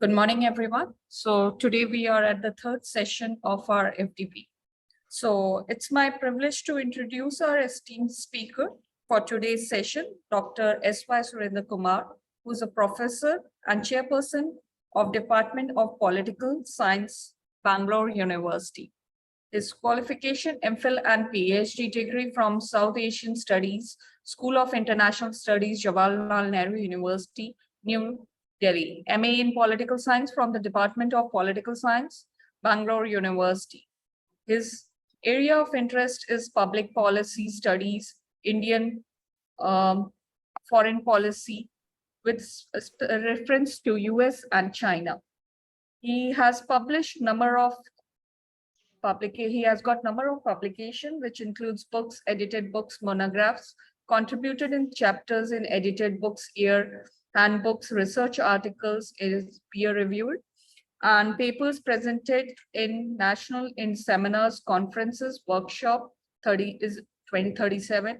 Good morning, everyone. So today we are at the third session of our FDP. So it's my privilege to introduce our esteemed speaker for today's session, Dr. S.Y. Surendra Kumar, who is a professor and chairperson of Department of Political Science, Bangalore University. His qualification, MPhil and PhD degree from South Asian Studies, School of International Studies, Jawaharlal Nehru University, New Delhi. MA in Political Science from the Department of Political Science, Bangalore University. His area of interest is public policy studies, Indian foreign policy, with reference to US and China. He has published he has got number of publication, which includes books, edited books, monographs, contributed in chapters in edited books, handbooks, research articles, is peer reviewed, and papers presented in seminars, conferences, workshop 2037.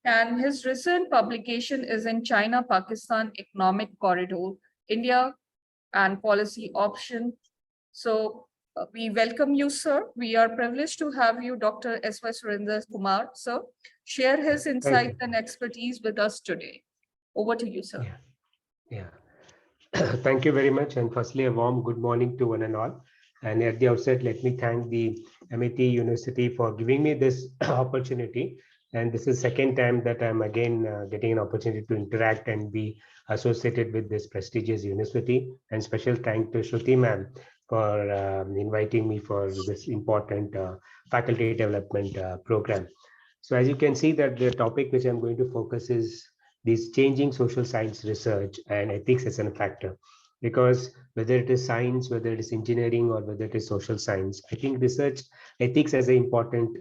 And his recent publication is in China-Pakistan Economic Corridor, India and Policy Option. So we welcome you, sir. We are privileged to have you, Dr. S.Y. Surendra Kumar, sir, share his insights and expertise with us today. Over to you, sir. Yeah. Thank you very much. And firstly, a warm good morning to one and all. And at the outset, let me thank the MIT University for giving me this opportunity. And this is the second time that I'm again getting an opportunity to interact and be associated with this prestigious university. And special thank to Shruti ma'am for inviting me for this important faculty development program. So as you can see that the topic which I'm going to focus is this changing social science research and ethics as a factor. Because whether it is science, whether it is engineering, or whether it is social science, I think research ethics has an important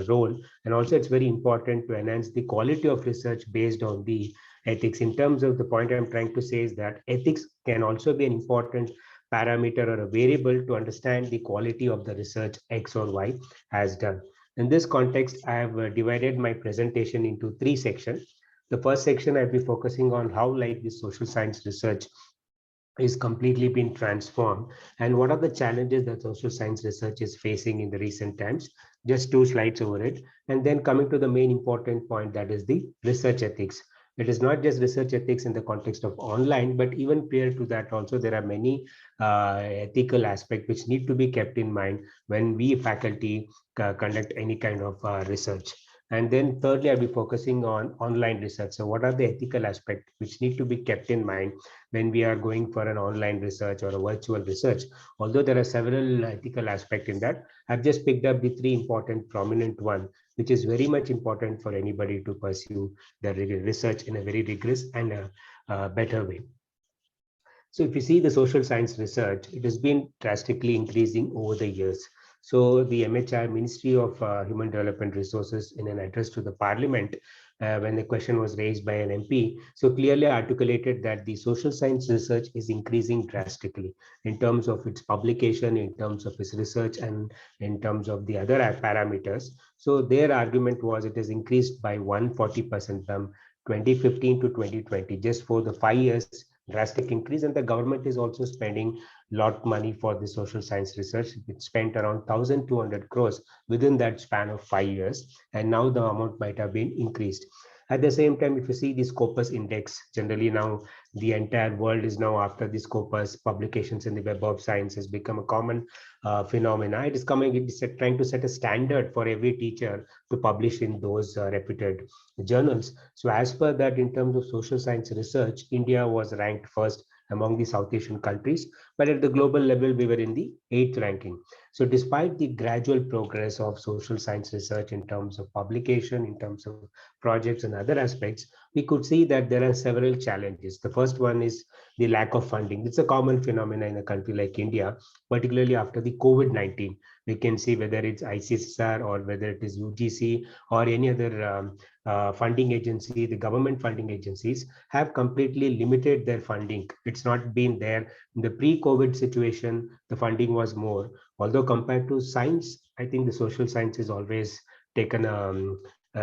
role. And also it's very important to enhance the quality of research based on the ethics. In terms of the point I'm trying to say is that ethics can also be an important parameter or a variable to understand the quality of the research X or Y has done. In this context, I have divided my presentation into three sections. The first section, I'll be focusing on how like this social science research is completely been transformed and what are the challenges that social science research is facing in the recent times. Just 2 slides over it. And then coming to the main important point, that is the research ethics. It is not just research ethics in the context of online, but even prior to that also there are many ethical aspects which need to be kept in mind when we faculty conduct any kind of research. And then thirdly, I'll be focusing on online research. So what are the ethical aspects which need to be kept in mind when we are going for an online research or a virtual research? Although there are several ethical aspects in that, I've just picked up the 3 important prominent one, which is very much important for anybody to pursue the research in a very rigorous and a better way. So if you see the social science research, it has been drastically increasing over the years. So the MHR, Ministry of Human Development Resources, in an address to the Parliament, when the question was raised by an MP, so clearly articulated that the social science research is increasing drastically in terms of its publication, in terms of its research, and in terms of the other parameters. So their argument was it has increased by 140% from 2015 to 2020, just for the 5 years, drastic increase. And the government is also spending a lot money for the social science research. It spent around 1,200 crores within that span of 5 years, and now the amount might have been increased. At the same time, if you see the Scopus index, generally now the entire world is now after the Scopus publications in the Web of Science has become a common phenomena. It is trying to set a standard for every teacher to publish in those reputed journals. So as per that, in terms of social science research, India was ranked first among the South Asian countries, but at the global level, we were in the 8th ranking. So despite the gradual progress of social science research in terms of publication, in terms of projects and other aspects, we could see that there are several challenges. The first one is the lack of funding. It's a common phenomenon in a country like India, particularly after the COVID-19. We can see whether it's ICSR or whether it is UGC or any other funding agency, the government funding agencies have completely limited their funding. It's not been there. In the pre-COVID situation, the funding was more. Although compared to science, I think the social science is always taken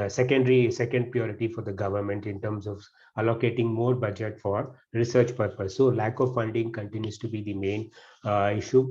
second priority for the government in terms of allocating more budget for research purpose. So lack of funding continues to be the main issue.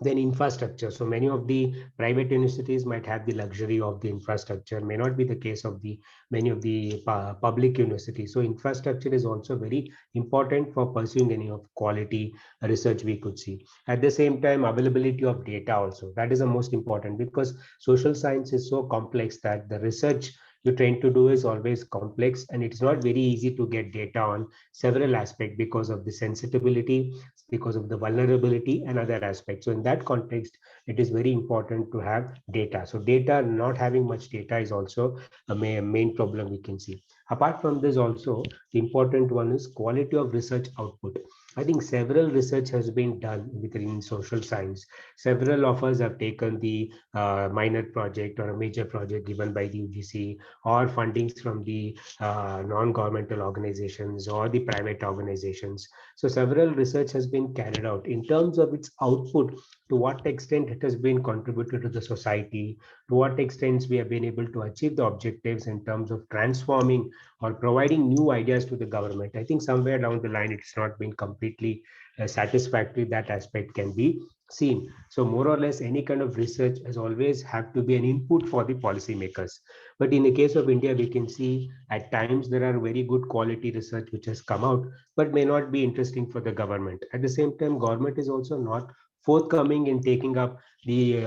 Then infrastructure. So many of the private universities might have the luxury of the infrastructure, may not be the case of the many of the public universities. So infrastructure is also very important for pursuing any of quality research we could see. At the same time, availability of data also, that is the most important, because social science is so complex that the research you're trying to do is always complex, and it's not very easy to get data on several aspects because of the sensitivity, because of the vulnerability and other aspects. So in that context, it is very important to have data. So data, not having much data is also a main problem we can see. Apart from this also, the important one is quality of research output. I think several research has been done within social science. Several of us have taken the minor project or a major project given by the UGC, or fundings from the non-governmental organizations or the private organizations. So several research has been carried out. In terms of its output, to what extent it has been contributed to the society, to what extent we have been able to achieve the objectives in terms of transforming or providing new ideas to the government. I think somewhere down the line, it's not been completely satisfactory. That aspect can be seen. So more or less, any kind of research has always have to be an input for the policymakers. But in the case of India, we can see at times there are very good quality research which has come out, but may not be interesting for the government. At the same time, government is also not forthcoming in taking up the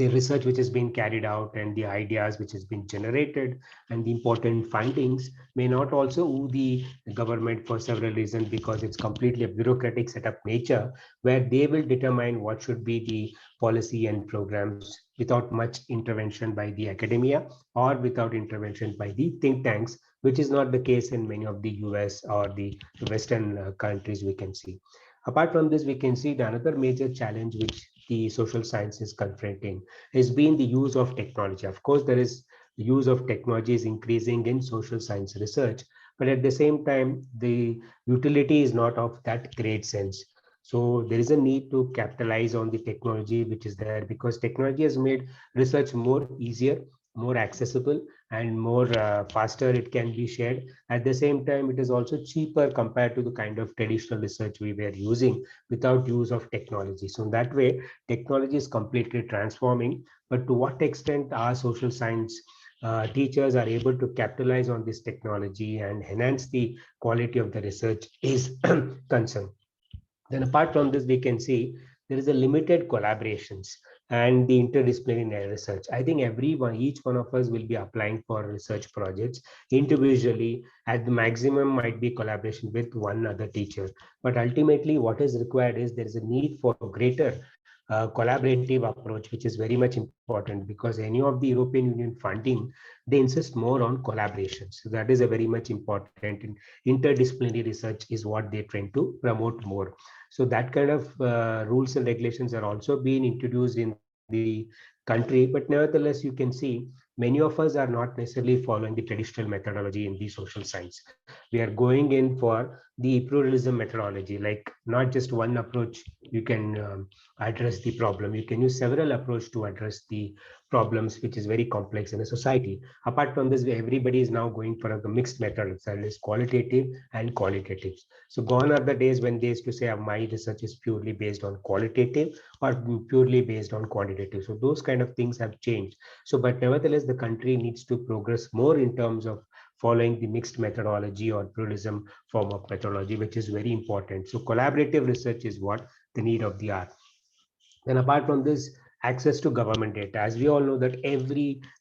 research which has been carried out and the ideas which has been generated and the important findings may not also woo the government for several reasons, because it's completely a bureaucratic setup nature where they will determine what should be the policy and programs without much intervention by the academia or without intervention by the think tanks, which is not the case in many of the US or the Western countries we can see. Apart from this, we can see the another major challenge which the social science is confronting has been the use of technology. Of course, there is the use of technology is increasing in social science research, but at the same time, the utility is not of that great sense. So there is a need to capitalize on the technology which is there, because technology has made research more easier, more accessible, and more faster it can be shared. At the same time, it is also cheaper compared to the kind of traditional research we were using without use of technology. So in that way, technology is completely transforming. But to what extent our social science teachers are able to capitalize on this technology and enhance the quality of the research is concern. Then apart from this, we can see there is a limited collaborations and the interdisciplinary research. I think each one of us will be applying for research projects individually. At the maximum might be collaboration with one other teacher. But ultimately, what is required is there is a need for greater collaborative approach, which is very much important, because any of the European Union funding, they insist more on collaboration. So that is a very much important, and interdisciplinary research is what they're trying to promote more. So that kind of rules and regulations are also being introduced in the country. But nevertheless, you can see many of us are not necessarily following the traditional methodology in the social science. We are going in for the pluralism methodology, like not just one approach you can address the problem. You can use several approaches to address the problems, which is very complex in a society. Apart from this, everybody is now going for a mixed method, that is qualitative and qualitative. So gone are the days when they used to say my research is purely based on qualitative or purely based on quantitative. So those kind of things have changed. So, but nevertheless, the country needs to progress more in terms of following the mixed methodology or pluralism form of methodology, which is very important. So collaborative research is what the need of the hour. Then apart from this, access to government data. As we all know that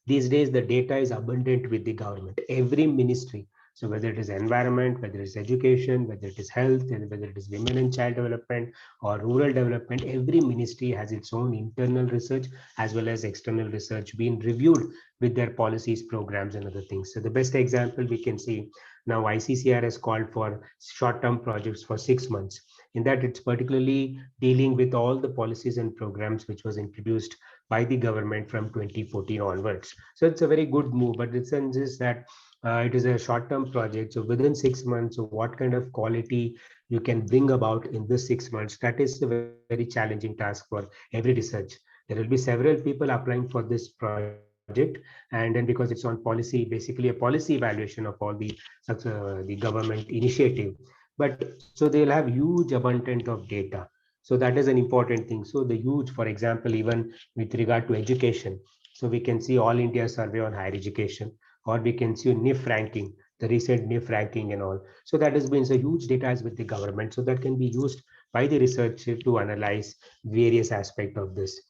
these days, the data is abundant with the government, every ministry. So whether it is environment, whether it's education, whether it is health, and whether it is women and child development or rural development, every ministry has its own internal research as well as external research being reviewed with their policies, programs, and other things. So the best example we can see now, ICCR has called for short-term projects for 6 months. In that, it's particularly dealing with all the policies and programs which was introduced by the government from 2014 onwards. So it's a very good move, but the sense is that it is a short-term project. So within 6 months, so what kind of quality you can bring about in this 6 months, that is a very challenging task for every research. There will be several people applying for this project, project, and then because it's on policy, basically a policy evaluation of all the government initiative. But so they'll have huge abundance of data. So that is an important thing. So the huge, for example, even with regard to education, so we can see All India Survey on Higher Education, or we can see NIF ranking, the recent NIF ranking and all. So that has been so huge data is with the government. So that can be used by the researcher to analyze various aspects of this.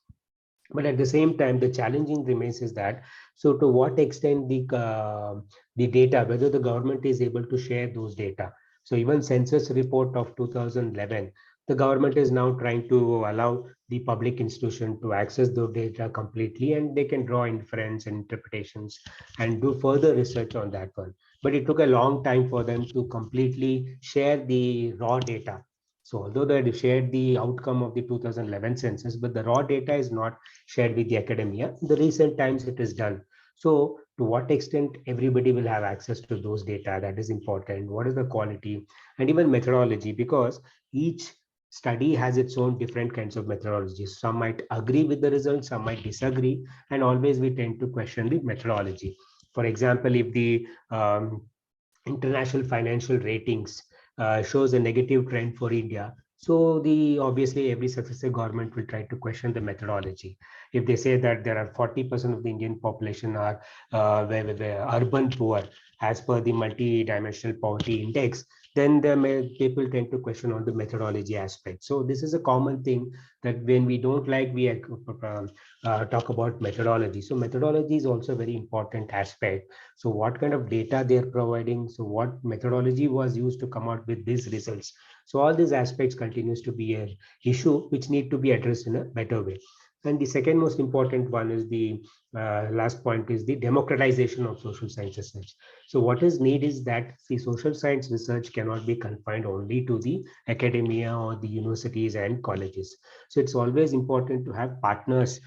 But at the same time, the challenging remains is that, so to what extent the data, whether the government is able to share those data. So even census report of 2011, the government is now trying to allow the public institution to access the data completely, and they can draw inference and interpretations and do further research on that one. But it took a long time for them to completely share the raw data. So although they shared the outcome of the 2011 census, but the raw data is not shared with the academia. In the recent times, it is done. So to what extent everybody will have access to those data, that is important. What is the quality and even methodology? Because each study has its own different kinds of methodologies. Some might agree with the results, some might disagree, and always we tend to question the methodology. For example, if the international financial ratings shows a negative trend for India. So the obviously every successive government will try to question the methodology. If they say that there are 40% of the Indian population are where urban poor as per the multi-dimensional poverty index, then people tend to question on the methodology aspect. So this is a common thing that when we don't like, we talk about methodology. So methodology is also a very important aspect. So what kind of data they are providing, so what methodology was used to come out with these results. So all these aspects continues to be an issue which need to be addressed in a better way. And the second most important one is the last point is the democratization of social science research. So what is need is that the social science research cannot be confined only to the academia or the universities and colleges. So it's always important to have partners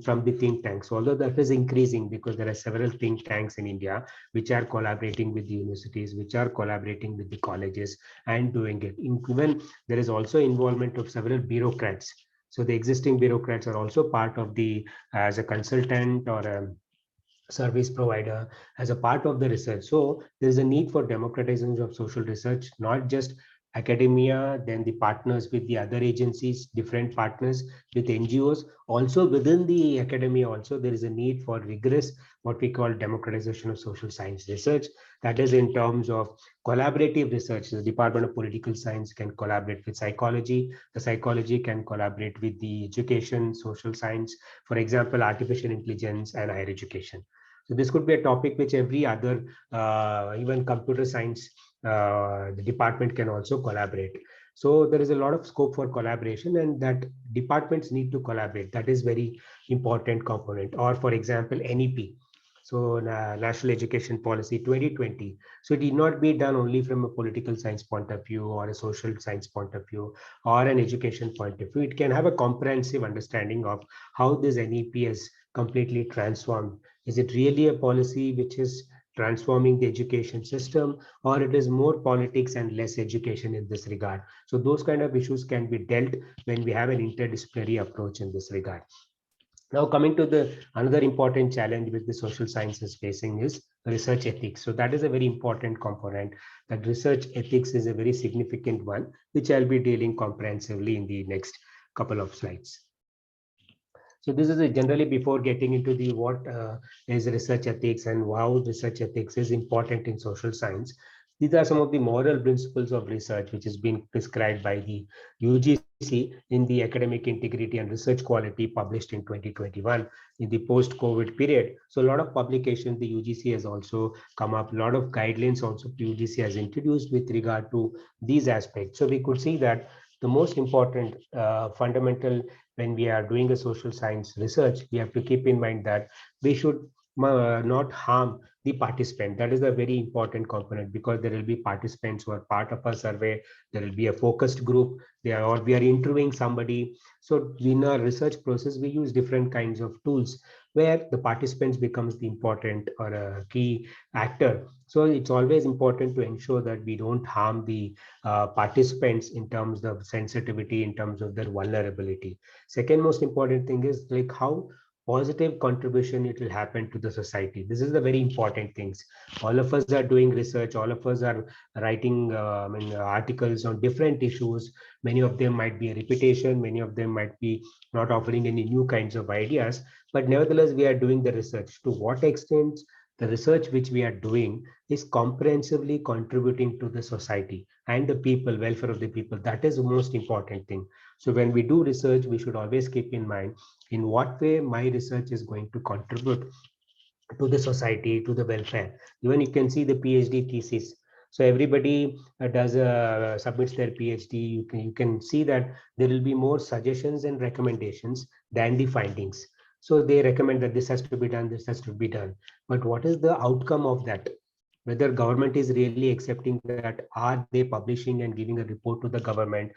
from the think tanks, although that is increasing because there are several think tanks in India which are collaborating with the universities, which are collaborating with the colleges and doing it. Even there is also involvement of several bureaucrats. So the existing bureaucrats are also part of the as a consultant or a service provider as a part of the research. So there is a need for democratization of social research, not just academia, then the partners with the other agencies, different partners with NGOs. Also within the academia, also there is a need for rigorous, what we call democratization of social science research. That is in terms of collaborative research. The Department of Political Science can collaborate with psychology. The psychology can collaborate with the education, social science, for example, artificial intelligence and higher education. So this could be a topic which every other, even computer science, the department can also collaborate. So there is a lot of scope for collaboration, and that departments need to collaborate. That is very important component. Or for example, NEP. So National Education Policy 2020. So it need not be done only from a political science point of view or a social science point of view or an education point of view. It can have a comprehensive understanding of how this NEP has completely transformed. Is it really a policy which is transforming the education system, or it is more politics and less education in this regard? So those kind of issues can be dealt when we have an interdisciplinary approach in this regard. Now coming to the another important challenge which the social sciences facing is research ethics. So that is a very important component. That research ethics is a very significant one, which I'll be dealing comprehensively in the next couple of slides. So this is generally before getting into the what is research ethics and how research ethics is important in social science. These are some of the moral principles of research which has been prescribed by the UGC in the Academic Integrity and Research Quality published in 2021 in the post-COVID period. So a lot of publications the UGC has also come up, a lot of guidelines also UGC has introduced with regard to these aspects. So we could see that the most important fundamental when we are doing a social science research, we have to keep in mind that we should not harm the participant. That is a very important component because there will be participants who are part of a survey. There will be a focused group. Or we are interviewing somebody. So in our research process, we use different kinds of tools where the participants becomes the important or a key actor. So it's always important to ensure that we don't harm the participants in terms of sensitivity, in terms of their vulnerability. Second most important thing is like how positive contribution it will happen to the society. This is the very important things. All of us are doing research, all of us are writing articles on different issues. Many of them might be a repetition, many of them might be not offering any new kinds of ideas, but nevertheless we are doing the research. To what extent the research which we are doing is comprehensively contributing to the society and the people, welfare of the people, that is the most important thing. So when we do research, we should always keep in mind in what way my research is going to contribute to the society, to the welfare. Even you can see the PhD thesis. So everybody submits their PhD. You can see that there will be more suggestions and recommendations than the findings. So they recommend that this has to be done, this has to be done. But what is the outcome of that? Whether government is really accepting that, are they publishing and giving a report to the government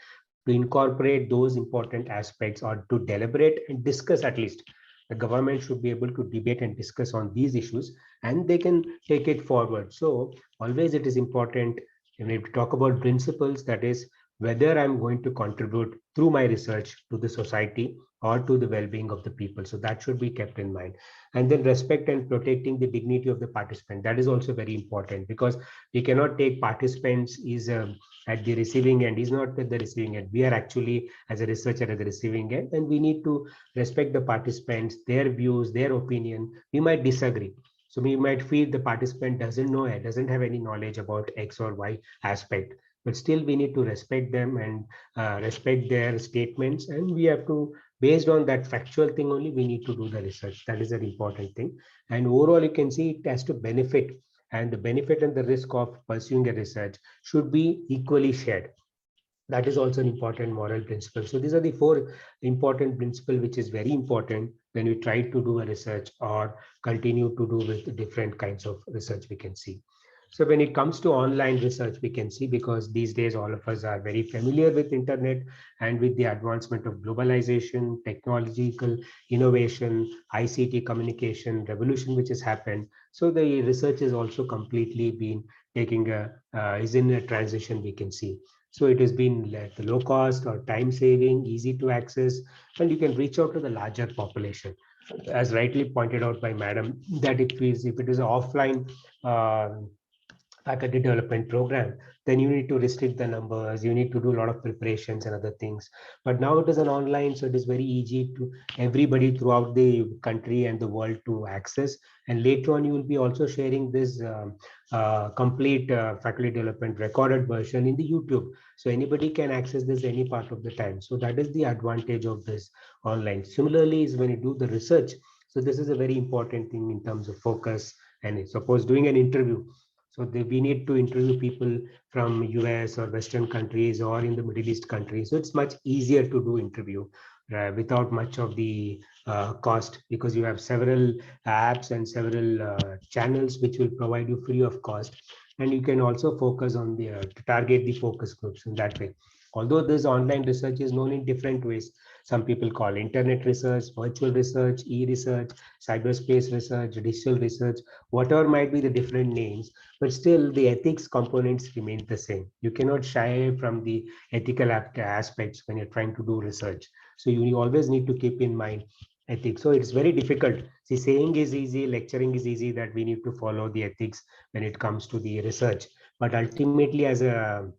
to incorporate those important aspects or to deliberate and discuss at least. The government should be able to debate and discuss on these issues and they can take it forward. So always it is important when we talk about principles, that is whether I'm going to contribute through my research to the society or to the well-being of the people. So that should be kept in mind. And then respect and protecting the dignity of the participant. That is also very important because we cannot take participants is at the receiving end. Is not at the receiving end. We are actually as a researcher at the receiving end, and we need to respect the participants, their views, their opinion. We might disagree. So we might feel the participant doesn't know it, doesn't have any knowledge about X or Y aspect, but still we need to respect them and respect their statements. And we have to, based on that factual thing only, we need to do the research. That is an important thing. And overall, you can see it has to benefit, and the benefit and the risk of pursuing a research should be equally shared. That is also an important moral principle. So these are the four important principles which is very important when we try to do a research or continue to do with different kinds of research we can see. So when it comes to online research, we can see, because these days all of us are very familiar with internet and with the advancement of globalization, technological innovation, ICT communication revolution which has happened. So the research is also completely been taking is in a transition we can see. So it has been at the low cost or time saving, easy to access, and you can reach out to the larger population. As rightly pointed out by Madam, that if it is an offline faculty development program, then you need to restrict the numbers, you need to do a lot of preparations and other things. But now it is an online, so it is very easy to everybody throughout the country and the world to access. And later on, you will be also sharing this complete faculty development recorded version in the YouTube. So anybody can access this any part of the time. So that is the advantage of this online. Similarly, is when you do the research. So this is a very important thing in terms of focus. And suppose doing an interview, so we need to interview people from US or Western countries or in the Middle East countries. So it's much easier to do interview without much of the cost, because you have several apps and several channels which will provide you free of cost. And you can also focus on the target the focus groups in that way. Although this online research is known in different ways, some people call internet research, virtual research, e-research, cyberspace research, digital research, whatever might be the different names, but still the ethics components remain the same. You cannot shy from the ethical aspects when you're trying to do research. So you always need to keep in mind ethics. So it's very difficult. See, saying is easy, lecturing is easy, that we need to follow the ethics when it comes to the research. But ultimately, as a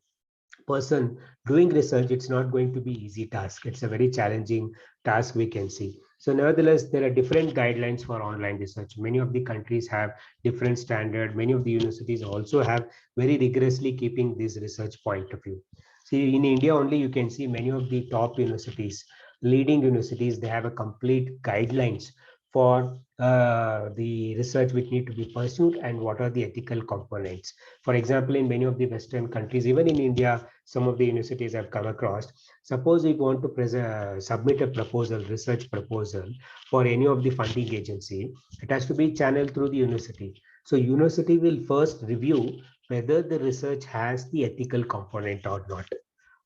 person doing research, it's not going to be easy task. It's a very challenging task we can see. So nevertheless, there are different guidelines for online research. Many of the countries have different standard. Many of the universities also have very rigorously keeping this research point of view. See, in India only, you can see many of the top universities, leading universities, they have a complete guidelines for the research which need to be pursued and what are the ethical components. For example, in many of the Western countries, even in India, some of the universities have come across. Suppose we want to submit a proposal, research proposal for any of the funding agency, it has to be channeled through the university. So university will first review whether the research has the ethical component or not.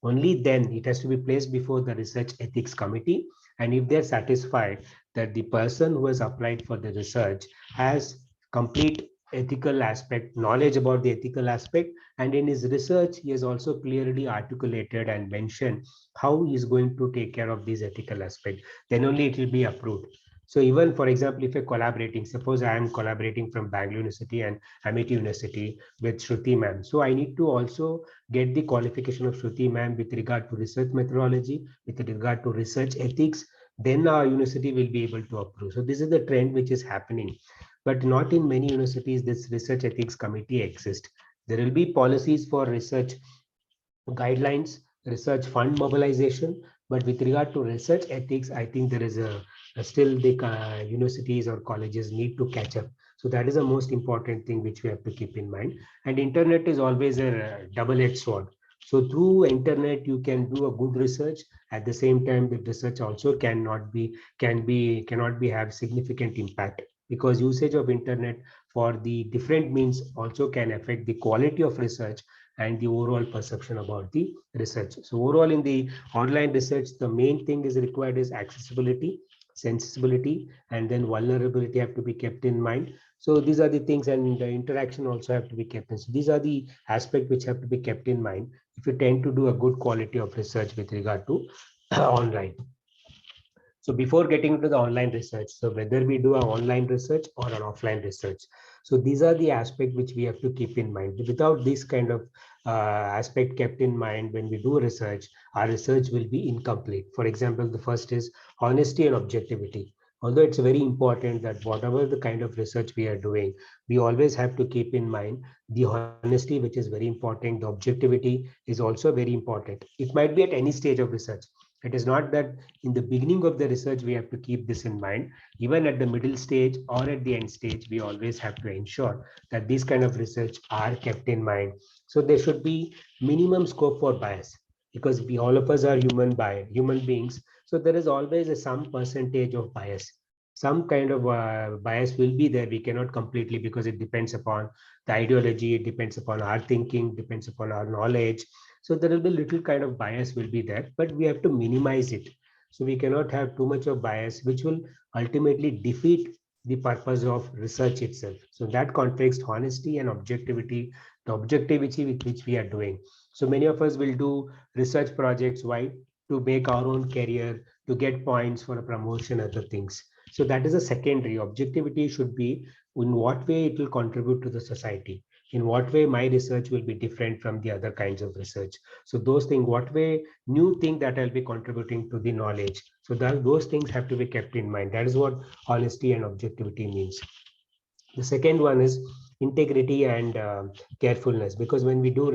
Only then it has to be placed before the research ethics committee. And if they're satisfied that the person who has applied for the research has complete ethical aspect, knowledge about the ethical aspect, and in his research, he has also clearly articulated and mentioned how he is going to take care of these ethical aspects, then only it will be approved. So even, for example, if you're collaborating, suppose I am collaborating from Bangalore University and Amity University with Shruti ma'am. So I need to also get the qualification of Shruti ma'am with regard to research methodology, with regard to research ethics, then our university will be able to approve. So this is the trend which is happening. But not in many universities, this research ethics committee exists. There will be policies for research guidelines, research fund mobilization, but with regard to research ethics, I think there is a still the universities or colleges need to catch up. So that is the most important thing which we have to keep in mind. And internet is always a double-edged sword. So through internet, you can do a good research. At the same time, the research also cannot be have significant impact, because usage of internet for the different means also can affect the quality of research and the overall perception about the research. So overall, in the online research, the main thing is required is accessibility, sensibility, and then vulnerability have to be kept in mind. So these are the things, and the interaction also have to be kept in. So these are the aspects which have to be kept in mind if you tend to do a good quality of research with regard to online. So before getting into the online research, so whether we do an online research or an offline research, so these are the aspects which we have to keep in mind. Without this kind of aspect kept in mind when we do research, our research will be incomplete. For example, the first is honesty and objectivity. Although it's very important that whatever the kind of research we are doing, we always have to keep in mind the honesty, which is very important. The objectivity is also very important. It might be at any stage of research. It is not that in the beginning of the research we have to keep this in mind. Even at the middle stage or at the end stage, we always have to ensure that these kind of research are kept in mind. So there should be minimum scope for bias, because we all of us are human beings. So there is always a some percentage of bias. Some kind of bias will be there. We cannot completely, because it depends upon the ideology, it depends upon our thinking, depends upon our knowledge. So there will be little kind of bias will be there, but we have to minimize it. So we cannot have too much of bias, which will ultimately defeat the purpose of research itself. So that context, honesty and objectivity, the objectivity with which we are doing. So many of us will do research projects. Why? To make our own career, to get points for a promotion, other things. So that is a secondary. Objectivity should be in what way it will contribute to the society, in what way my research will be different from the other kinds of research. So those things, what way new thing that I'll be contributing to the knowledge. So that those things have to be kept in mind. That is what honesty and objectivity means. The second one is integrity and carefulness, because when we do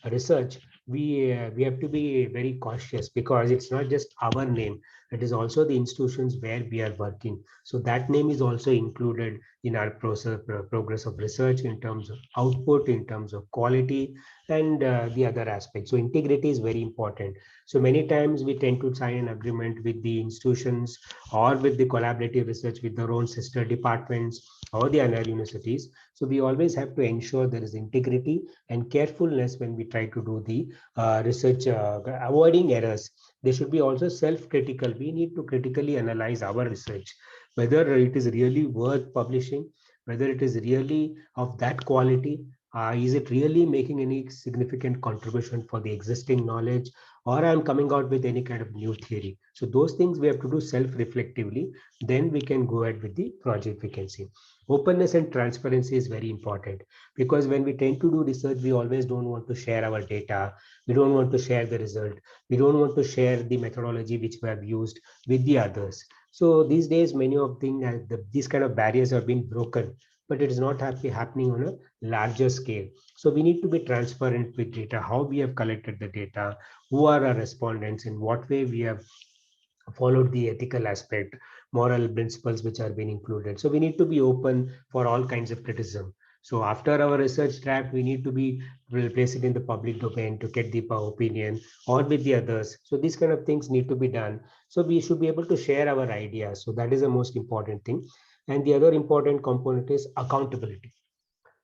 research, we have to be very cautious, because it's not just our name, it is also the institutions where we are working. So that name is also included in our progress of research, in terms of output, in terms of quality, and the other aspects. So integrity is very important. So many times we tend to sign an agreement with the institutions or with the collaborative research with their own sister departments or the other universities. So we always have to ensure there is integrity and carefulness when we try to do the research, avoiding errors. They should be also self-critical. We need to critically analyze our research, whether it is really worth publishing, whether it is really of that quality. Is it really making any significant contribution for the existing knowledge, or I'm coming out with any kind of new theory? So those things we have to do self-reflectively. Then we can go ahead with the project, we can see. Openness and transparency is very important, because when we tend to do research, we always don't want to share our data. We don't want to share the result. We don't want to share the methodology which we have used with the others. So these days, many of these kind of barriers have been broken, but it is not happening on a larger scale. So we need to be transparent with data, how we have collected the data, who are our respondents, in what way we have followed the ethical aspect, moral principles which are being included. So we need to be open for all kinds of criticism. So after our research draft, we need to be will place it in the public domain to get the opinion or with the others. So these kind of things need to be done. So we should be able to share our ideas. So that is the most important thing. And the other important component is accountability.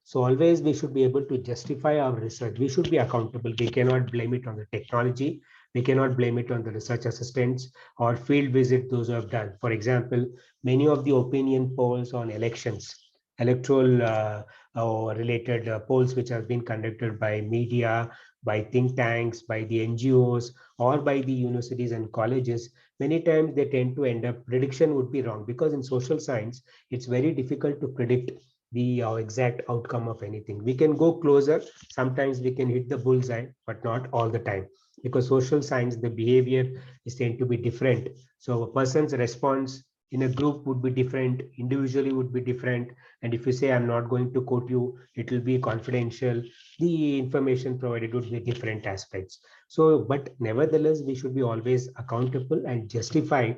So always we should be able to justify our research. We should be accountable. We cannot blame it on the technology. We cannot blame it on the research assistants or field visit those who have done. For example, many of the opinion polls on elections, electoral or related polls which have been conducted by media by think tanks, by the NGOs, or by the universities and colleges, many times they tend to end up prediction would be wrong, because in social science, it's very difficult to predict the exact outcome of anything. We can go closer. Sometimes we can hit the bullseye, but not all the time, because social science, the behavior is tend to be different. So a person's response in a group would be different, individually would be different. And if you say, I'm not going to quote you, it will be confidential, the information provided would be different aspects. So, but nevertheless, we should be always accountable and justify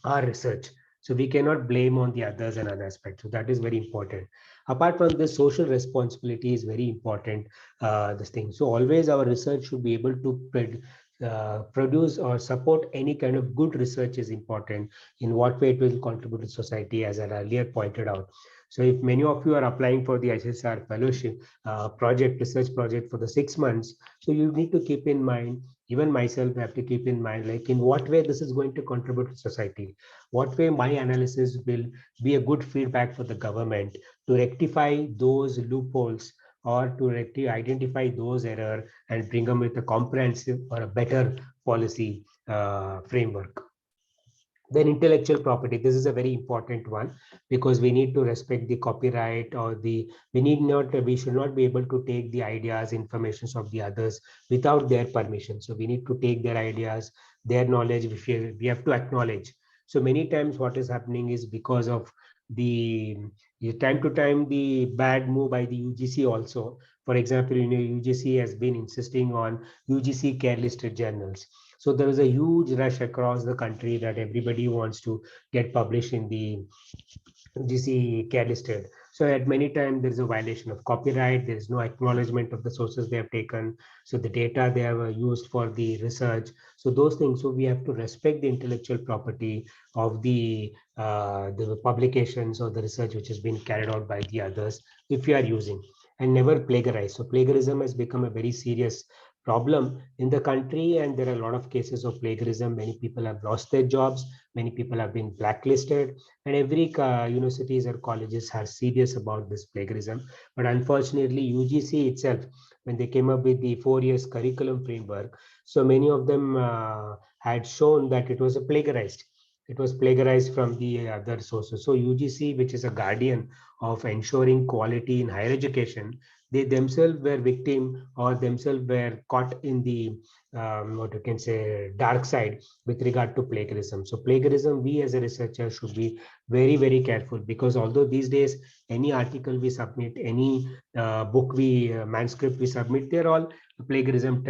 our research. So we cannot blame on the others and other aspects. So that is very important. Apart from this, social responsibility is very important. This thing. So always our research should be able to produce or support any kind of good research is important. In what way it will contribute to society, as I earlier pointed out. So if many of you are applying for the HSR fellowship research project for the 6 months, so you need to keep in mind, even myself have to keep in mind, like in what way this is going to contribute to society, what way my analysis will be a good feedback for the government to rectify those loopholes, or to identify those errors and bring them with a comprehensive or a better policy framework. Then intellectual property, this is a very important one, because we need to respect the copyright, or we should not be able to take the ideas, informations of the others without their permission. So we need to take their ideas, their knowledge, we have to acknowledge. So many times what is happening is because of the time to time the bad move by the UGC also. For example, UGC has been insisting on UGC care listed journals. So there is a huge rush across the country that everybody wants to get published in the UGC care listed. So at many times there is a violation of copyright. There is no acknowledgement of the sources they have taken. So the data they have used for the research. So those things. So we have to respect the intellectual property of the publications or the research which has been carried out by the others if we are using, and never plagiarize. So plagiarism has become a very serious problem in the country, and there are a lot of cases of plagiarism. Many people have lost their jobs, many people have been blacklisted, and every universities or colleges are serious about this plagiarism. But unfortunately, UGC itself, when they came up with the 4 years curriculum framework, so many of them had shown that it was a plagiarized. It was plagiarized from the other sources. So UGC, which is a guardian of ensuring quality in higher education, they themselves were victim, or themselves were caught in the what you can say dark side with regard to plagiarism. So plagiarism, we as a researcher should be very, very careful, because although these days any article we submit, any book manuscript we submit, they're all plagiarism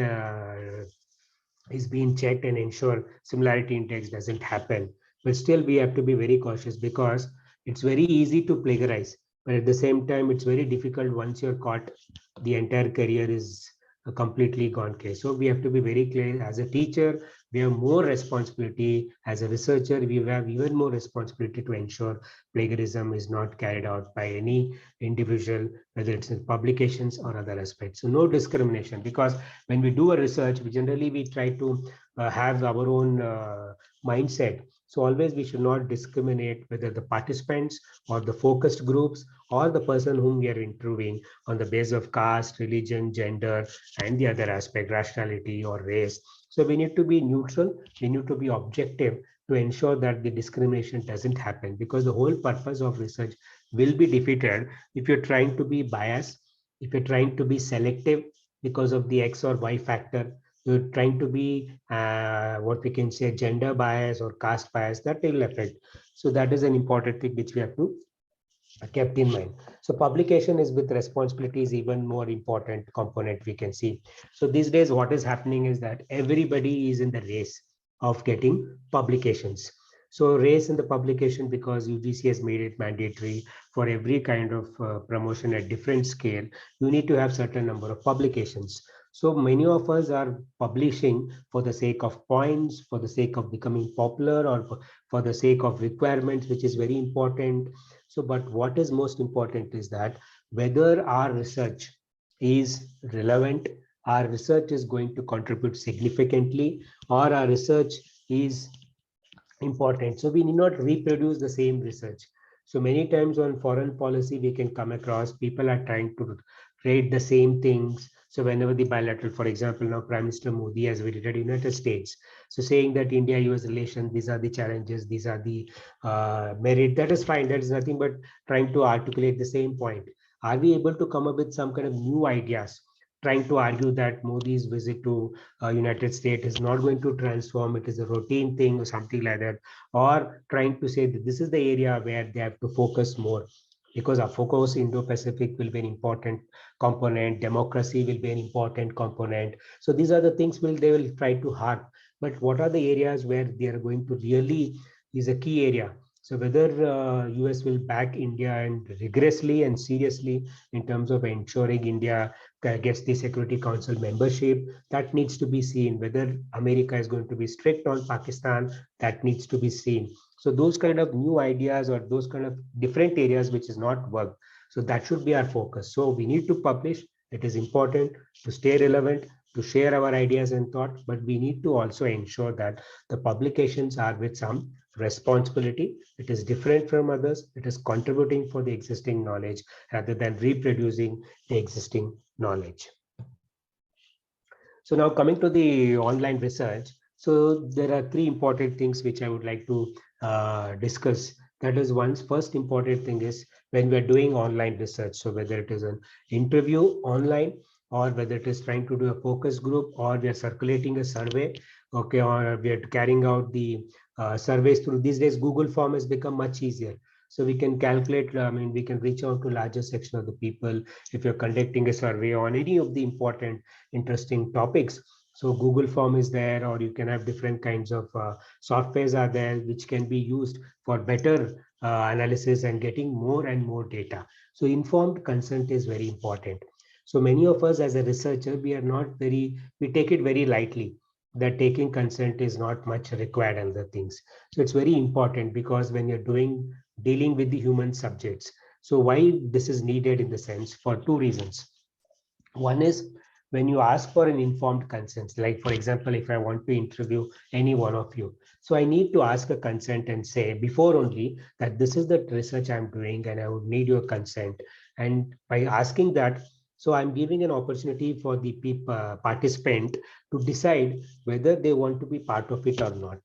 is being checked and ensure similarity index doesn't happen. But still we have to be very cautious, because it's very easy to plagiarize, but at the same time it's very difficult. Once you're caught, the entire career is a completely gone case. So we have to be very clear. As a teacher, we have more responsibility. As a researcher, we have even more responsibility to ensure plagiarism is not carried out by any individual, whether it's in publications or other aspects. So no discrimination, because when we do a research, we try to have our own mindset. So always we should not discriminate whether the participants or the focused groups or the person whom we are interviewing on the basis of caste, religion, gender, and the other aspect, rationality or race. So we need to be neutral, we need to be objective to ensure that the discrimination doesn't happen, because the whole purpose of research will be defeated if you're trying to be biased, if you're trying to be selective because of the X or Y factor, you're trying to be what we can say gender bias or caste bias, that will affect. So that is an important thing which we have to kept in mind. So publication is with responsibility is even more important component we can see. So these days what is happening is that everybody is in the race of getting publications. So race in the publication, because UGC has made it mandatory for every kind of promotion at different scale, you need to have certain number of publications. So many of us are publishing for the sake of points, for the sake of becoming popular, or for the sake of requirements, which is very important. So, but what is most important is that whether our research is relevant, our research is going to contribute significantly, or our research is important. So we need not reproduce the same research. So many times on foreign policy, we can come across people are trying to rate the same things, So whenever the bilateral, for example, now Prime Minister Modi has visited United States, so saying that India-US relations, these are the challenges, these are the merit, that is fine. That is nothing but trying to articulate the same point. Are we able to come up with some kind of new ideas, trying to argue that Modi's visit to United States is not going to transform, it is a routine thing or something like that, or trying to say that this is the area where they have to focus more, because our focus Indo-Pacific will be an important component, democracy will be an important component. So these are the things they will try to harp. But what are the areas where they are going to really is a key area. So whether US will back India and rigorously and seriously in terms of ensuring India gets the Security Council membership, that needs to be seen. Whether America is going to be strict on Pakistan, that needs to be seen. So those kind of new ideas or those kind of different areas which is not worked. So that should be our focus. So we need to publish. It is important to stay relevant, to share our ideas and thoughts, but we need to also ensure that the publications are with some responsibility. It is different from others. It is contributing for the existing knowledge rather than reproducing the existing knowledge. So now coming to the online research. So there are three important things which I would like to discuss. That is, one's first important thing is when we're doing online research. So whether it is an interview online, or whether it is trying to do a focus group, or we are circulating a survey, okay, or we are carrying out the surveys through these days, Google form has become much easier. So we can calculate, I mean, we can reach out to larger section of the people if you're conducting a survey on any of the important, interesting topics. So Google form is there, or you can have different kinds of softwares are there, which can be used for better analysis and getting more and more data. So informed consent is very important. So many of us as a researcher, we take it very lightly that taking consent is not much required and the things. So it's very important because when you're dealing with the human subjects. So why this is needed in the sense for two reasons. One is when you ask for an informed consent, like for example, if I want to interview any one of you, so I need to ask a consent and say before only that this is the research I'm doing and I would need your consent. And by asking that, so I'm giving an opportunity for the participant to decide whether they want to be part of it or not.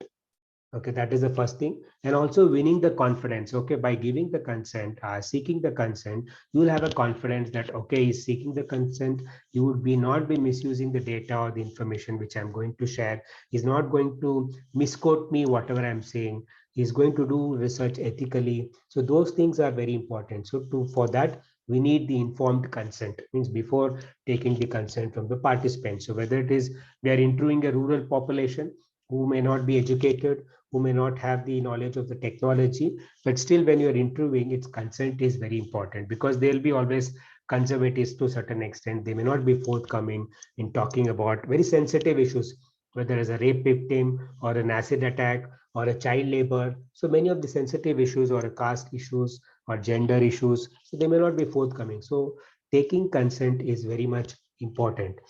Okay, that is the first thing. And also winning the confidence. Okay, by giving the consent, seeking the consent, you will have a confidence that, okay, he's seeking the consent. You would not be misusing the data or the information which I'm going to share. He's not going to misquote me, whatever I'm saying. He's going to do research ethically. So those things are very important. So for that, we need the informed consent, means before taking the consent from the participants. So whether it is we are interviewing a rural population who may not be educated, who may not have the knowledge of the technology, but still when you're interviewing, its consent is very important because they'll be always conservatives to a certain extent. They may not be forthcoming in talking about very sensitive issues, whether it's a rape victim or an acid attack or a child labor. So many of the sensitive issues or a caste issues or gender issues, so they may not be forthcoming. So taking consent is very much important.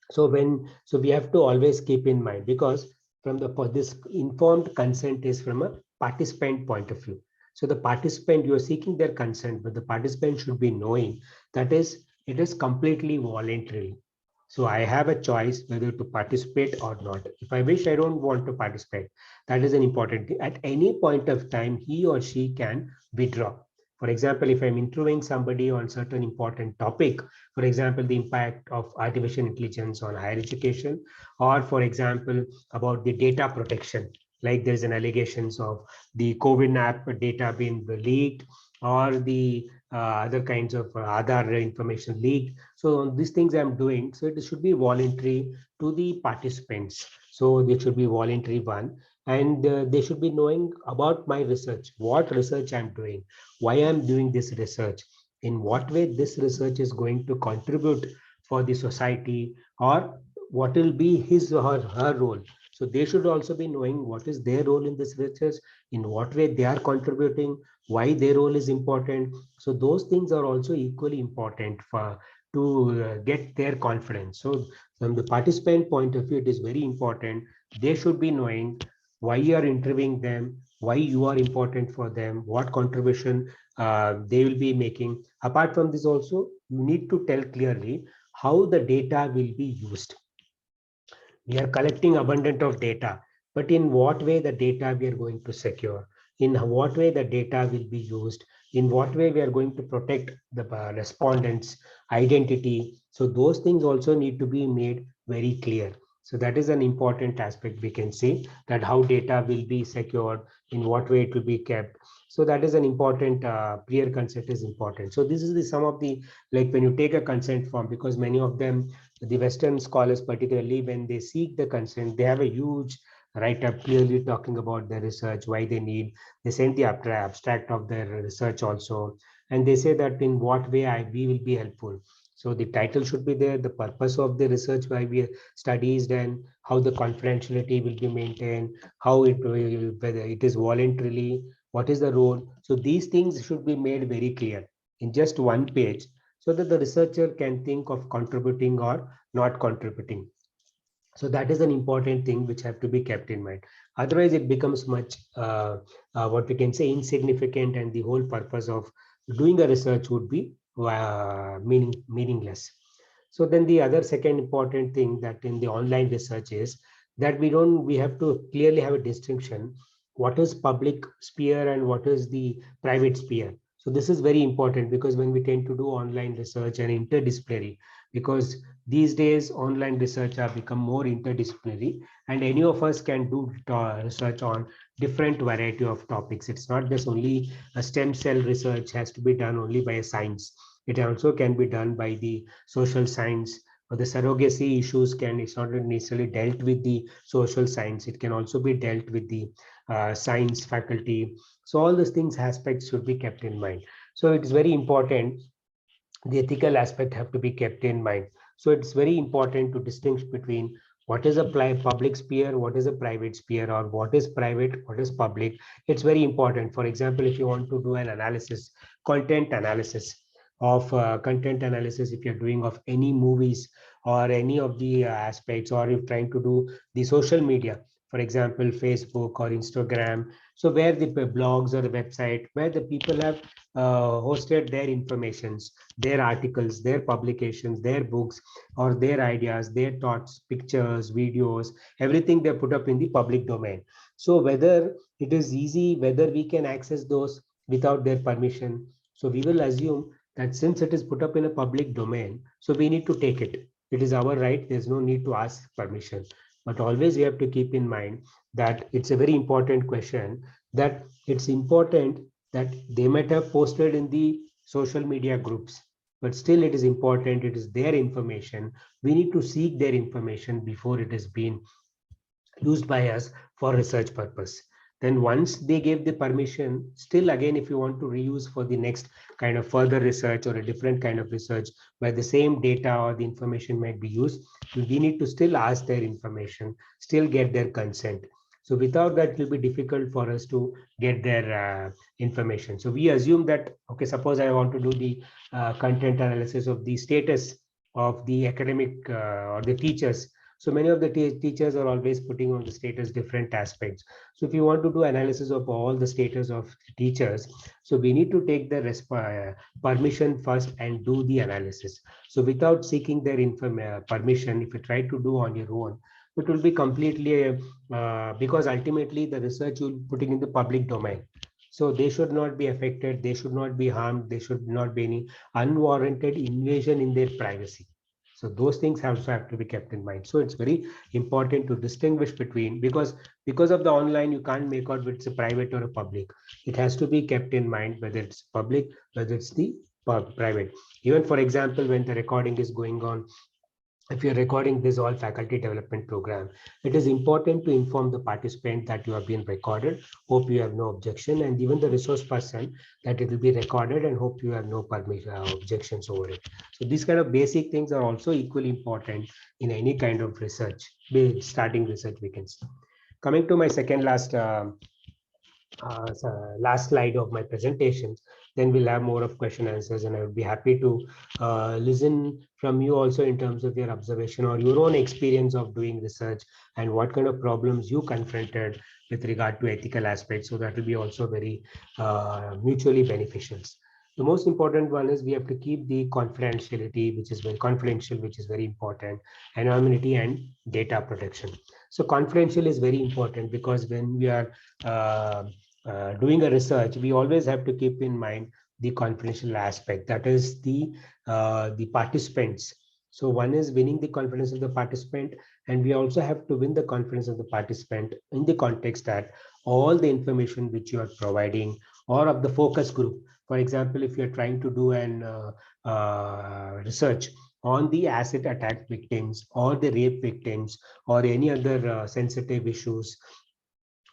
So we have to always keep in mind, because from this informed consent is from a participant point of view. So the participant, you are seeking their consent, but the participant should be knowing that it is completely voluntary. So I have a choice whether to participate or not. If I wish I don't want to participate, that is an important thing. At any point of time, he or she can withdraw. For example, if I'm interviewing somebody on certain important topic, for example, the impact of artificial intelligence on higher education, or for example, about the data protection, like there's an allegations of the COVID app data being leaked, or the other kinds of other information leaked. So these things I'm doing, so it should be voluntary to the participants. So it should be voluntary one, and they should be knowing about my research, what research I'm doing, why I'm doing this research, in what way this research is going to contribute for the society, or what will be his or her role. So they should also be knowing what is their role in this research, in what way they are contributing, why their role is important. So those things are also equally important for to get their confidence. So from the participant point of view, it is very important. They should be knowing why you are interviewing them, why you are important for them, what contribution they will be making. Apart from this also, you need to tell clearly how the data will be used. We are collecting abundant of data, but in what way the data we are going to secure, in what way the data will be used, in what way we are going to protect the respondents identity. So those things also need to be made very clear. So that is an important aspect. We can see that how data will be secured, in what way it will be kept. So that is an important prior consent is important. So this is the some of the, like when you take a consent form, because many of them, the Western scholars particularly, when they seek the consent, they have a huge write-up clearly talking about their research, why they need. They send the abstract of their research also, and they say that in what way we will be helpful. So the title should be there, the purpose of the research, why we studies done, how the confidentiality will be maintained, how it will, whether it is voluntarily, what is the role. So these things should be made very clear in just one page, so that the researcher can think of contributing or not contributing. So that is an important thing which have to be kept in mind. Otherwise, it becomes much what we can say insignificant, and the whole purpose of doing a research would be meaningless. So then the other second important thing that in the online research is that we have to clearly have a distinction. What is public sphere and what is the private sphere? So this is very important, because when we tend to do online research and interdisciplinary, because these days online research have become more interdisciplinary, and any of us can do research on different variety of topics. It's not just only a stem cell research has to be done only by a science. It also can be done by the social science, or the surrogacy issues can, it's not necessarily dealt with the social science, it can also be dealt with the science faculty. So all these things aspects should be kept in mind. So it is very important, the ethical aspect have to be kept in mind. So it's very important to distinguish between what is a public sphere, what is a private sphere, or what is private, what is public. It's very important. For example, if you want to do an analysis, content analysis content analysis, if you're doing of any movies or any of the aspects, or you're trying to do the social media, for example, Facebook or Instagram, so where the blogs or the website where the people have hosted their informations, their articles, their publications, their books, or their ideas, their thoughts, pictures, videos, everything they put up in the public domain. So whether it is easy, whether we can access those without their permission. So we will assume that since it is put up in a public domain, so we need to take it. It is our right. There's no need to ask permission. But always we have to keep in mind that it's a very important question, that it's important that they might have posted in the social media groups, but still it is important, it is their information. We need to seek their information before it has been used by us for research purpose. Then once they gave the permission, still again, if you want to reuse for the next kind of further research or a different kind of research where the same data or the information might be used, we need to still ask their information, still get their consent. So without that, it will be difficult for us to get their information. So we assume that, okay, suppose I want to do the content analysis of the status of the academic or the teachers. So many of the teachers are always putting on the status different aspects. So if you want to do analysis of all the status of teachers, so we need to take the permission first and do the analysis. So without seeking their permission, if you try to do on your own, it will be completely because ultimately the research you're putting in the public domain. So they should not be affected, they should not be harmed, there should not be any unwarranted invasion in their privacy. So those things also have to be kept in mind. So it's very important to distinguish between, because of the online, you can't make out whether it's a private or a public. It has to be kept in mind whether it's public, whether it's the private. Even for example, when the recording is going on, if you're recording this all faculty development program, it is important to inform the participant that you have been recorded. Hope you have no objection, and even the resource person that it will be recorded, and hope you have no permission objections over it. So these kind of basic things are also equally important in any kind of research, starting research, we can say. Coming to my second last slide of my presentations, then we'll have more of question answers, and I would be happy to listen from you also in terms of your observation or your own experience of doing research and what kind of problems you confronted with regard to ethical aspects. So that will be also very mutually beneficial. The most important one is we have to keep the confidentiality, which is very confidential, which is very important, anonymity and data protection. So confidential is very important because when we are doing a research, we always have to keep in mind the confidential aspect. That is the participants. So one is winning the confidence of the participant, and we also have to win the confidence of the participant in the context that all the information which you are providing or of the focus group. For example, if you're trying to do an research on the acid attack victims or the rape victims or any other sensitive issues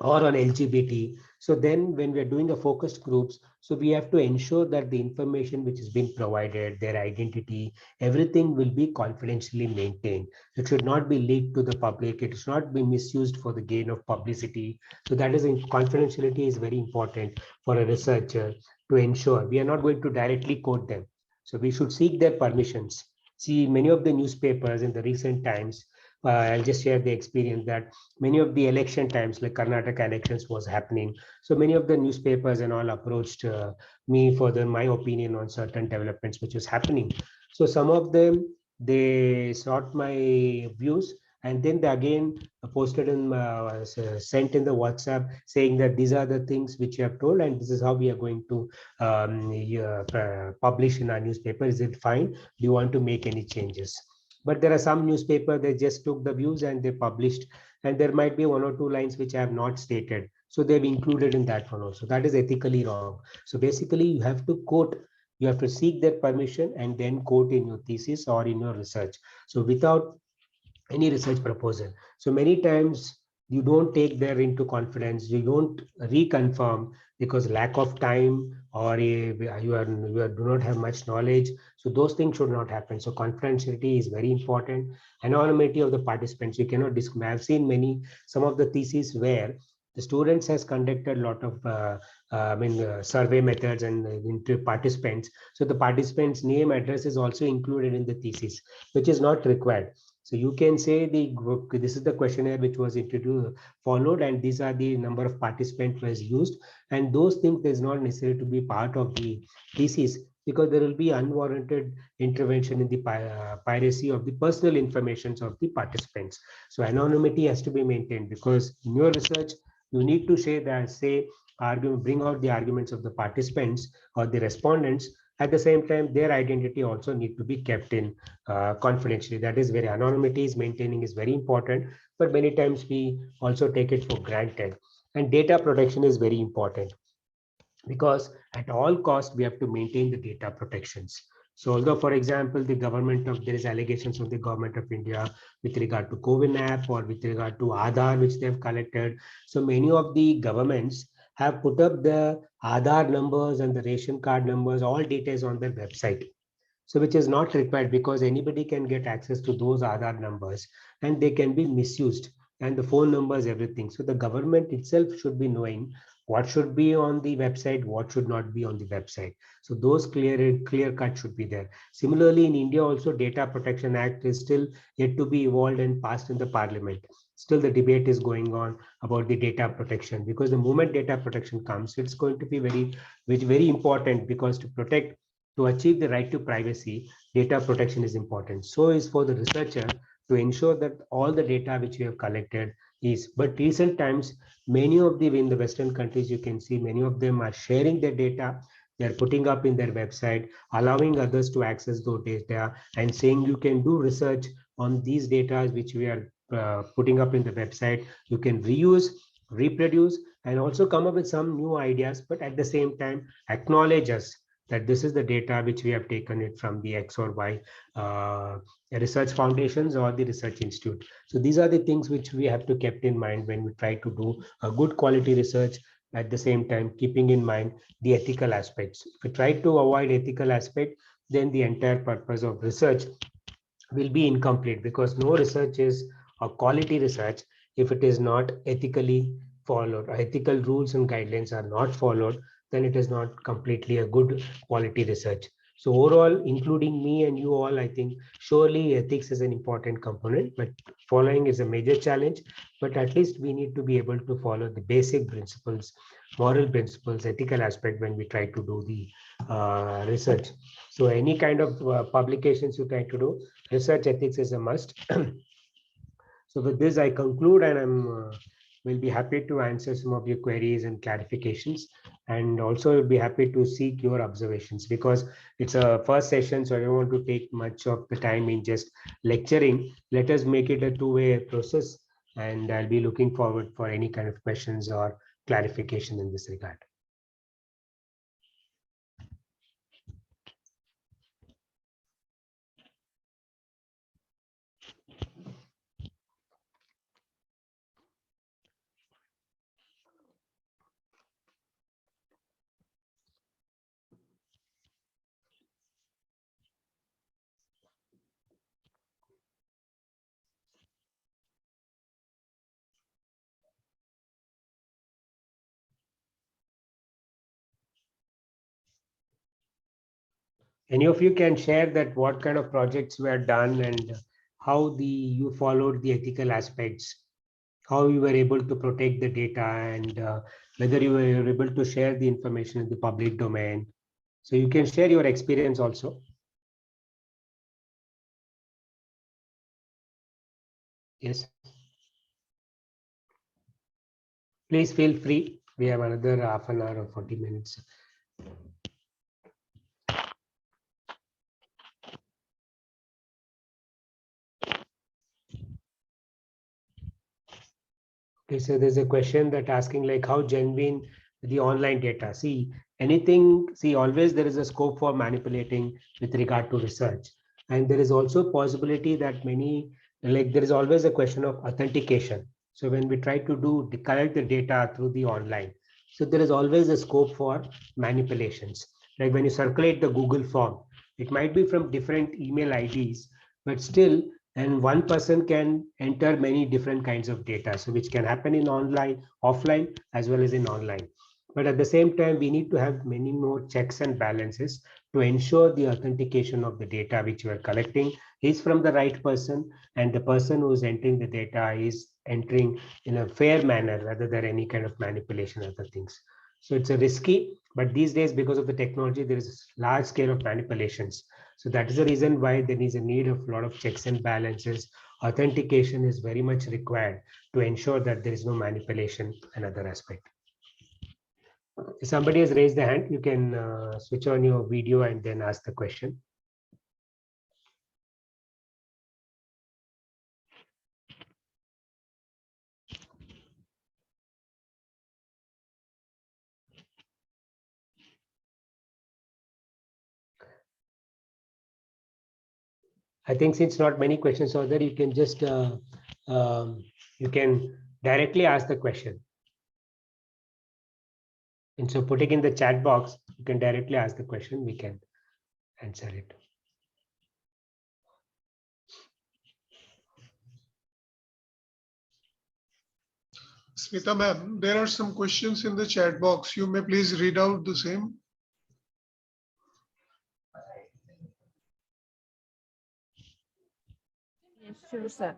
or on LGBT. So then when we are doing a focused groups, so we have to ensure that the information which is being provided, their identity, everything will be confidentially maintained. It should not be leaked to the public. It should not be misused for the gain of publicity. So that is confidentiality is very important for a researcher to ensure. We are not going to directly quote them. So we should seek their permissions. See, many of the newspapers in the recent times, I'll just share the experience that many of the election times, like Karnataka elections was happening. So many of the newspapers and all approached me for my opinion on certain developments which was happening. So some of them, they sought my views and then they again posted in, sent in the WhatsApp saying that these are the things which you have told and this is how we are going to publish in our newspaper. Is it fine? Do you want to make any changes? But there are some newspaper, they just took the views and they published, and there might be one or two lines which I have not stated. So they've included in that one also. That is ethically wrong. So basically you have to quote, you have to seek their permission and then quote in your thesis or in your research. So without any research proposal. So many times you don't take there into confidence, you don't reconfirm because lack of time or you do not have much knowledge. So those things should not happen. So confidentiality is very important. Anonymity of the participants, you cannot discriminate. I've seen some of the theses where the students has conducted a lot of survey methods and into participants. So the participants' name, address is also included in the thesis, which is not required. So you can say this is the questionnaire which was introduced, followed, and these are the number of participants was used. And those things is not necessary to be part of the thesis because there will be unwarranted intervention in the piracy of the personal informations of the participants. So anonymity has to be maintained because in your research, you need to bring out the arguments of the participants or the respondents. At the same time, their identity also need to be kept in confidentially. That is where anonymity is maintaining is very important, but many times we also take it for granted. And data protection is very important because at all costs we have to maintain the data protections. So although, for example, there is allegations of the government of India with regard to COVID app or with regard to Aadhaar, which they have collected. So many of the governments have put up the Aadhaar numbers and the ration card numbers, all details on their website. So which is not required because anybody can get access to those Aadhaar numbers and they can be misused and the phone numbers, everything. So the government itself should be knowing what should be on the website, what should not be on the website. So those clear cut should be there. Similarly, in India also, Data Protection Act is still yet to be evolved and passed in the parliament. Still the debate is going on about the data protection because the moment data protection comes, it's going to be very important because to achieve the right to privacy, data protection is important. So is for the researcher to ensure that all the data which we have collected is, but recent times, in the Western countries, you can see many of them are sharing their data. They're putting up in their website, allowing others to access those data and saying you can do research on these data which we are putting up in the website. You can reuse, reproduce, and also come up with some new ideas, but at the same time, acknowledge us that this is the data which we have taken it from the X or Y research foundations or the research institute. So these are the things which we have to keep in mind when we try to do a good quality research, at the same time keeping in mind the ethical aspects. If we try to avoid ethical aspect, then the entire purpose of research will be incomplete because no research is a quality research if it is not ethically followed. Ethical rules and guidelines are not followed, then it is not completely a good quality research. So overall, including me and you all, I think surely ethics is an important component, but following is a major challenge. But at least we need to be able to follow the basic principles, moral principles, ethical aspect when we try to do the research. So any kind of publications you try to do, research ethics is a must. So with this, I conclude, and will be happy to answer some of your queries and clarifications, and also will be happy to seek your observations, because it's a first session, so I don't want to take much of the time in just lecturing. Let us make it a two-way process, and I'll be looking forward for any kind of questions or clarification in this regard. Any of you can share that what kind of projects were done and how you followed the ethical aspects, how you were able to protect the data, and whether you were able to share the information in the public domain. So you can share your experience also. Yes. Please feel free. We have another half an hour or 40 minutes. Okay, so there's a question that asking like how genuine the online data. See, always there is a scope for manipulating with regard to research. And there is also possibility that there is always a question of authentication. So when we try to collect the data through the online, so there is always a scope for manipulations. Like when you circulate the Google form, it might be from different email IDs, but still, and one person can enter many different kinds of data, so which can happen in offline as well as in online. But at the same time, we need to have many more checks and balances to ensure the authentication of the data which we are collecting is from the right person, and the person who is entering the data is entering in a fair manner rather than any kind of manipulation or other things. So it's a risky, but these days, because of the technology, there is a large scale of manipulations. So that is the reason why there is a need of a lot of checks and balances. Authentication is very much required to ensure that there is no manipulation, another aspect. If somebody has raised the hand, you can switch on your video and then ask the question. I think since not many questions are there, you can just you can directly ask the question. And so putting in the chat box, you can directly ask the question, we can answer it. Smita ma'am, there are some questions in the chat box. You may please read out the same. Yes, sure, sir.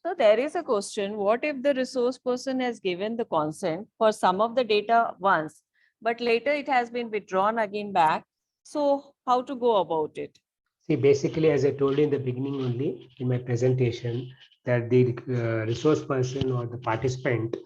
So there is a question, what if the resource person has given the consent for some of the data once, but later it has been withdrawn again back? So how to go about it? See, basically, as I told you in the beginning only in my presentation, that the resource person or the participant,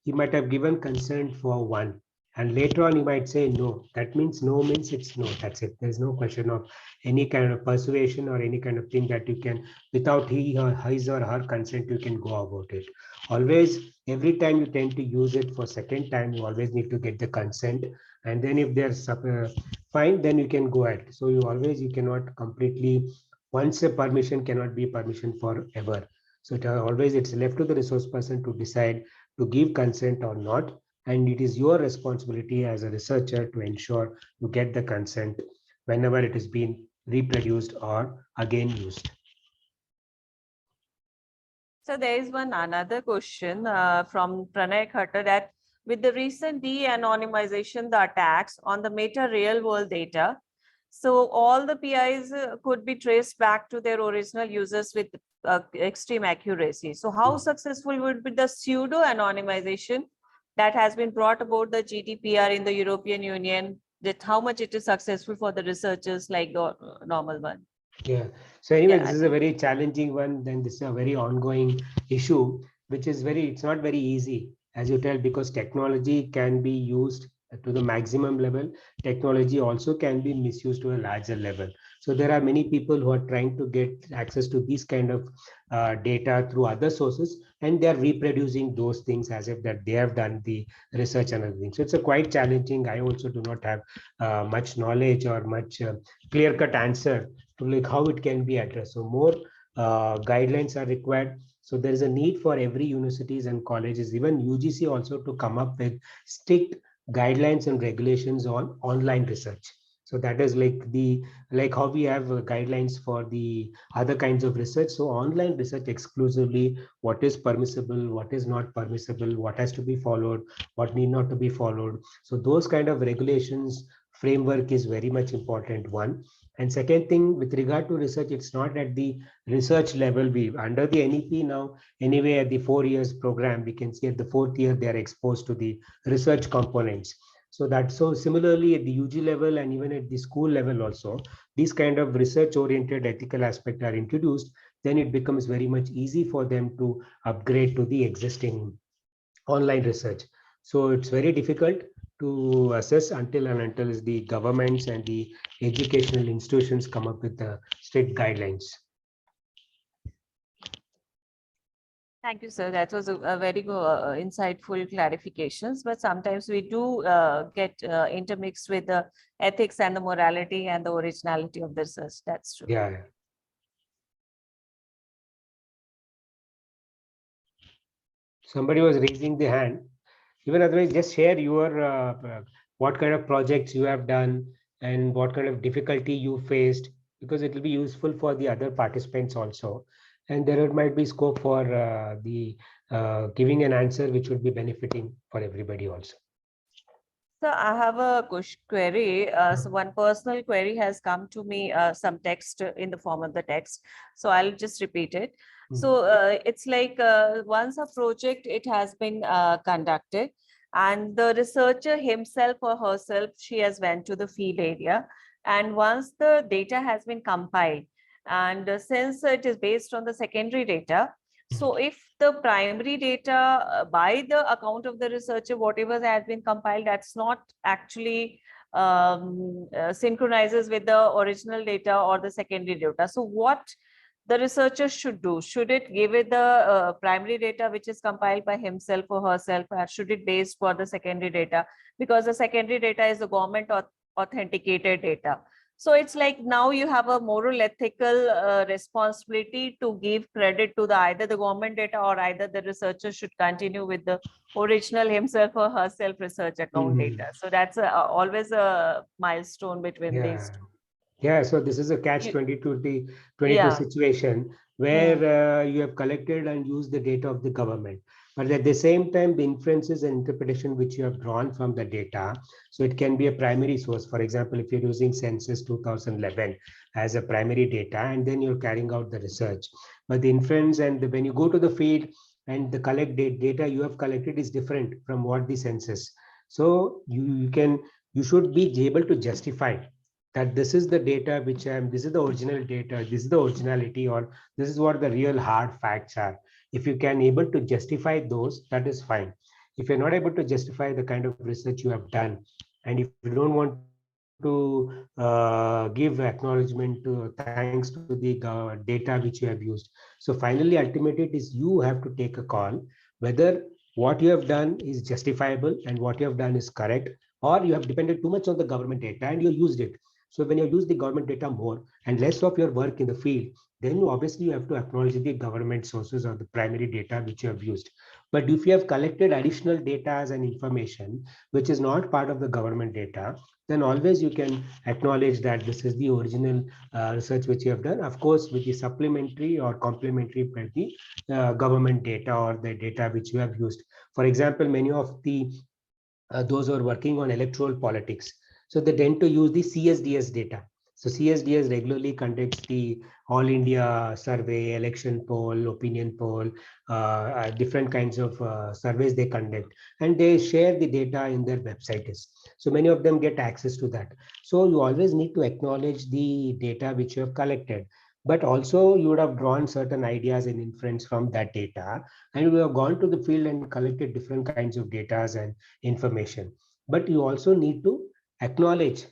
he might have given consent for one, and later on he might say no. That means no means it's no. That's it. There's no question of any kind of persuasion or any kind of thing that you can, without his or her consent, you can go about it. Always, every time you tend to use it for second time, you always need to get the consent, and then if there's fine, then you can go ahead. So you cannot completely, once a permission cannot be permission forever. So it's left to the resource person to decide to give consent or not. And it is your responsibility as a researcher to ensure you get the consent whenever it is being reproduced or again used. So there is another question from Pranay Khatter, that with the recent de-anonymization, the attacks on the meta real world data, So all the PIs could be traced back to their original users with extreme accuracy. So how successful would be the pseudo anonymization that has been brought about the GDPR in the European Union? That how much it is successful for the researchers like the normal one? Yeah. So anyway, Yeah, this is a very challenging one. Then this is a very ongoing issue, which is it's not very easy, as you tell, because technology can be used to the maximum level. Technology also can be misused to a larger level. So there are many people who are trying to get access to these kind of data through other sources, and they are reproducing those things as if that they have done the research and everything. So it's a quite challenging. I also do not have much knowledge or much clear-cut answer to like how it can be addressed. So more guidelines are required. So there is a need for every universities and colleges, even UGC also, to come up with strict guidelines and regulations on online research. So that is like how we have guidelines for the other kinds of research. So online research exclusively, what is permissible, what is not permissible, what has to be followed, what need not to be followed. So those kind of regulations framework is very much important one. And second thing, with regard to research, it's not at the research level. We under the NEP now, anyway, at the 4 years program, we can see at the 4th year they are exposed to the research components. So that so similarly at the UG level and even at the school level also, these kind of research-oriented ethical aspects are introduced. Then it becomes very much easy for them to upgrade to the existing online research. So it's very difficult to assess until the governments and the educational institutions come up with the strict guidelines. Thank you, sir. That was a very good, insightful clarifications. But sometimes we do get intermixed with the ethics and the morality and the originality of the research. That's true. Yeah. Somebody was raising the hand. Even otherwise, just share your what kind of projects you have done and what kind of difficulty you faced, because it will be useful for the other participants also. And there might be scope for the giving an answer which would be benefiting for everybody also. So I have a query. So one personal query has come to me, some text in the form of the text. So I'll just repeat it. So it's like once a project, it has been conducted, and the researcher himself or herself, she has went to the field area. And once the data has been compiled, and since it is based on the secondary data, so if the primary data by the account of the researcher, whatever has been compiled, that's not actually synchronizes with the original data or the secondary data. So what the researcher should do? Should it give it the primary data which is compiled by himself or herself, or should it base for the secondary data? Because the secondary data is the government authenticated data. So it's like now you have a moral ethical responsibility to give credit to either the government data or either the researcher should continue with the original himself or herself research account data. So that's always a milestone between these two. Yeah, so this is a catch-22 Yeah. situation where you have collected and used the data of the government. But at the same time, the inferences and interpretation which you have drawn from the data, so it can be a primary source. For example, if you're using census 2011 as a primary data, and then you're carrying out the research. But the inference and when you go to the field and the data you have collected is different from what the census. So you should be able to justify that this is the data which this is the original data, this is the originality, or this is what the real hard facts are. If you can able to justify those, that is fine. If you're not able to justify the kind of research you have done, and if you don't want to give acknowledgement to thanks to the data which you have used. So finally, ultimately, it is you have to take a call whether what you have done is justifiable and what you have done is correct, or you have depended too much on the government data and you used it. So when you use the government data more and less of your work in the field, then obviously you have to acknowledge the government sources or the primary data which you have used. But if you have collected additional data as an information, which is not part of the government data, then always you can acknowledge that this is the original research which you have done, of course, with the supplementary or complementary by the government data or the data which you have used. For example, many of the those who are working on electoral politics, so they tend to use the CSDS data. So CSDS regularly conducts the All India survey, election poll, opinion poll, different kinds of surveys they conduct, and they share the data in their websites. So many of them get access to that. So you always need to acknowledge the data which you have collected, but also you would have drawn certain ideas and inference from that data, and you have gone to the field and collected different kinds of data and information. But you also need to acknowledge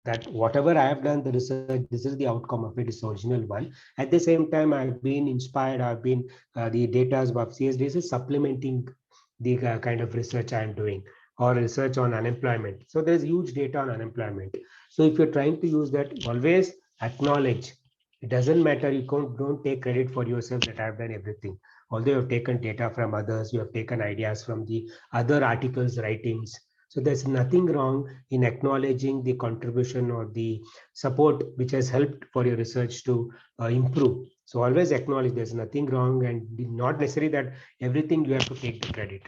that whatever I have done, the research, this is the outcome of it, is original one. At the same time, I've been inspired, I've been, the data of CSDS is supplementing the kind of research I'm doing, or research on unemployment. So there's huge data on unemployment. So if you're trying to use that, always acknowledge. It doesn't matter, you don't take credit for yourself that I've done everything. Although you have taken data from others, you have taken ideas from the other articles, writings. So there's nothing wrong in acknowledging the contribution or the support which has helped for your research to improve. So always acknowledge there's nothing wrong, and not necessarily that everything you have to take the credit.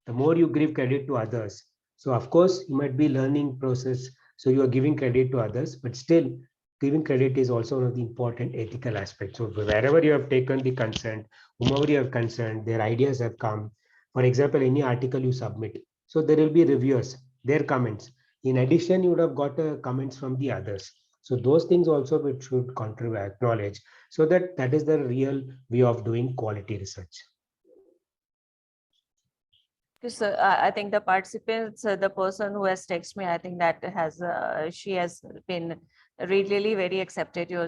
The more you give credit to others, so of course you might be learning process, so you are giving credit to others, but still giving credit is also one of the important ethical aspects. So wherever you have taken the consent, whomever you have concerned, their ideas have come. For example, any article you submit, so there will be reviewers, their comments. In addition, you would have got comments from the others. So those things also which should contribute, acknowledge, so that is the real way of doing quality research. So I think the participants, the person who has texted me, I think that has she has been really very accepted your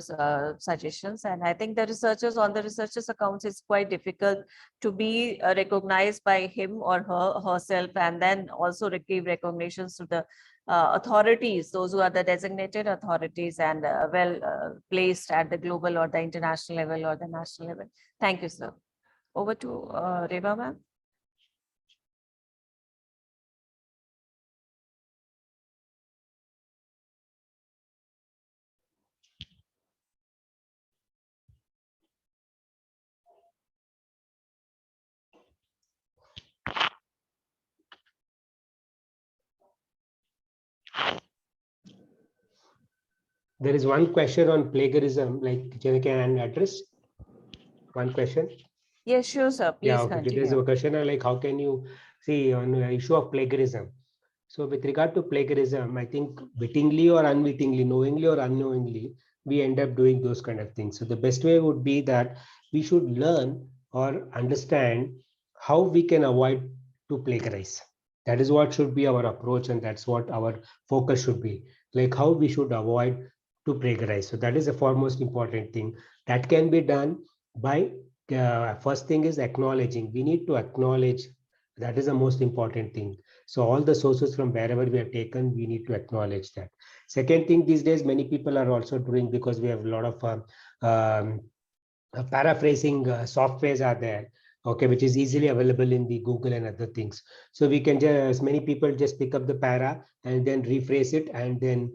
suggestions, and I think the researchers on the researchers accounts, it's quite difficult to be recognized by him or herself, and then also give recognitions to the authorities, those who are the designated authorities and well placed at the global or the international level or the national level. Thank you, sir. Over to Reva ma'am. There is one question on plagiarism, like can I address one question? Yes, sure, sir. Please Yeah, okay. There's continue. a question like how can you see on the issue of plagiarism? So with regard to plagiarism, I think wittingly or unwittingly, knowingly or unknowingly, we end up doing those kind of things. So the best way would be that we should learn or understand how we can avoid to plagiarize. That is what should be our approach, and that's what our focus should be, like how we should avoid to plagiarize. So that is the foremost important thing that can be done by first thing is acknowledging. We need to acknowledge, that is the most important thing. So all the sources from wherever we have taken, we need to acknowledge that. Second thing, these days many people are also doing, because we have a lot of paraphrasing softwares are there, okay, which is easily available in the Google and other things. So we can just, many people just pick up the para and then rephrase it and then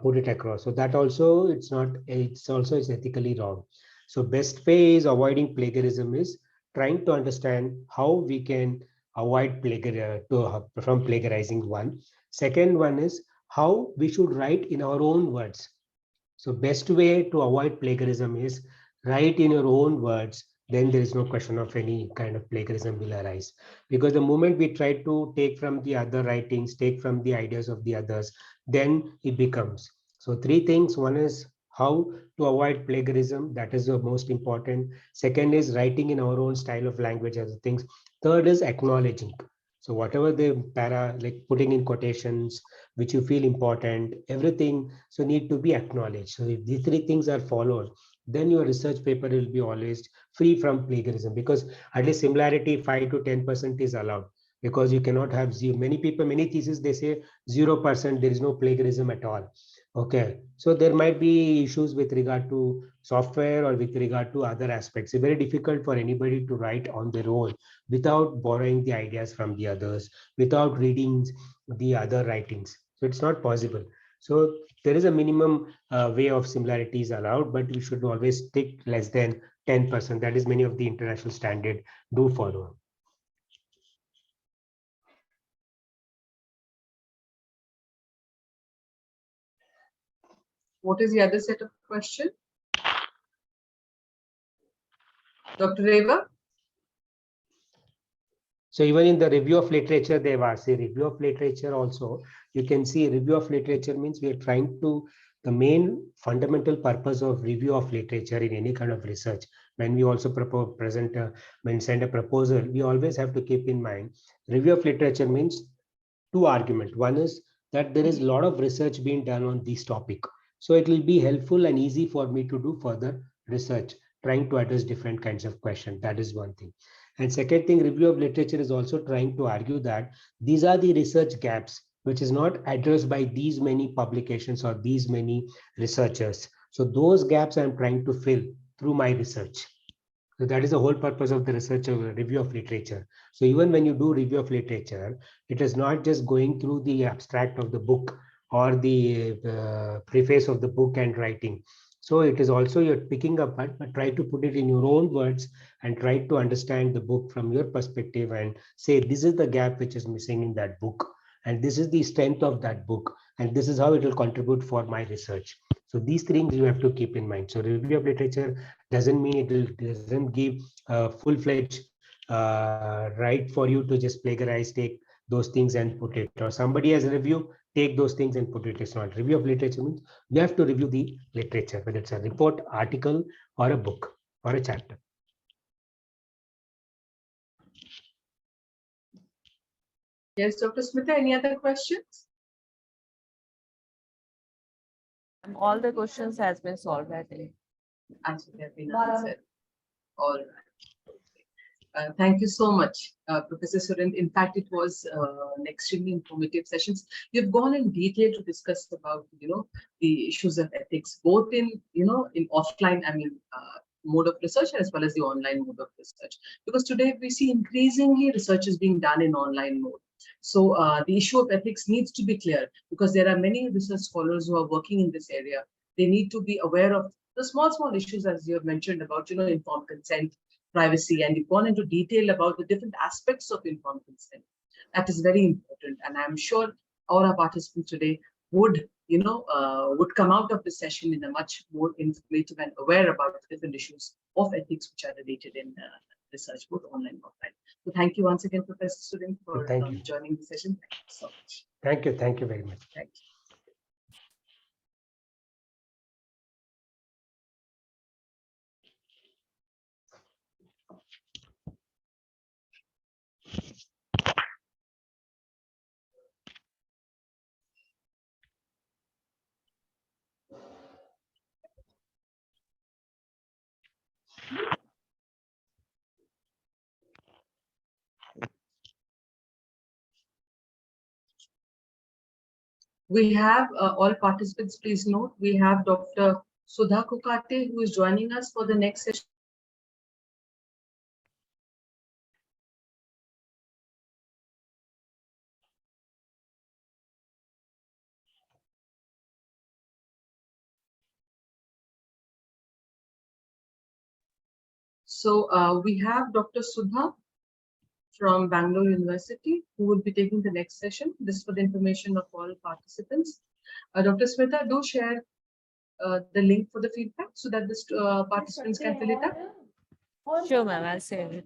put it across. So that also, it's not, it's also is ethically wrong. So best way is avoiding plagiarism is trying to understand how we can avoid from plagiarizing one. Second one is how we should write in our own words. So best way to avoid plagiarism is write in your own words, then there is no question of any kind of plagiarism will arise. Because the moment we try to take from the other writings, take from the ideas of the others, then it becomes. So three things. One is how to avoid plagiarism. That is the most important. Second is writing in our own style of language, other things. Third is acknowledging. So whatever the para, like putting in quotations, which you feel important, everything, so need to be acknowledged. So if these three things are followed, then your research paper will be always free from plagiarism, because at least similarity 5 to 10% is allowed, because you cannot have zero. Many people, many theses, they say 0%, there is no plagiarism at all. Okay, so there might be issues with regard to software or with regard to other aspects. It's very difficult for anybody to write on their own without borrowing the ideas from the others, without reading the other writings. So it's not possible. So there is a minimum way of similarities allowed, but we should always stick less than 10%. That is, many of the international standard do follow. What is the other set of question? Dr. Reva? So even in the review of literature, they've asked the review of literature also. You can see review of literature means we are trying to, the main fundamental purpose of review of literature in any kind of research, when we also send a proposal, we always have to keep in mind, review of literature means two arguments. One is that there is a lot of research being done on this topic. So it will be helpful and easy for me to do further research, trying to address different kinds of questions. That is one thing. And second thing, review of literature is also trying to argue that these are the research gaps which is not addressed by these many publications or these many researchers. So those gaps I'm trying to fill through my research. So that is the whole purpose of the research of review of literature. So even when you do review of literature, it is not just going through the abstract of the book or the preface of the book and writing. So it is also you're picking up, but try to put it in your own words and try to understand the book from your perspective and say, this is the gap which is missing in that book. And this is the strength of that book. And this is how it will contribute for my research. So these things you have to keep in mind. So review of literature doesn't mean doesn't give a full-fledged right for you to just plagiarize, take those things and put it, or somebody has a review, take those things and put it. It's not review of literature means you have to review the literature, whether it's a report, article, or a book or a chapter. Yes, Dr. Smita, any other questions? All the questions has been solved, I think. Answer have been answered. All right. Thank you so much, Professor Surend. In fact, it was an extremely informative sessions. You've gone in detail to discuss about, the issues of ethics, both in, in offline, mode of research as well as the online mode of research. Because today we see increasingly research is being done in online mode. So the issue of ethics needs to be clear because there are many research scholars who are working in this area. They need to be aware of the small issues, as you have mentioned about, informed consent, privacy, and you've gone into detail about the different aspects of informed consent. That is very important, and I'm sure all our participants today would, would come out of the session in a much more informative and aware about the different issues of ethics which are related in research, both online and offline. So thank you once again, Professor Surend, for joining the session. Thank you so much. Thank you very much. Thank you. We have all participants, please note, we have Dr. Sudha Kukate, who is joining us for the next session. So we have Dr. Sudha from Bangalore University, who will be taking the next session. This is for the information of all participants. Dr. Smita, do share the link for the feedback so that the participants can fill it up. Sure, ma'am, I'll save it.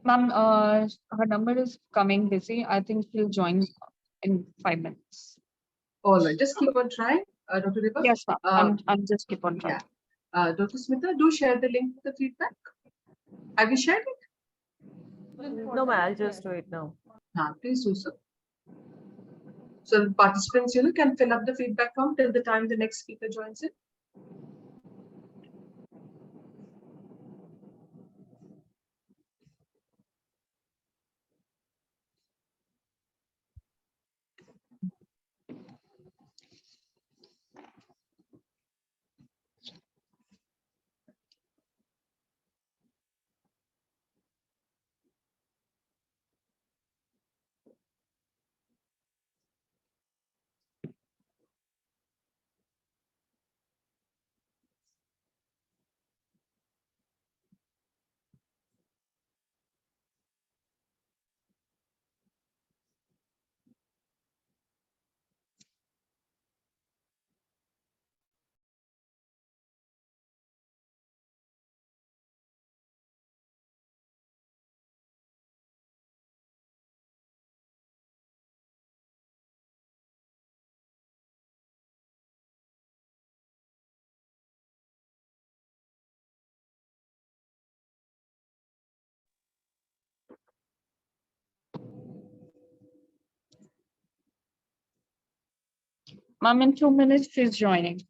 Ma'am, her number is coming busy. I think she'll join in 5 minutes. All right, just keep on trying, Dr. Deva. Yes, ma'am. I'm just keep on trying. Yeah. Dr. Smita, do share the link for the feedback. Have you shared it? No, ma'am, I'll just do it now. Please do so. So the participants, can fill up the feedback form till the time the next speaker joins in. Ma'am, in 2 minutes, she's joining.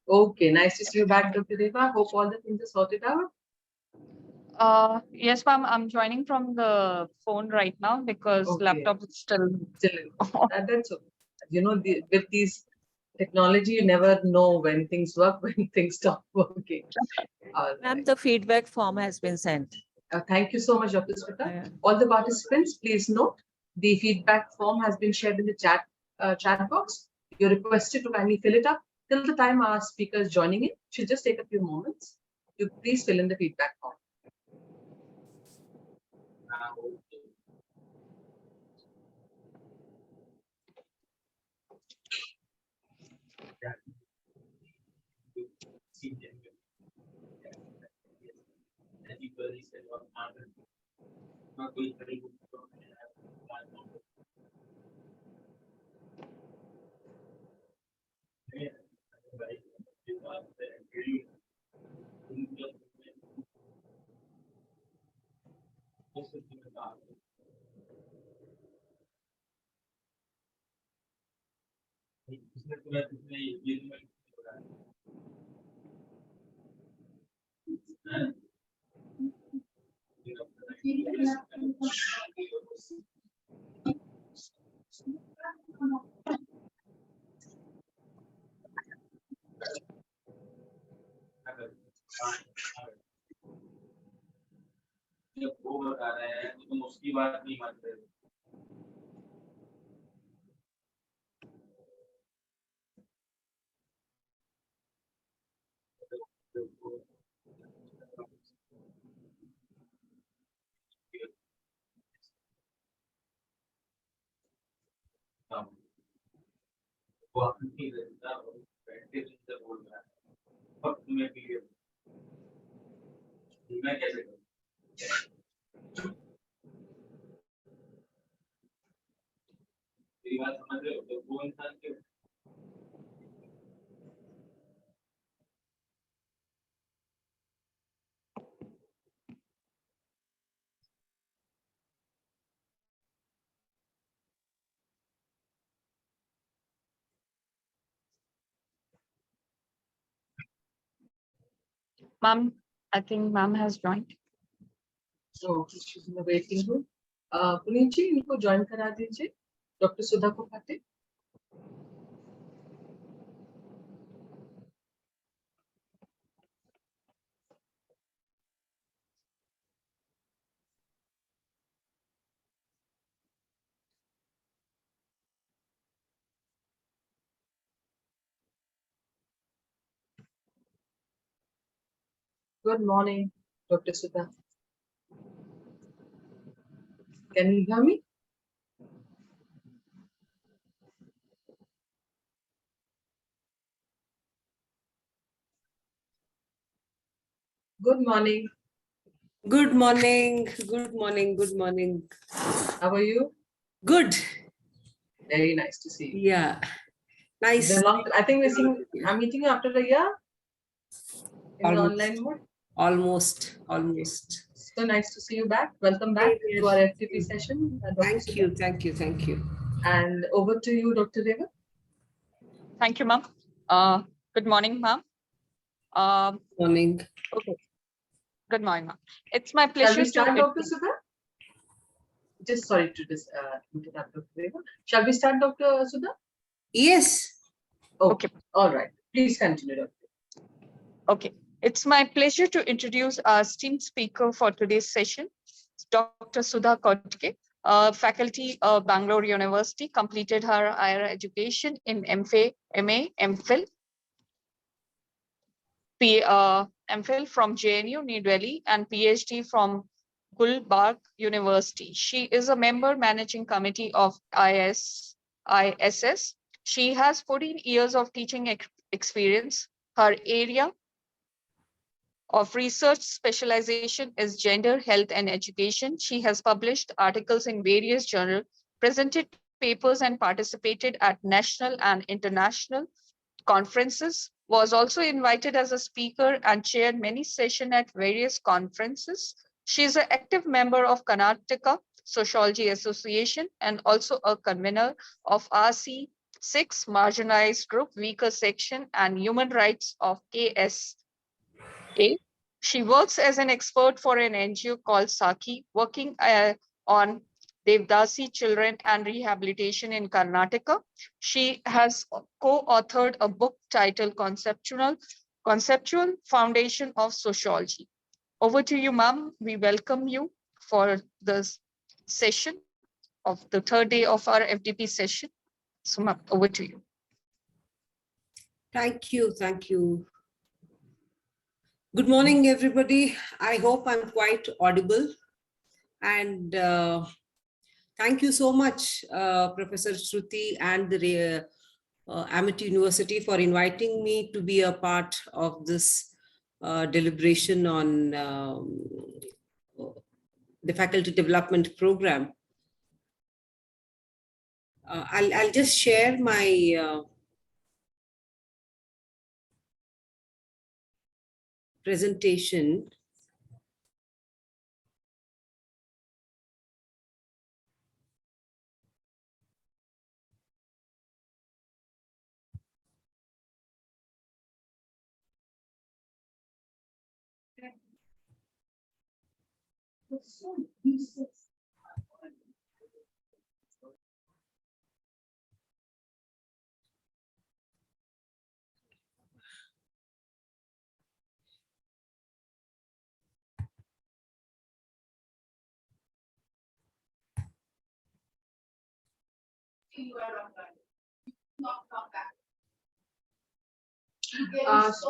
Okay, nice to see you back, Dr. Deva. Hope all the things are sorted out. Yes, ma'am, I'm joining from the phone right now because Okay. laptop is still. That's okay. With these technology, you never know when things work, when things stop working. All Ma'am, right. the feedback form has been sent. Thank you so much, Dr. Smita. Yeah. All the participants, please note the feedback form has been shared in the chat box. You're requested to kindly fill it up till the time our speaker is joining in. Should just take a few moments. You please fill in the feedback form. Ma'am, I think ma'am has joined. So she's in the waiting room. Puneet ji, इनको join करा दीजिए. Dr. Sudha Kopate. Good morning, Dr. Sudha. Can you hear me? Good morning. Good morning, good morning, good morning. How are you? Good. Very nice to see you. Yeah. It's been Nice. a long. I think I'm meeting you after a year in the Almost. online mode. Almost. So nice to see you back. Welcome back to our FDP session. Thank you. And over to you, Dr. Reva. Thank you, ma'am. Good morning, ma'am. Morning. Okay. Good morning, ma'am. It's my Shall pleasure we start, to Dr. Sudha? Just sorry to interrupt, Dr. Reva. Shall we start, Dr. Sudha? Yes. Okay. All right. Please continue, Dr. Okay, it's my pleasure to introduce our esteemed speaker for today's session, Dr. Sudha Kotke, faculty of Bangalore University, completed her higher education in MPhil, MA, MPhil, MPhil from JNU, New Delhi, and PhD from Gulbarga University. She is a member managing committee of ISS. She has 14 years of teaching experience. Her area of research specialization is gender, health, and education. She has published articles in various journals, presented papers, and participated at national and international conferences, was also invited as a speaker and chaired many sessions at various conferences. She is an active member of Karnataka Sociology Association and also a convener of RC6 Marginalized Group, Weaker Section, and Human Rights of KS. She works as an expert for an NGO called Saki, working on Devdasi children and rehabilitation in Karnataka. She has co-authored a book titled Conceptual Foundation of Sociology. Over to you, ma'am. We welcome you for this session of the third day of our FDP session. So, ma'am, over to you. Thank you. Good morning, everybody. I hope I'm quite audible. And thank you so much, Professor Shruti and the Amity University for inviting me to be a part of this deliberation on the faculty development program. I'll just share my presentation.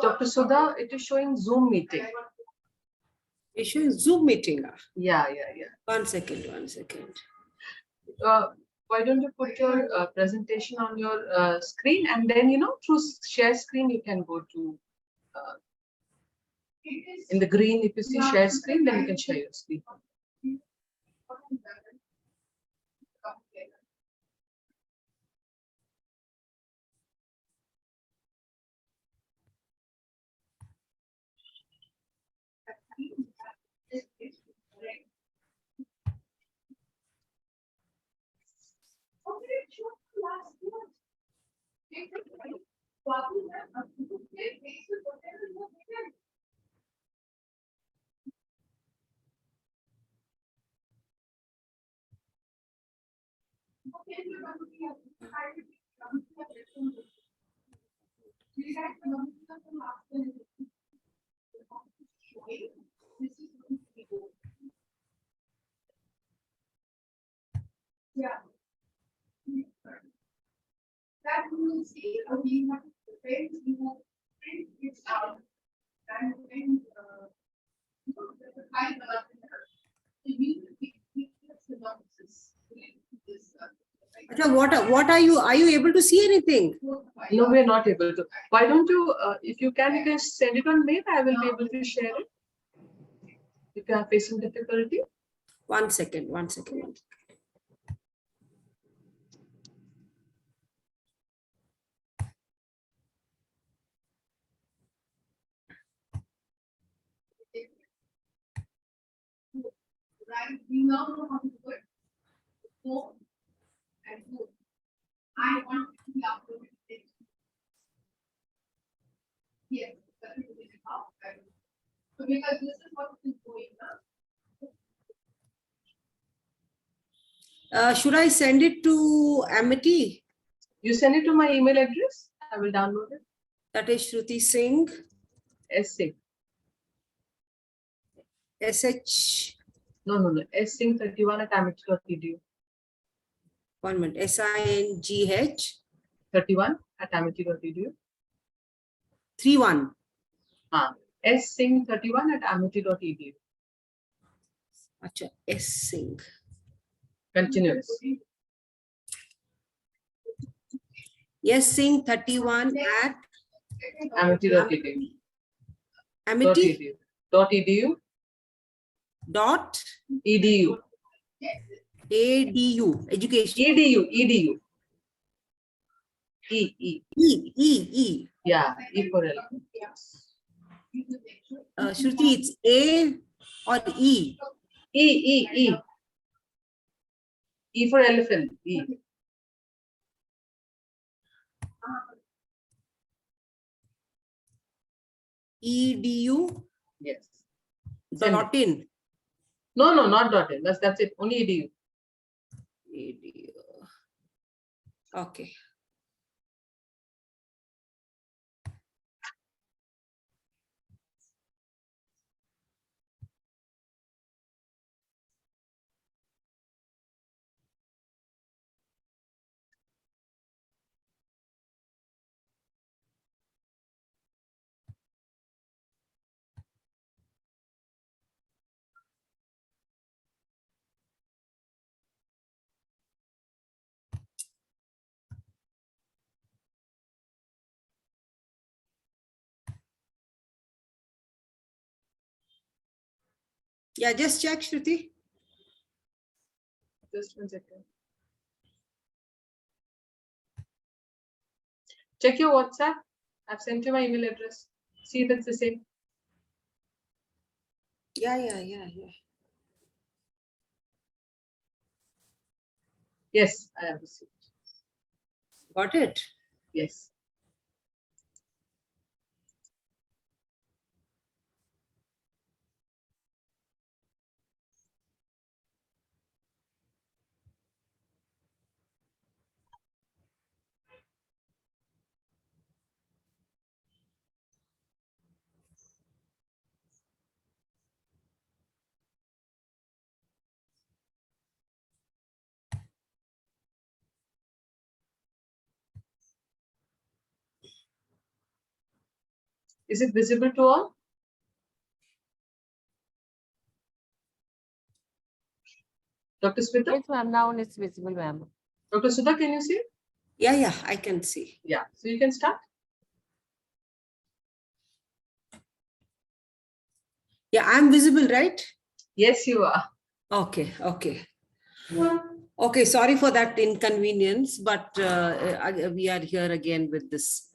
Dr. Sudha, it is showing Zoom meeting. It's showing Zoom meeting. Yeah. One second. Why don't you put your presentation on your screen, and then, through share screen, you can go to in the green. If you see share screen, then you can share your screen. That you will see we have the page, you will print it out and then the kind of immediately synopsis. What are you able to see anything? No, we're not able to. Why don't you, if you can send it on mail, I will be able to share it. If you are facing difficulty, 1 second, 1 second. Right, we now know how to do it. Phone and phone. I want to be uploaded. Yes, that is really how. So because this is what is going on. Should I send it to Amity? you send it to my email address. I will download it. That is Shruti Singh, S-Singh. SH, No. ssingh31@amity.edu. 1 minute, SINGH 31@amity.edu. 31. ssingh31@amity.edu. Acha, S Singh. Continuous. Yes, Singh 31 at Amity.edu. Amity .edu. dot Edu. ADU, education. Edu. E. Yeah, E for elephant. Shruti, it's A or E? E. E for elephant. E. EDU Yes. Send dot in. No, not .in. That's it. Only edu. EDU. Okay. Yeah, just check, Shruti. Just 1 second. Check your WhatsApp. I've sent you my email address. See if it's the same. Yeah. Yes, I have received. Got it? Yes. Is it visible to all? Dr. Smita? Yes, ma'am. Now it's visible, ma'am. Dr. Sudha, can you see? Yeah, I can see. Yeah. So you can start. Yeah, I'm visible, right? Yes, you are. Okay. Okay, sorry for that inconvenience, but we are here again with this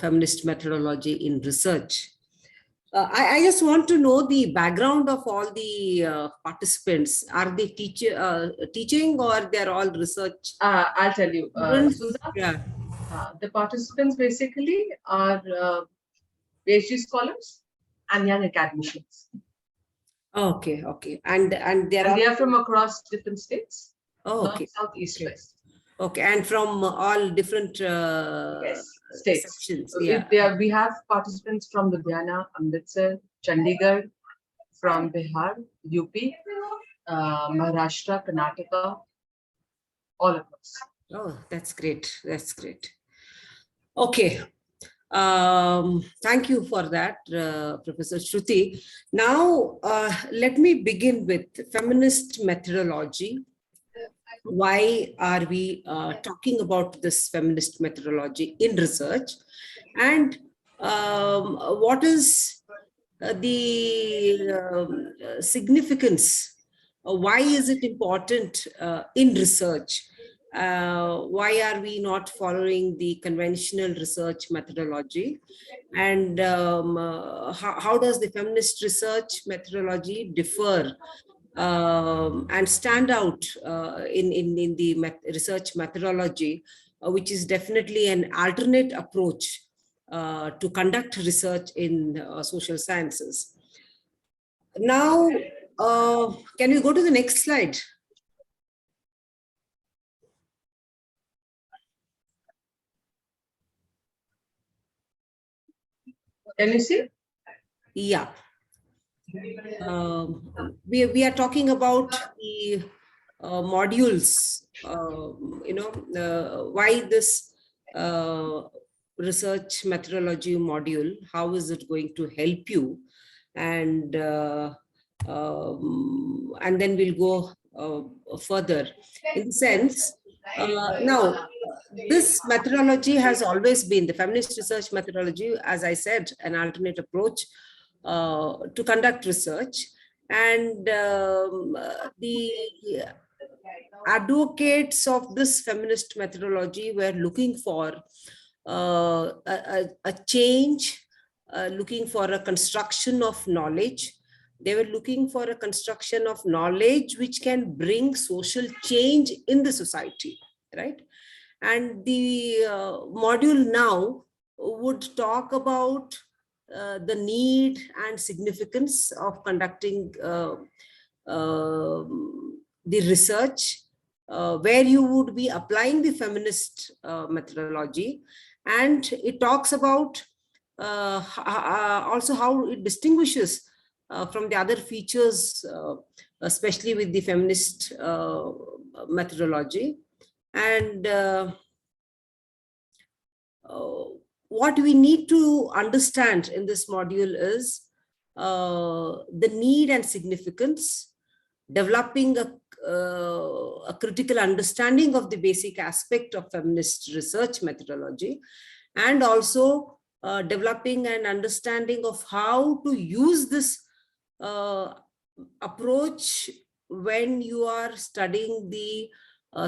feminist methodology in research. I just want to know the background of all the participants. Are they teaching or they're all research? I'll tell you. Sudha, Yeah. the participants basically are PhD scholars and young academicians. Okay. And they're And they all, are from across different states. oh, okay. North, south, east, Okay. west. Okay, and from all different Yes, states. sections. So Yeah. we have participants from Ludhiana, Amritsar, Chandigarh, from Bihar, UP, Maharashtra, Karnataka, all across. Oh, that's great. That's great. Okay. Thank you for that, Professor Shruti. Now, let me begin with feminist methodology. Why are we talking about this feminist methodology in research? And what is the significance. Why is it important in research? Why are we not following the conventional research methodology? And how does the feminist research methodology differ and stand out in the research methodology, which is definitely an alternate approach to conduct research in social sciences. Now, can you go to the next slide? Can you see? Yeah. We are talking about the modules, why this research methodology module, how is it going to help you? And then we'll go further in the sense. Now, this methodology has always been, the feminist research methodology, as I said, an alternate approach to conduct research. And the advocates of this feminist methodology were looking for a change, looking for a construction of knowledge. They were looking for a construction of knowledge which can bring social change in the society, right? And the module now would talk about the need and significance of conducting the research, where you would be applying the feminist methodology. And it talks about also how it distinguishes from the other features, especially with the feminist methodology. And what we need to understand in this module is the need and significance, developing a critical understanding of the basic aspect of feminist research methodology, and also developing an understanding of how to use this approach when you are studying the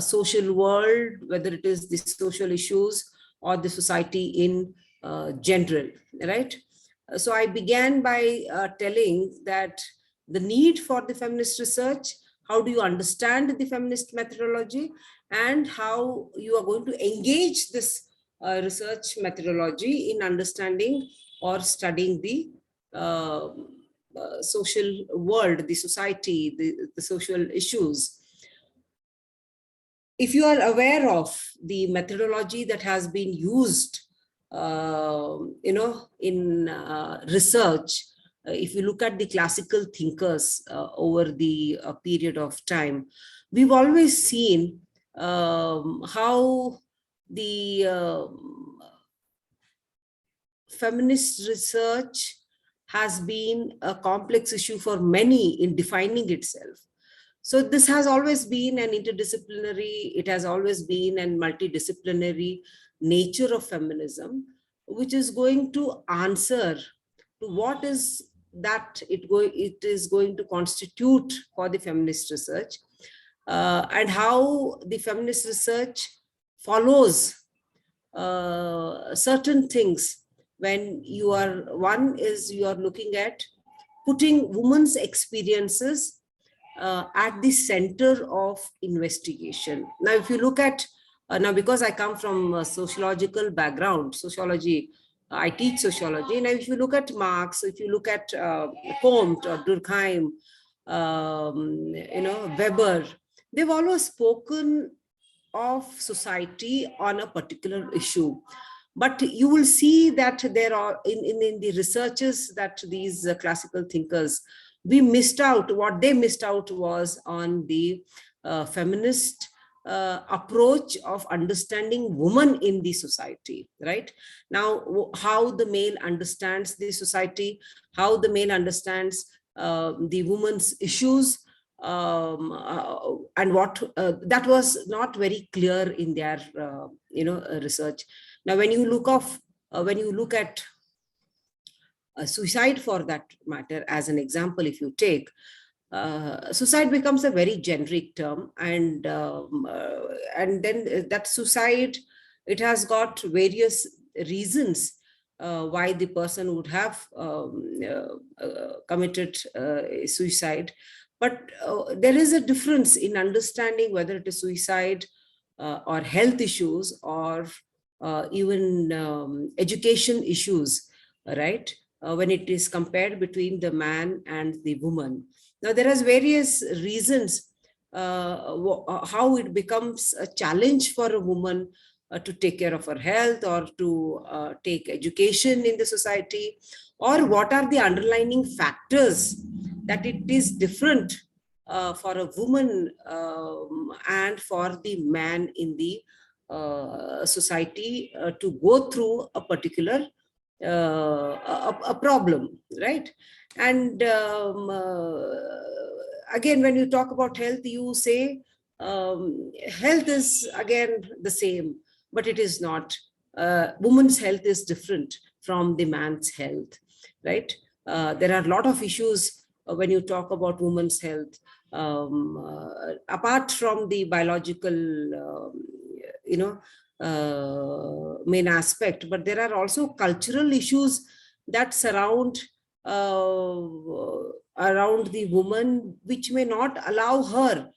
social world, whether it is the social issues or the society in general, right? So I began by telling that the need for the feminist research, how do you understand the feminist methodology, and how you are going to engage this research methodology in understanding or studying the social world, the society, the social issues. If you are aware of the methodology that has been used, in research, if you look at the classical thinkers over the period of time, we've always seen how the feminist research has been a complex issue for many in defining itself. So this has always been an interdisciplinary, it has always been a multidisciplinary nature of feminism, which is going to answer to what is that it is going to constitute for the feminist research, and how the feminist research follows certain things. When you are, one is you are looking at putting women's experiences at the center of investigation. Now, if you look at, now because I come from a sociological background, sociology, I teach sociology. Now, if you look at Marx, if you look at Comte or Durkheim, Weber, they've always spoken of society on a particular issue. But you will see that there are, in the researches that these classical thinkers, we missed out, what they missed out was on the feminist approach of understanding woman in the society, right? Now, how the male understands the society, how the male understands the woman's issues, and what that was not very clear in their research. Now, when you look at suicide for that matter, as an example, if you take, suicide becomes a very generic term, and then that suicide, it has got various reasons why the person would have committed suicide. But there is a difference in understanding whether it is suicide or health issues, or even education issues, right? When it is compared between the man and the woman. Now, there are various reasons how it becomes a challenge for a woman to take care of her health, or to take education in the society, or what are the underlying factors that it is different for a woman and for the man in the society to go through a particular a problem, right? And again, when you talk about health, you say health is again the same, but it is not. Women's health is different from the man's health, right? There are a lot of issues when you talk about women's health, apart from the biological, main aspect, but there are also cultural issues that surround around the woman, which may not allow her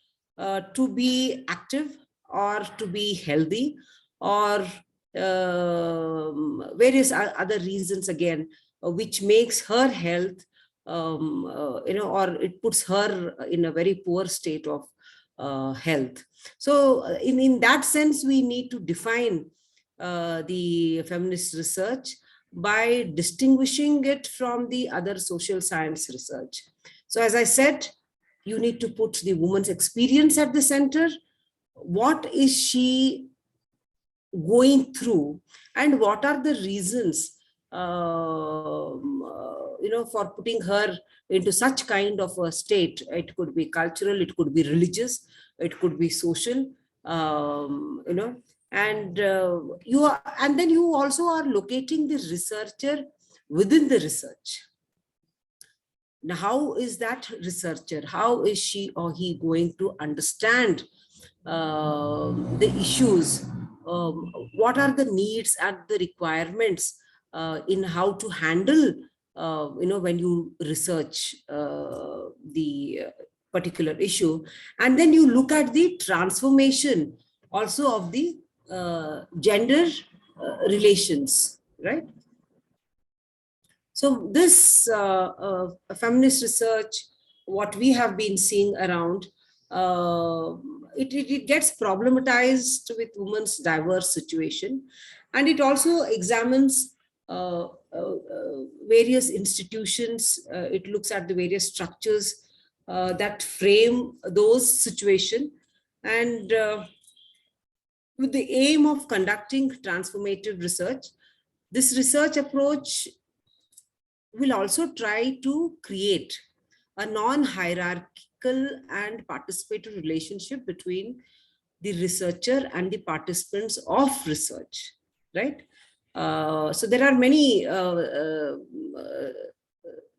to be active or to be healthy, or various other reasons again, which makes her health, or it puts her in a very poor state of health. So in that sense, we need to define the feminist research by distinguishing it from the other social science research. So as I said, you need to put the woman's experience at the center. What is she going through, and what are the reasons for putting her into such kind of a state? It could be cultural, it could be religious, it could be social, and then you also are locating the researcher within the research. Now, how is that researcher, how is she or he going to understand the issues? What are the needs and the requirements in how to handle, when you research the particular issue? And then you look at the transformation also of the gender relations, right? So this feminist research, what we have been seeing around, it gets problematized with women's diverse situation, and it also examines various institutions. It looks at the various structures that frame those situations, and with the aim of conducting transformative research. This research approach will also try to create a non-hierarchical and participatory relationship between the researcher and the participants of research, right? So there are many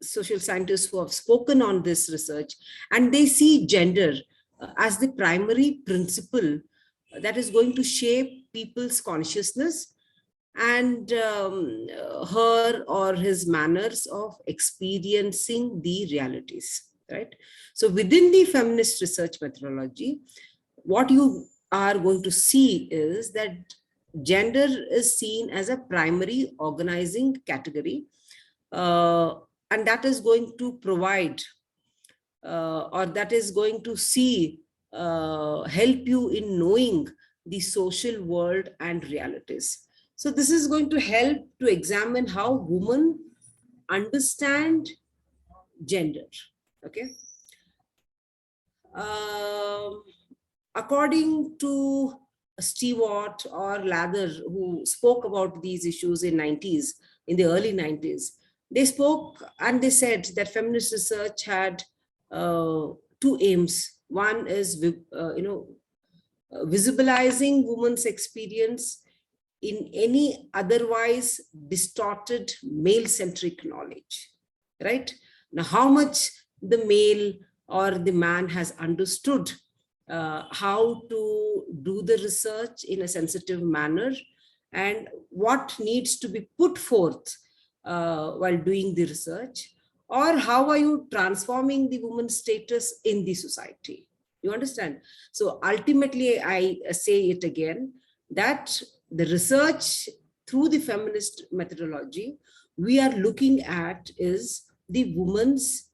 social scientists who have spoken on this research, and they see gender as the primary principle that is going to shape people's consciousness and her or his manners of experiencing the realities, right? So within the feminist research methodology, what you are going to see is that gender is seen as a primary organizing category, and that is going to provide or that is going to see help you in knowing the social world and realities. So this is going to help to examine how women understand gender. Okay. According to Stewart or Lather, who spoke about these issues in the early 90s, they spoke and they said that feminist research had two aims. One is, visibilizing women's experience in any otherwise distorted male-centric knowledge, right? Now, how much the male or the man has understood how to do the research in a sensitive manner, and what needs to be put forth while doing the research, or how are you transforming the woman's status in the society? You understand? So ultimately, I say it again, that the research through the feminist methodology we are looking at is the woman's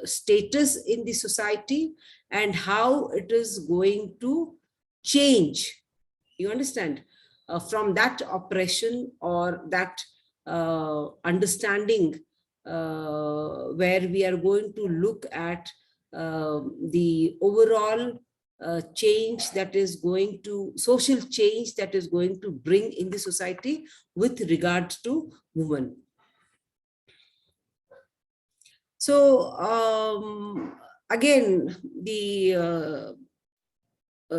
status in the society and how it is going to change. You understand? From that oppression or that understanding where we are going to look at the overall change that is going to, social change that is going to bring in the society with regard to women. So again, the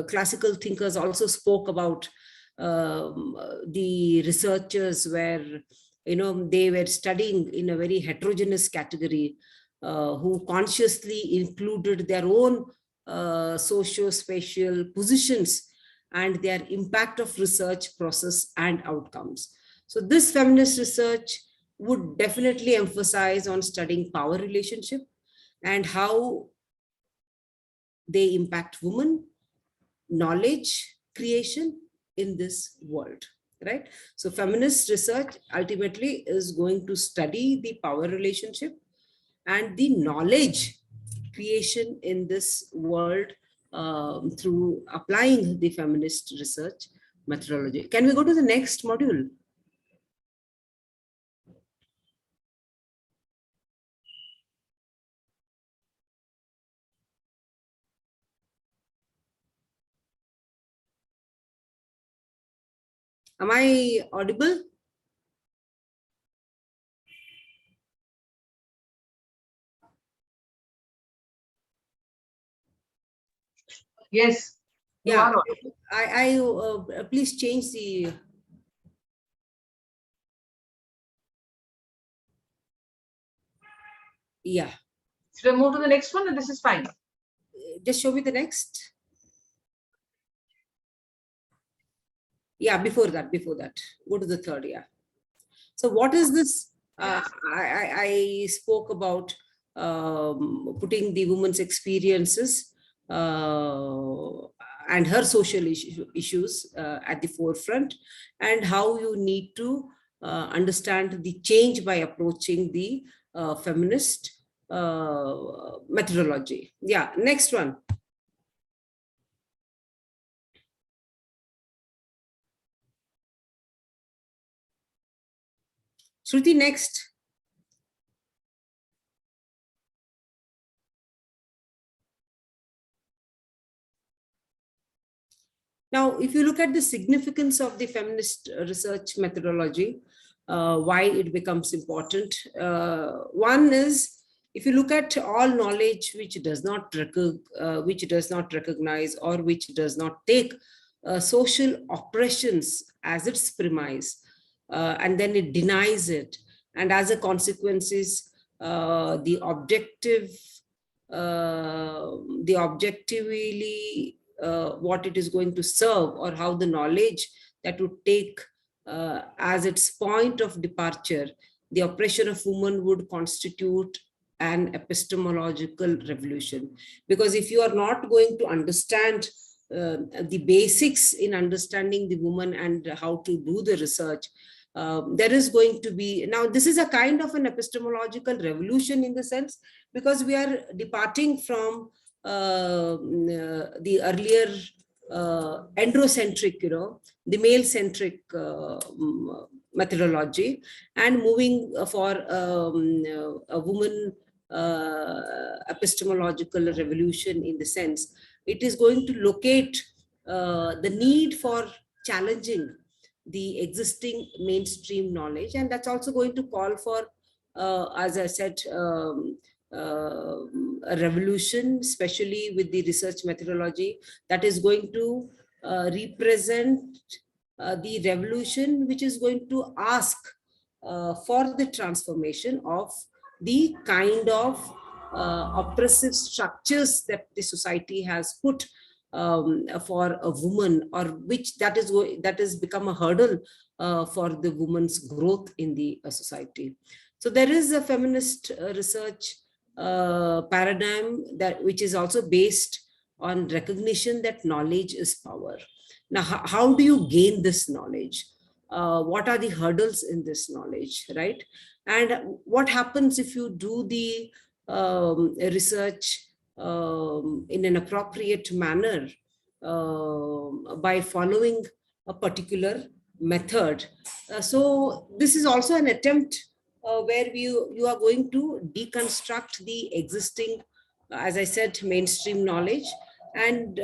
classical thinkers also spoke about the researchers where, you know, they were studying in a very heterogeneous category, who consciously included their own socio-spatial positions and their impact of research process and outcomes. So this feminist research would definitely emphasize on studying power relationship and how they impact women, knowledge creation in this world, right? So feminist research ultimately is going to study the power relationship and the knowledge creation in this world through applying the feminist research methodology. Can we go to the next module? Am I audible? Yes, you Yeah, are audible. I please change the. Yeah, Should I move to the next one, or this is fine? just show me the next. Yeah, before that, go to the third. Yeah. So what is this? I spoke about putting the woman's experiences and her social issues at the forefront, and how you need to understand the change by approaching the feminist methodology. Yeah, next one. Shruti, next. Now, if you look at the significance of the feminist research methodology, why it becomes important, one is, if you look at all knowledge which does not recognize or which does not take social oppressions as its premise, and then it denies it, and as a consequences, the objectively what it is going to serve, or how the knowledge that would take as its point of departure, the oppression of women would constitute an epistemological revolution. Because if you are not going to understand the basics in understanding the woman and how to do the research, there is going to be, now this is a kind of an epistemological revolution in the sense, because we are departing from the earlier androcentric, the male-centric methodology, and moving for a woman epistemological revolution in the sense, it is going to locate the need for challenging the existing mainstream knowledge, and that's also going to call for, as I said, a revolution, especially with the research methodology that is going to represent the revolution which is going to ask for the transformation of the kind of oppressive structures that the society has put for a woman, or which that is become a hurdle for the woman's growth in the society. So there is a feminist research paradigm that which is also based on recognition that knowledge is power. Now, how do you gain this knowledge? What are the hurdles in this knowledge, right? And what happens if you do the research in an appropriate manner by following a particular method? So this is also an attempt where you are going to deconstruct the existing, as I said, mainstream knowledge. And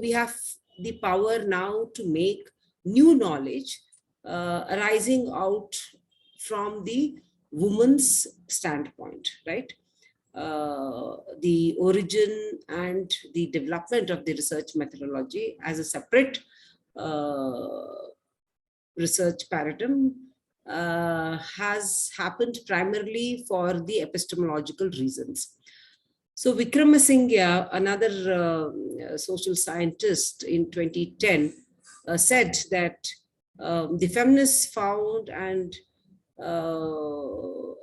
we have the power now to make new knowledge arising out from the woman's standpoint, right? The origin and the development of the research methodology as a separate research paradigm has happened primarily for the epistemological reasons. So Vikramasinghe, another social scientist in 2010, said that the feminists found and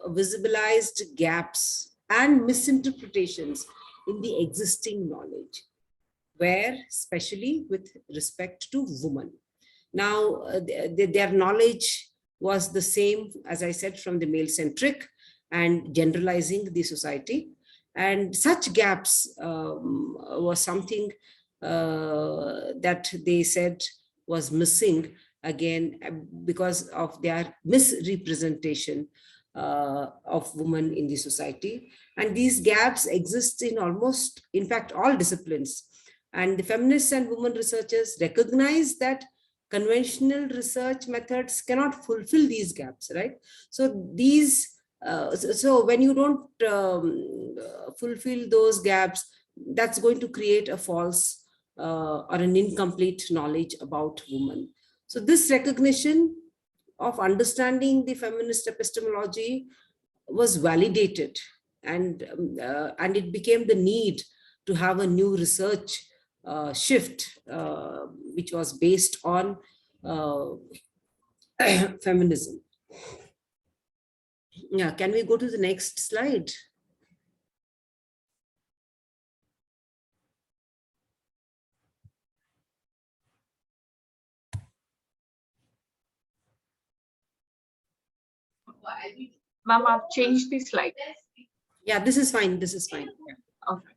visibilized gaps and misinterpretations in the existing knowledge, where especially with respect to women. Now, their knowledge was the same, as I said, from the male-centric and generalizing the society. And such gaps was something that they said was missing, again, because of their misrepresentation of women in the society. And these gaps exist in almost, in fact, all disciplines. And the feminists and women researchers recognize that conventional research methods cannot fulfill these gaps, right? So these, so when you don't fulfill those gaps, that's going to create a false or an incomplete knowledge about women. So this recognition of understanding the feminist epistemology was validated, and it became the need to have a new research shift, which was based on feminism. Yeah, can we go to the next slide? Ma'am, I've changed the slide. Yeah, this is fine. This is fine. Okay.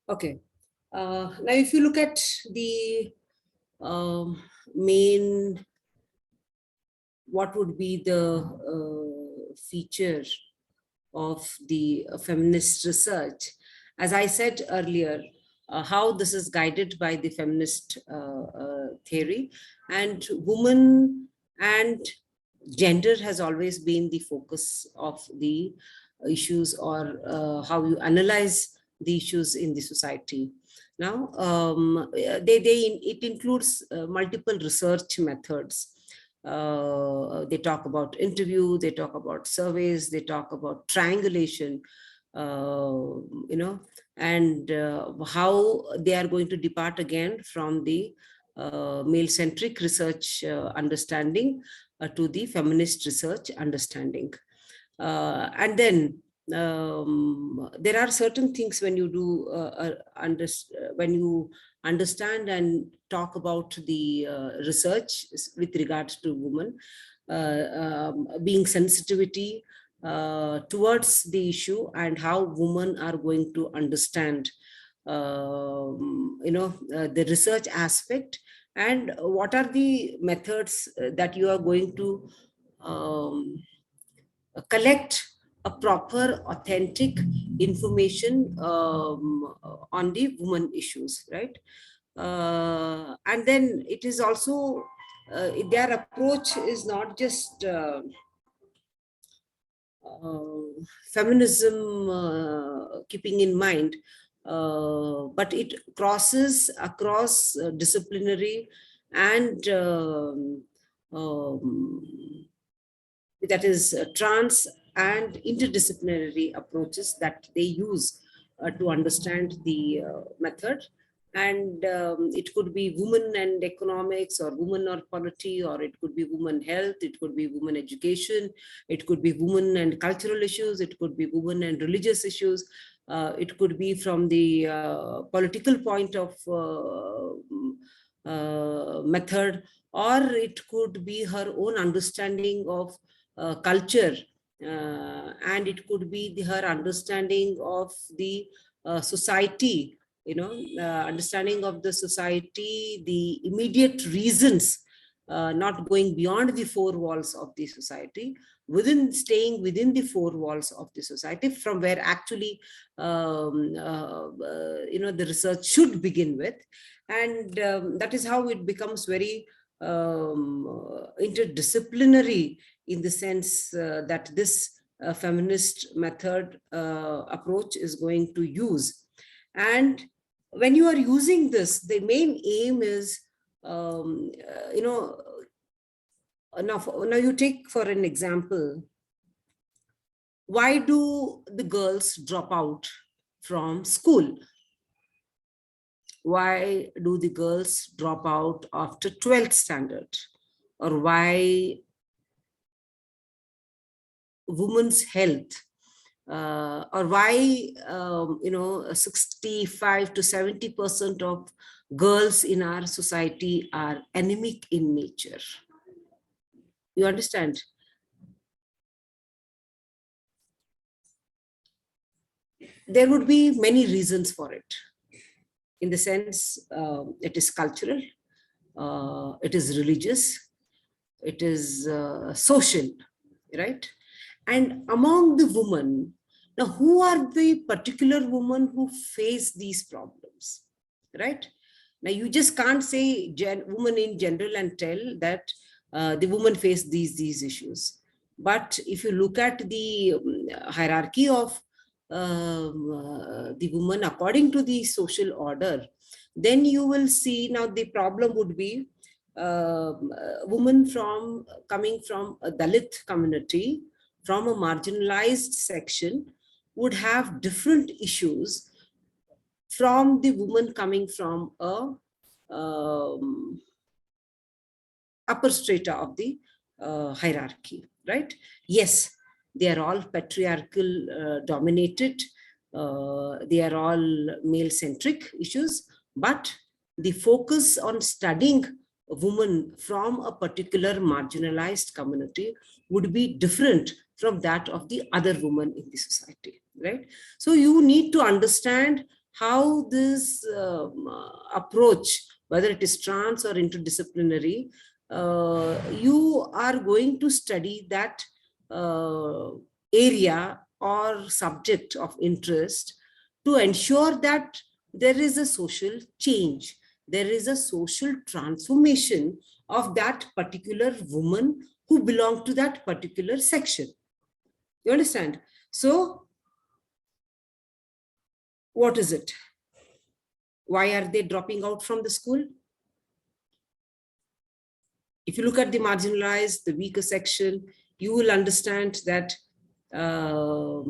Okay. Now, if you look at the main, what would be the feature of the feminist research, as I said earlier, how this is guided by the feminist theory, and woman and gender has always been the focus of the issues, or how you analyze the issues in the society. Now, it includes multiple research methods. They talk about interview, they talk about surveys, they talk about triangulation, and how they are going to depart again from the male-centric research understanding to the feminist research understanding. And then there are certain things when you do when you understand and talk about the research with regards to women, being sensitivity towards the issue and how women are going to understand the research aspect, and what are the methods that you are going to collect a proper, authentic information on the women issues, right? And then it is also, their approach is not just feminism keeping in mind, but it crosses across disciplinary and that is trans and interdisciplinary approaches that they use to understand the method. And it could be women and economics, or women or polity, or it could be women health, it could be women education, it could be women and cultural issues, it could be women and religious issues, it could be from the political point of method, or it could be her own understanding of culture, and it could be her understanding of the society, understanding of the society, the immediate reasons, not going beyond the four walls of the society, staying within the four walls of the society, from where actually the research should begin with. And that is how it becomes very interdisciplinary, in the sense that this feminist method approach is going to use. And when you are using this, the main aim is, now you take for an example, why do the girls drop out from school? Why do the girls drop out after 12th standard? Or why women's health, or why 65 to 70% of girls in our society are anemic in nature? You understand? There would be many reasons for it. In the sense, it is cultural, it is religious, it is social, right? And among the women, now who are the particular women who face these problems, right? Now you just can't say women in general and tell that the women face these issues. But if you look at the hierarchy of the woman according to the social order, then you will see now the problem would be women coming from a Dalit community, from a marginalized section, would have different issues from the woman coming from a upper strata of the hierarchy, right? Yes, they are all patriarchal dominated, they are all male-centric issues, but the focus on studying a woman from a particular marginalized community would be different from that of the other women in the society, right? So you need to understand how this approach, whether it is trans or interdisciplinary, you are going to study that area or subject of interest to ensure that there is a social change, there is a social transformation of that particular woman who belong to that particular section. You understand? So, what is it? Why are they dropping out from the school? If you look at the marginalized, the weaker section, you will understand that the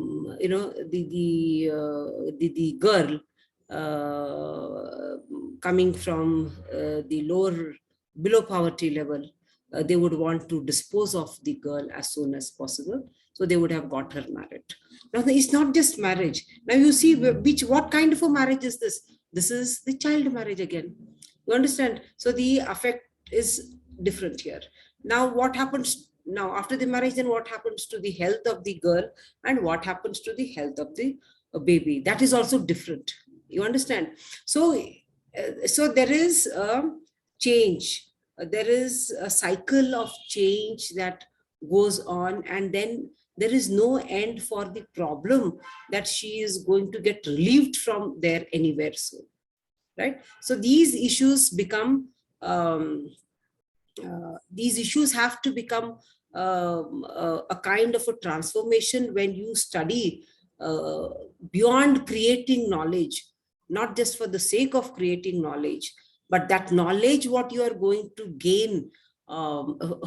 girl coming from the lower, below poverty level, they would want to dispose of the girl as soon as possible. So they would have got her married. Now it's not just marriage. Now you see what kind of a marriage is this? This is the child marriage again. You understand? So the effect is different here. Now what happens now after the marriage? Then what happens to the health of the girl and what happens to the health of the baby? That is also different. You understand? So there is a change. There is a cycle of change that goes on, and then there is no end for the problem that she is going to get relieved from there anywhere soon, right? So these issues become these issues have to become a kind of a transformation when you study beyond creating knowledge, not just for the sake of creating knowledge, but that knowledge what you are going to gain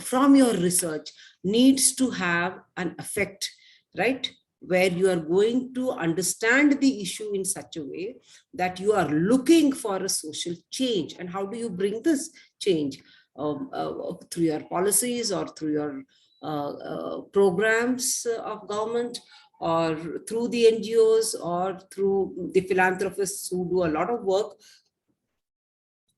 from your research needs to have an effect, right? Where you are going to understand the issue in such a way that you are looking for a social change. And how do you bring this change? Through your policies or through your programs of government, or through the NGOs, or through the philanthropists who do a lot of work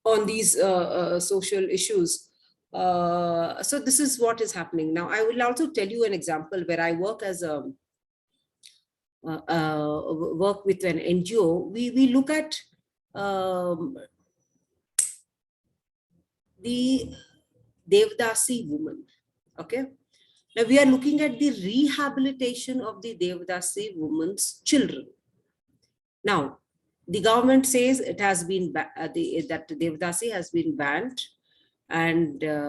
on these social issues. So this is what is happening. Now, I will also tell you an example where I work as a work with an NGO. We look at the Devdasi woman. Okay. Now we are looking at the rehabilitation of the Devdasi woman's children. Now, the government says it has been that Devdasi has been banned, and there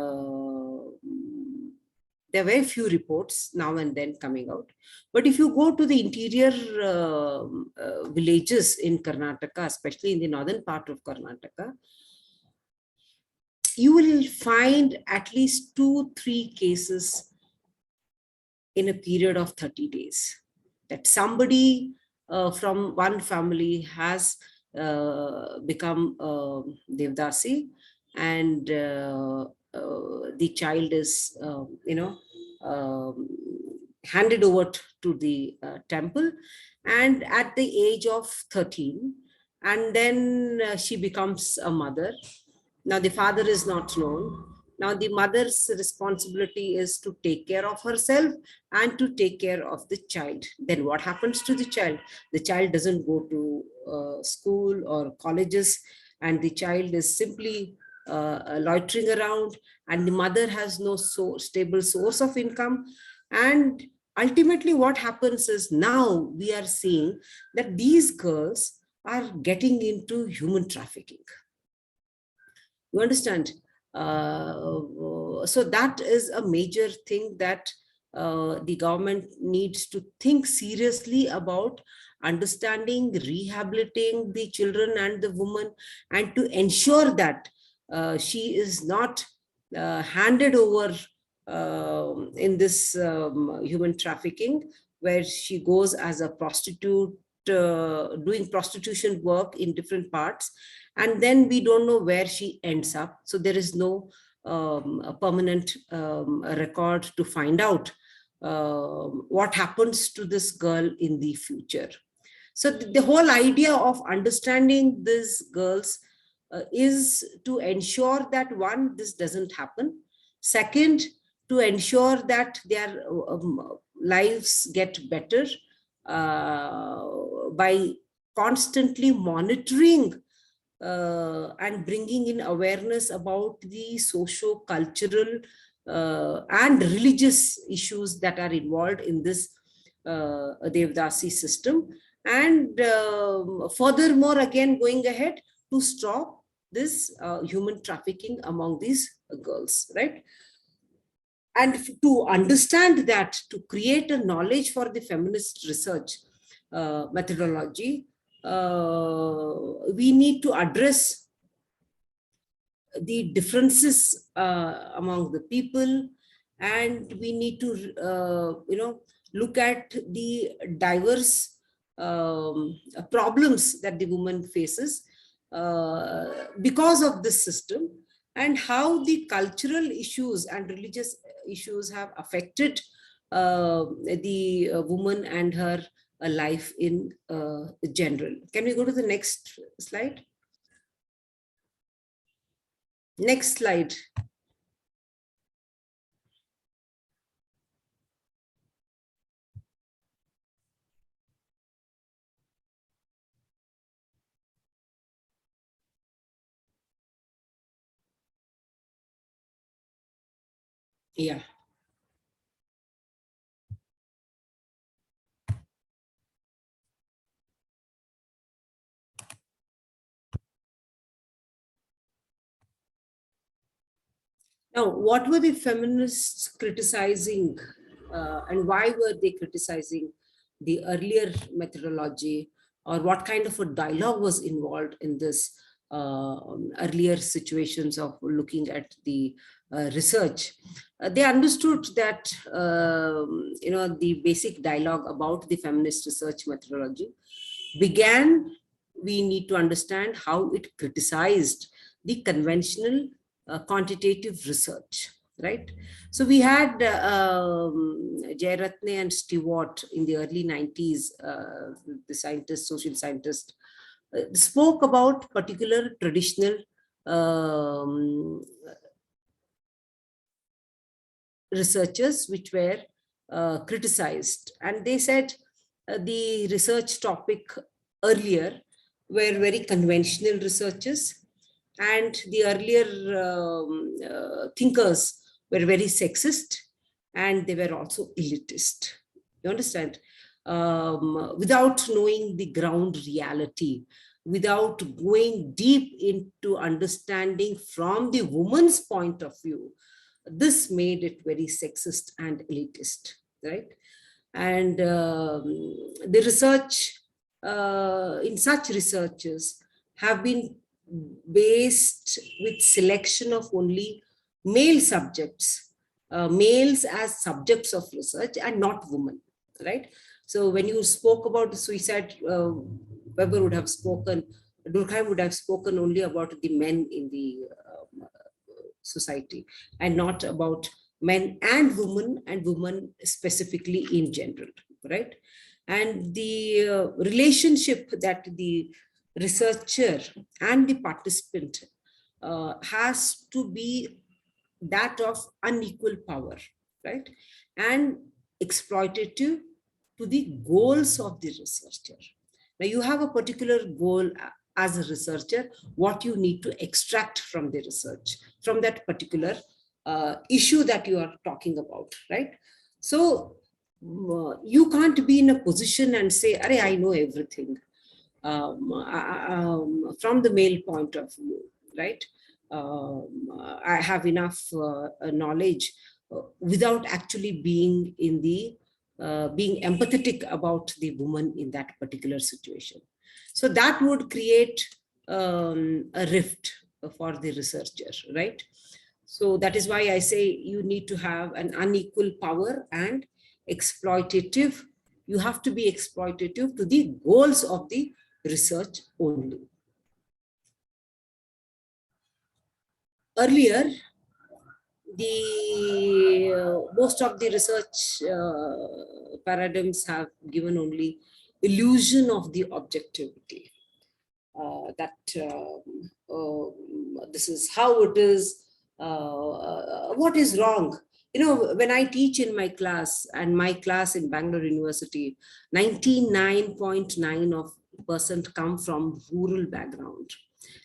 are very few reports now and then coming out. But if you go to the interior villages in Karnataka, especially in the northern part of Karnataka, you will find at least 2-3 cases in a period of 30 days that somebody from one family has become Devdasi, and the child is handed over to the temple, and at the age of 13, and then she becomes a mother. Now the father is not known. Now the mother's responsibility is to take care of herself and to take care of the child. Then what happens to the child? The child doesn't go to school or colleges, and the child is simply loitering around, and the mother has no stable source of income. And ultimately what happens is, now we are seeing that these girls are getting into human trafficking. You understand? So that is a major thing that the government needs to think seriously about, understanding, rehabilitating the children and the woman, and to ensure that she is not handed over in this human trafficking, where she goes as a prostitute, doing prostitution work in different parts, and then we don't know where she ends up. So there is no a permanent record to find out what happens to this girl in the future. So the whole idea of understanding these girls is to ensure that, one, this doesn't happen. Second, to ensure that their lives get better by constantly monitoring and bringing in awareness about the socio-cultural and religious issues that are involved in this Devdasi system. And furthermore, again, going ahead to stop this human trafficking among these girls, right? And to understand that, to create a knowledge for the feminist research methodology, we need to address the differences among the people, and we need to look at the diverse problems that the woman faces because of this system, and how the cultural issues and religious issues have affected the woman and her life in general. Can we go to the next slide? Next slide. Yeah. Now, what were the feminists criticizing and why were they criticizing the earlier methodology, or what kind of a dialogue was involved in this earlier situations of looking at the research? They understood that, the basic dialogue about the feminist research methodology began. We need to understand how it criticized the conventional quantitative research, right? So we had Jairatne and Stewart in the early 90s, the scientists, social scientists, spoke about particular traditional researchers which were criticized. And they said the research topic earlier were very conventional researchers, and the earlier thinkers were very sexist, and they were also elitist. You understand? Without knowing the ground reality, without going deep into understanding from the woman's point of view, this made it very sexist and elitist, right? And the research in such researches have been based with selection of only male subjects, males as subjects of research and not women, right? So when you spoke about the suicide, Weber would have spoken, Durkheim would have spoken only about the men in the society and not about men and women specifically in general, right? And the relationship that the researcher and the participant has to be that of unequal power, right? And exploitative to the goals of the researcher. Now you have a particular goal as a researcher, what you need to extract from the research, from that particular issue that you are talking about, right? So you can't be in a position and say, I know everything from the male point of view, right? I have enough knowledge without actually being in the being empathetic about the woman in that particular situation. So that would create a rift for the researcher, right? So that is why I say you need to have an unequal power and exploitative. You have to be exploitative to the goals of the research only. Earlier, the most of the research paradigms have given only illusion of the objectivity. That this is how it is, what is wrong. You know, when I teach in my class, and my class in Bangalore University, 99.9% come from rural background,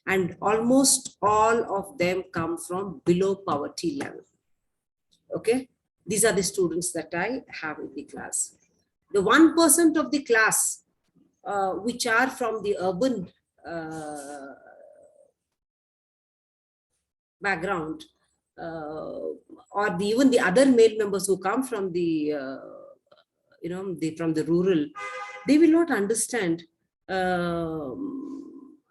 and almost all of them come from below poverty level. Okay, these are the students that I have in the class. The 1% of the class which are from the urban background, or even the other male members who come from the from the rural, they will not understand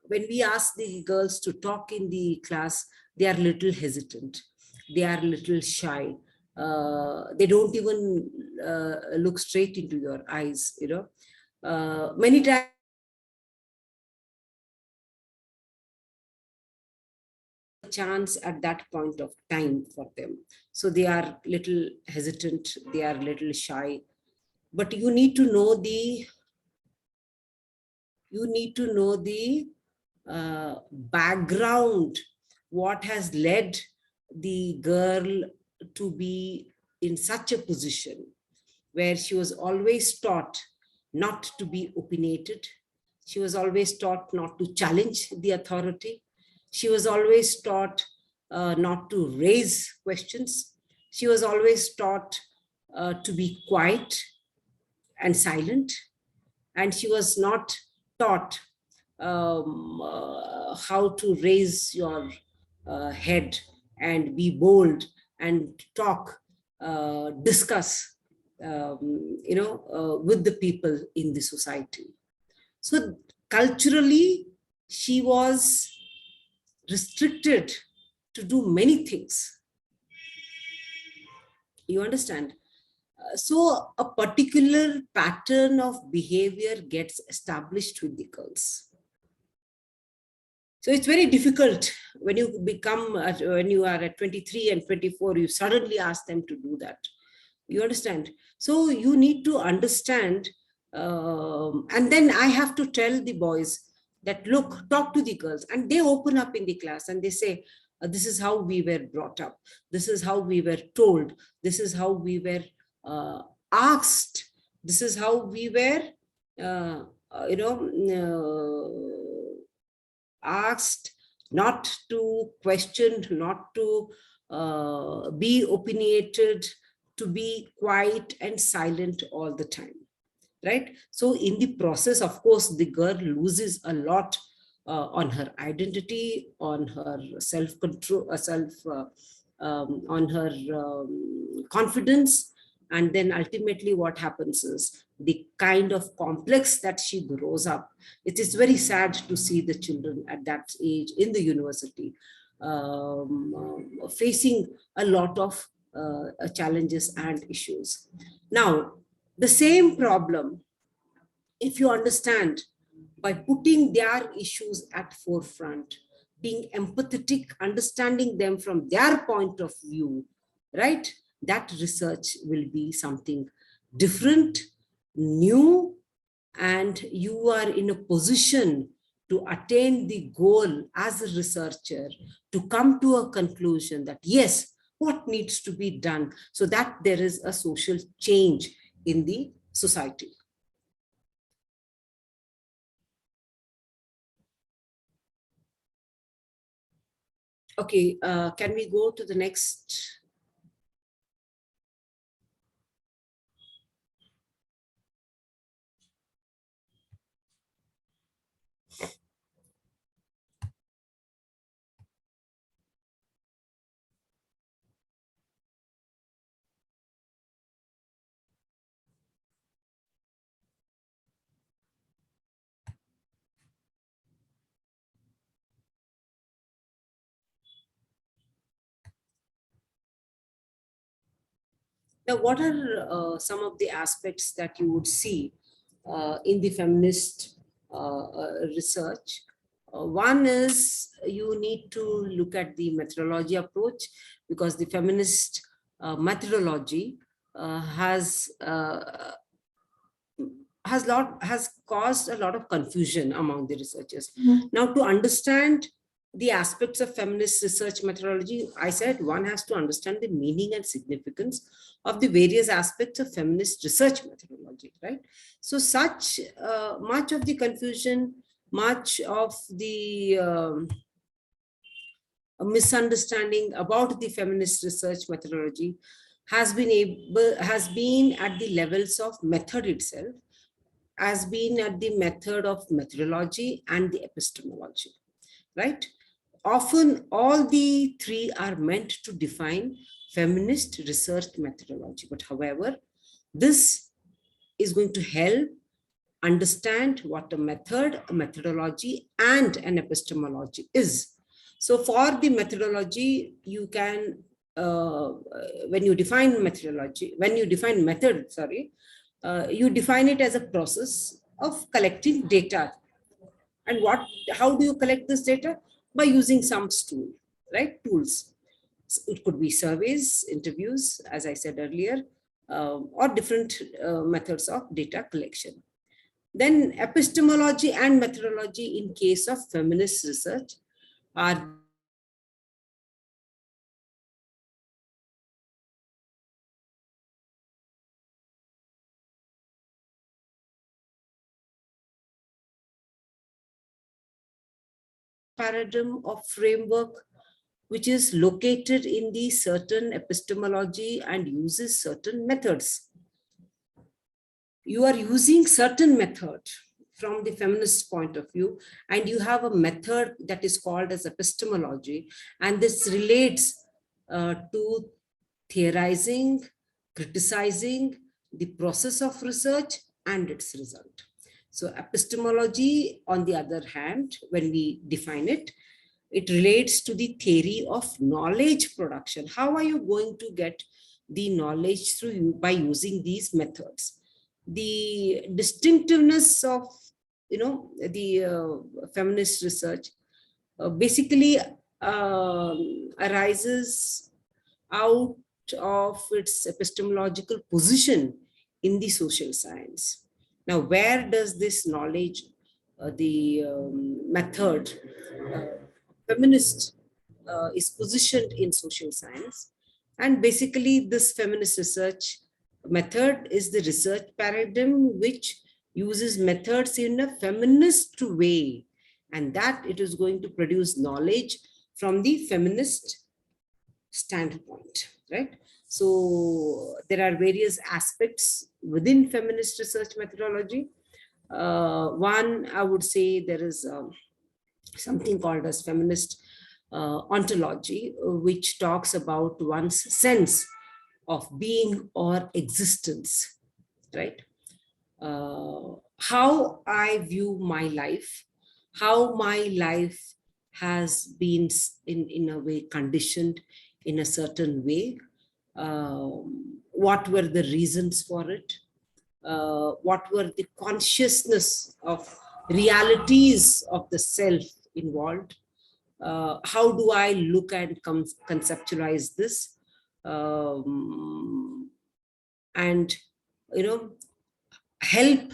when we ask the girls to talk in the class. They are little hesitant, they are little shy, they don't even look straight into your eyes, many times chance at that point of time for them. So they are little hesitant, they are little shy. But you need to know the background, what has led the girl to be in such a position where she was always taught not to be opinionated. She was always taught not to challenge the authority. She was always taught not to raise questions. She was always taught to be quiet and silent. And she was not taught how to raise your head and be bold and talk, discuss, with the people in the society. So culturally, she was restricted to do many things. You understand? So a particular pattern of behavior gets established with the girls. So it's very difficult when you when you are at 23 and 24, you suddenly ask them to do that. You understand? So you need to understand, and then I have to tell the boys that, look, talk to the girls, and they open up in the class and they say, this is how we were brought up. This is how we were told. This is how we were asked. This is how we were, asked not to question, not to be opinionated, to be quiet and silent all the time, right? So in the process, of course, the girl loses a lot on her identity, on her self-control, on her confidence. And then ultimately what happens is the kind of complex that she grows up. It is very sad to see the children at that age in the university facing a lot of challenges and issues. Now, the same problem, if you understand, by putting their issues at forefront, being empathetic, understanding them from their point of view, right? That research will be something different, new, and you are in a position to attain the goal as a researcher, to come to a conclusion that, yes, what needs to be done so that there is a social change in the society. Okay, can we go to the next? Now, what are some of the aspects that you would see in the feminist research? One is you need to look at the methodology approach, because the feminist methodology has caused a lot of confusion among the researchers. Now, to understand the aspects of feminist research methodology, I said one has to understand the meaning and significance of the various aspects of feminist research methodology, right? So such much of the confusion, much of the misunderstanding about the feminist research methodology has been at the levels of method itself, has been at the method of methodology and the epistemology, right? Often all the three are meant to define feminist research methodology. But however, this is going to help understand what a method, a methodology, and an epistemology is. So for the methodology, you can, when you define methodology, when you define method, you define it as a process of collecting data. And how do you collect this data? By using some tool, right? Tools. So it could be surveys, interviews, as I said earlier, or different methods of data collection. Then epistemology and methodology in case of feminist research are paradigm of framework which is located in the certain epistemology and uses certain methods. You are using certain method from the feminist point of view, and you have a method that is called as epistemology, and this relates to theorizing, criticizing the process of research and its result. So epistemology, on the other hand, when we define it, it relates to the theory of knowledge production. How are you going to get the knowledge through you by using these methods? The distinctiveness of, the feminist research basically arises out of its epistemological position in the social science. Now, where does this knowledge, the method, feminist is positioned in social science? And basically, this feminist research method is the research paradigm which uses methods in a feminist way, and that it is going to produce knowledge from the feminist standpoint, right? So there are various aspects within feminist research methodology. One, I would say there is something called as feminist ontology, which talks about one's sense of being or existence, right? How I view my life, how my life has been in a way conditioned in a certain way, what were the reasons for it, what were the consciousness of realities of the self involved, how do I look and conceptualize this, and help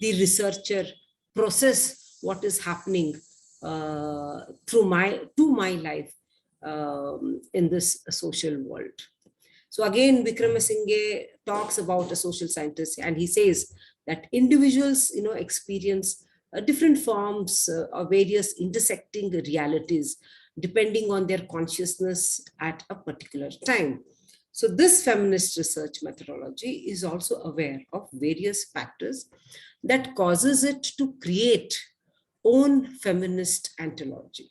the researcher process what is happening to my life in this social world. So again, Vikramasinghe talks about a social scientist, and he says that individuals, experience different forms of various intersecting realities depending on their consciousness at a particular time. So this feminist research methodology is also aware of various factors that causes it to create own feminist ontology,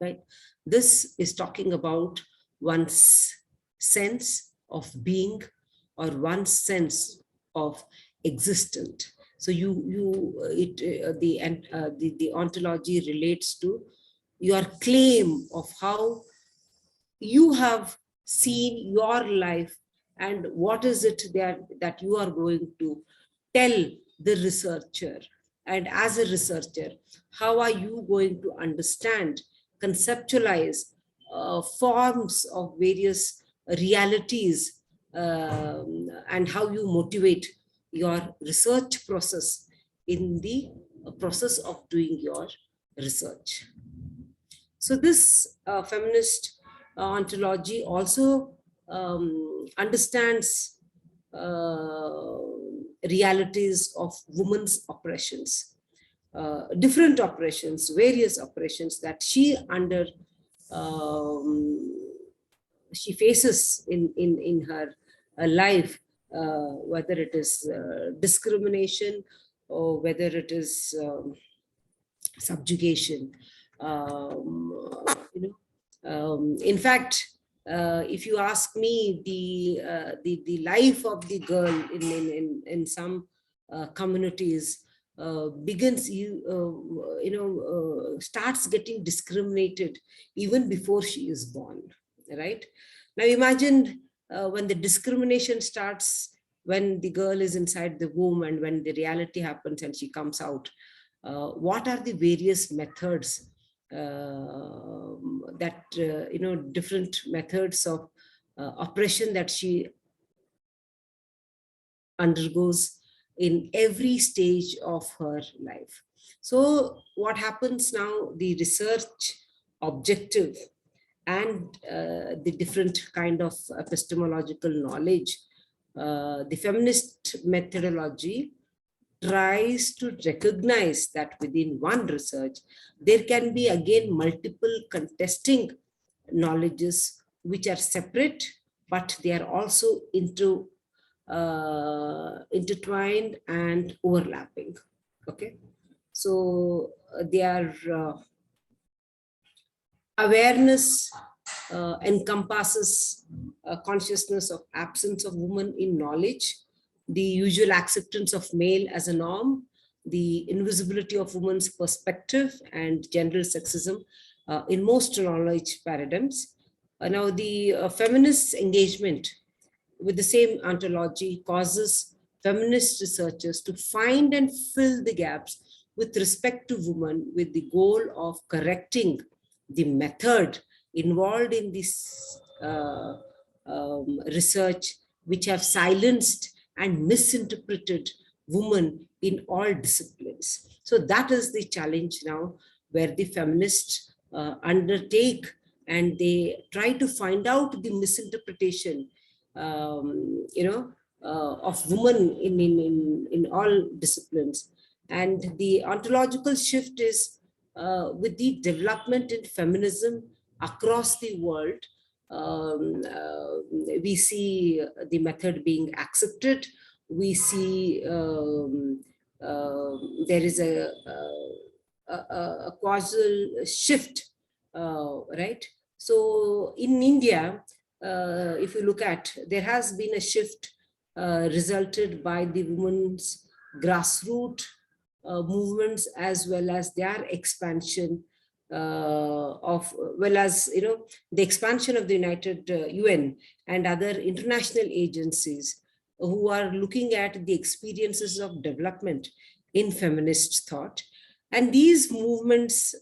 right? This is talking about one's sense of being or one's sense of existent. So the ontology relates to your claim of how you have seen your life and what is it that you are going to tell the researcher. And as a researcher, how are you going to understand, conceptualize forms of various realities, and how you motivate your research process in the process of doing your research. So this feminist ontology also understands realities of women's oppressions, different oppressions, various oppressions that she faces in her life, whether it is discrimination or whether it is subjugation. In fact, if you ask me, the life of the girl in some communities begins, starts getting discriminated even before she is born, right? Now imagine when the discrimination starts when the girl is inside the womb and when the reality happens and she comes out. What are the various methods that different methods of oppression that she undergoes in every stage of her life? So what happens now, the research objective and the different kind of epistemological knowledge, the feminist methodology tries to recognize that within one research, there can be again multiple contesting knowledges which are separate, but they are also intertwined and overlapping. Okay, so they are awareness encompasses consciousness of absence of woman in knowledge, the usual acceptance of male as a norm, the invisibility of woman's perspective, and general sexism in most knowledge paradigms. Now, the feminist engagement with the same ontology causes feminist researchers to find and fill the gaps with respect to women, with the goal of correcting the method involved in this research, which have silenced and misinterpreted women in all disciplines. So that is the challenge now, where the feminists undertake and they try to find out the misinterpretation of women in all disciplines. And the ontological shift is with the development in feminism across the world. We see the method being accepted. We see there is a causal shift, right? So in India, if you look at, there has been a shift resulted by the women's grassroots movements, as well as their expansion the expansion of the United UN and other international agencies who are looking at the experiences of development in feminist thought. And these movements,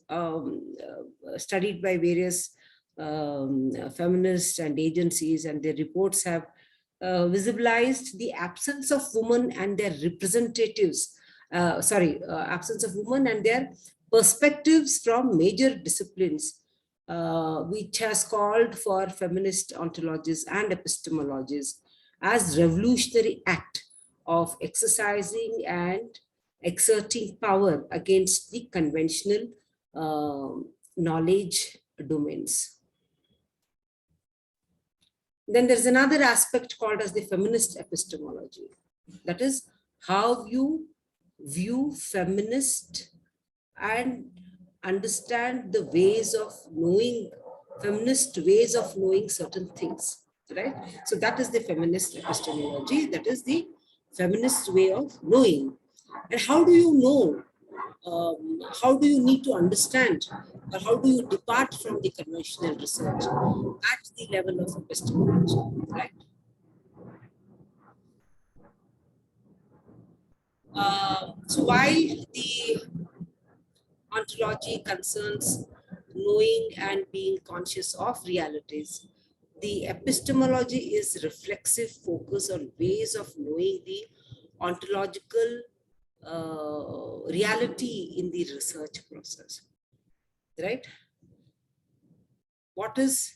studied by various feminists and agencies, and their reports have visibilized the absence of women and their representatives, absence of women and their perspectives from major disciplines, which has called for feminist ontologies and epistemologies as revolutionary act of exercising and exerting power against the conventional knowledge domains. Then there's another aspect called as the feminist epistemology. That is how you view feminist and understand the ways of knowing, feminist ways of knowing certain things, right? So that is the feminist epistemology, that is the feminist way of knowing. And how do you know? How do you need to understand, or how do you depart from the conventional research at the level of epistemology, right? So while the ontology concerns knowing and being conscious of realities, the epistemology is reflexive focus on ways of knowing the ontological reality in the research process, right? What is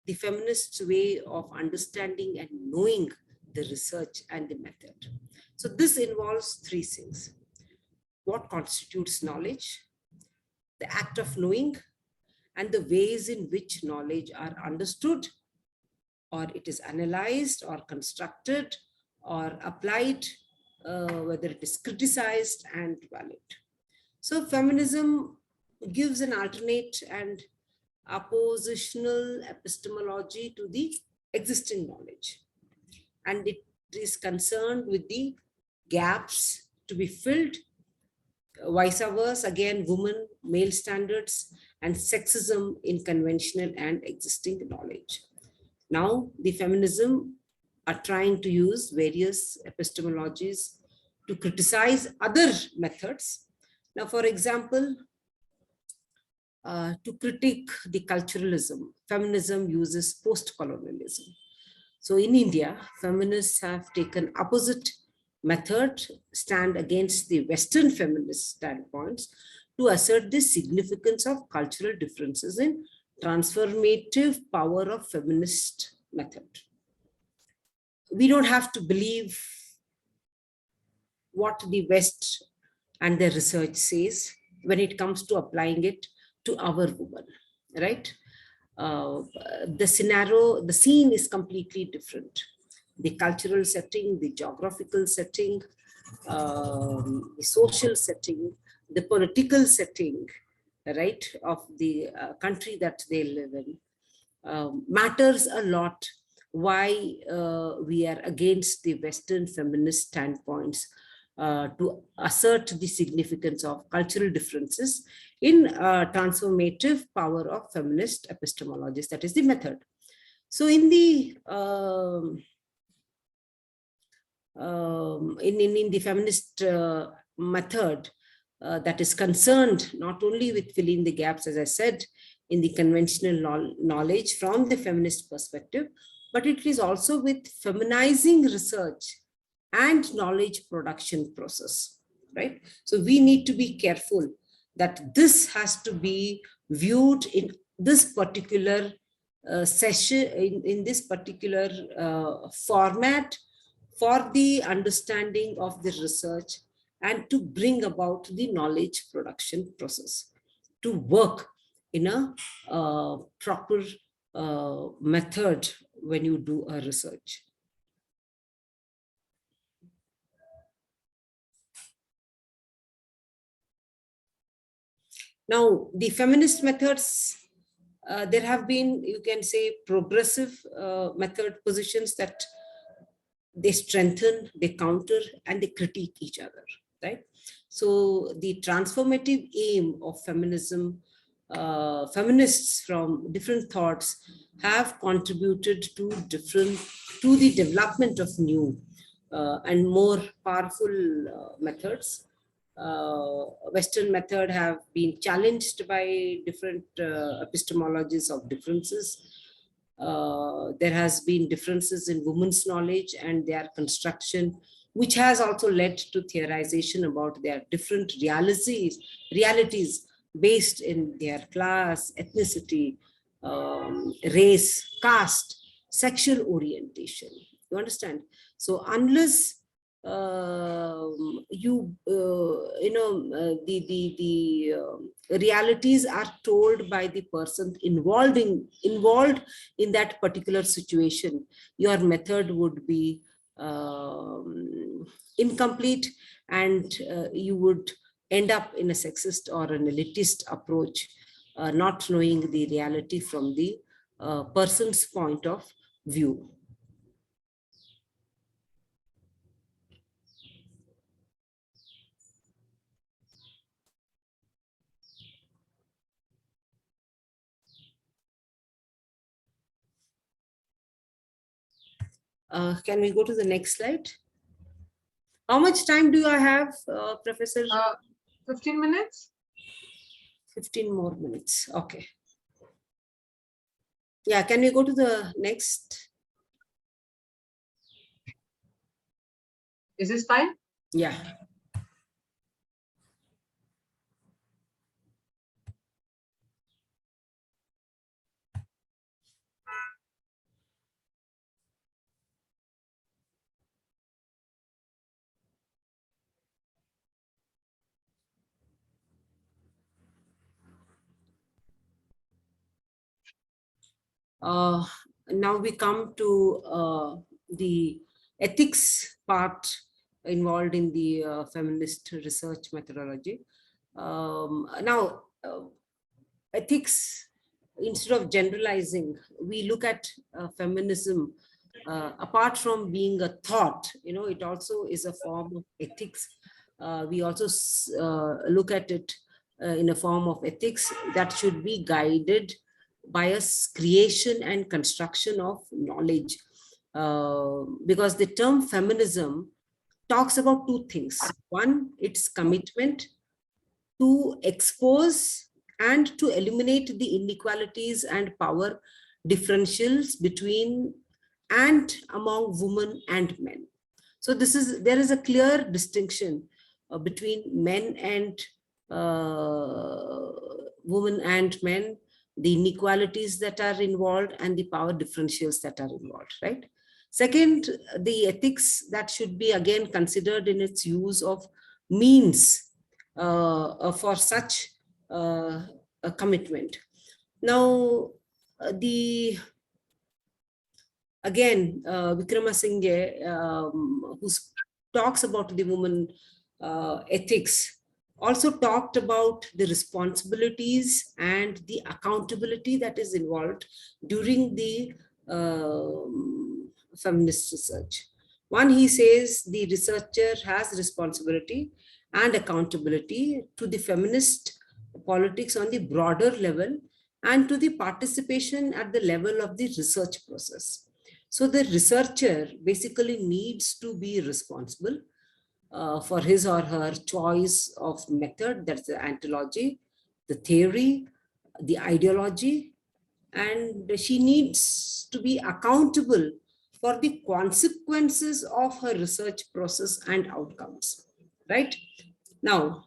the feminist way of understanding and knowing the research and the method? So this involves three things: what constitutes knowledge, the act of knowing, and the ways in which knowledge are understood, or it is analyzed or constructed or applied, whether it is criticized and valid. So feminism gives an alternate and oppositional epistemology to the existing knowledge, and it is concerned with the gaps to be filled, vice versa, again, women, male standards, and sexism in conventional and existing knowledge. Now, the feminism are trying to use various epistemologies to criticize other methods. Now, for example, to critique the culturalism, feminism uses post-colonialism. So in India, feminists have taken opposite method, stand against the Western feminist standpoints to assert the significance of cultural differences in transformative power of feminist method. We don't have to believe what the West and their research says when it comes to applying it to our women, right? The scenario, the scene is completely different. The cultural setting, the geographical setting, the social setting, the political setting, right, of the country that they live in, matters a lot why we are against the Western feminist standpoints to assert the significance of cultural differences in transformative power of feminist epistemologies, that is the method. So in the in the feminist method that is concerned not only with filling the gaps, as I said, in the conventional knowledge from the feminist perspective, but it is also with feminizing research and knowledge production process, right? So we need to be careful that this has to be viewed in this particular session, in this particular format for the understanding of the research and to bring about the knowledge production process, to work in a proper method when you do a research. Now, the feminist methods, there have been, you can say, progressive method positions that they strengthen, they counter, and they critique each other, right? So the transformative aim of feminism, feminists from different thoughts have contributed to the development of new and more powerful methods. Western method have been challenged by different epistemologies of differences. There has been differences in women's knowledge and their construction, which has also led to theorization about their different realities based in their class, ethnicity, race, caste, sexual orientation. You understand? So unless realities are told by the person involved in that particular situation, your method would be incomplete, and you would end up in a sexist or an elitist approach, not knowing the reality from the person's point of view. Can we go to the next slide? How much time do I have, Professor? 15 minutes. 15 more minutes. Okay. Yeah, can we go to the next? Is this fine? Yeah. Now we come to the ethics part involved in the feminist research methodology. Now, ethics, instead of generalizing, we look at feminism apart from being a thought, it also is a form of ethics. We also look at it in a form of ethics that should be guided by a creation and construction of knowledge. Because the term feminism talks about two things. One, its commitment to expose and to eliminate the inequalities and power differentials between and among women and men. So there is a clear distinction between men and women and men, the inequalities that are involved and the power differentials that are involved, right? Second, the ethics that should be again considered in its use of means for such a commitment. Now, Vikramasinghe, who talks about the woman ethics, also talked about the responsibilities and the accountability that is involved during the feminist research. One, he says the researcher has responsibility and accountability to the feminist politics on the broader level and to the participation at the level of the research process. So the researcher basically needs to be responsible for his or her choice of method, that's the ontology, the theory, the ideology, and she needs to be accountable for the consequences of her research process and outcomes, right? Now,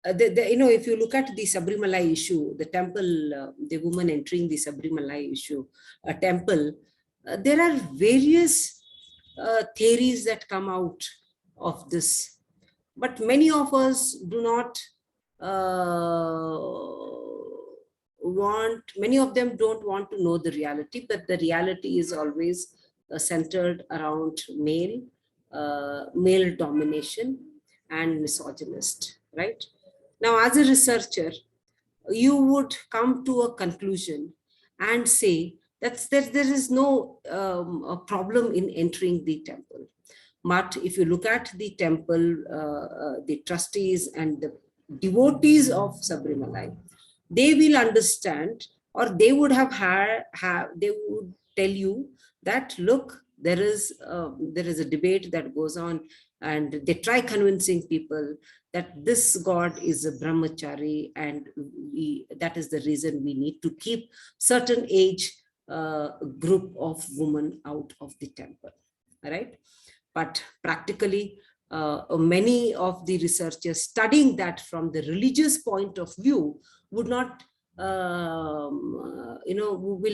if you look at the Sabarimala issue, the temple, the woman entering the Sabarimala issue, a temple, there are various theories that come out of this, but many of us do not many of them don't want to know the reality, but the reality is always centered around male domination and misogynist, right? Now, as a researcher, you would come to a conclusion and say that there is no a problem in entering the temple. But if you look at the temple, the trustees and the devotees of Sabarimala, they will understand, or they would they would tell you that, look, there is a debate that goes on, and they try convincing people that this god is a brahmachari, and that is the reason we need to keep certain age group of women out of the temple, right? But practically, many of the researchers studying that from the religious point of view would not, will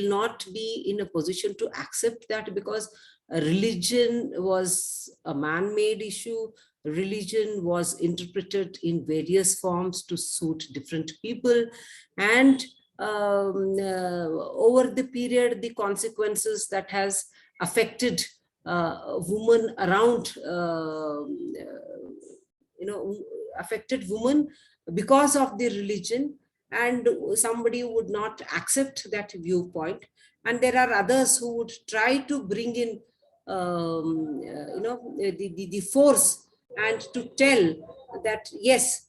not be in a position to accept that, because religion was a man-made issue. Religion was interpreted in various forms to suit different people, and over the period, the consequences that has affected women around, affected women because of the religion, and somebody would not accept that viewpoint, and there are others who would try to bring in the force and to tell that, yes,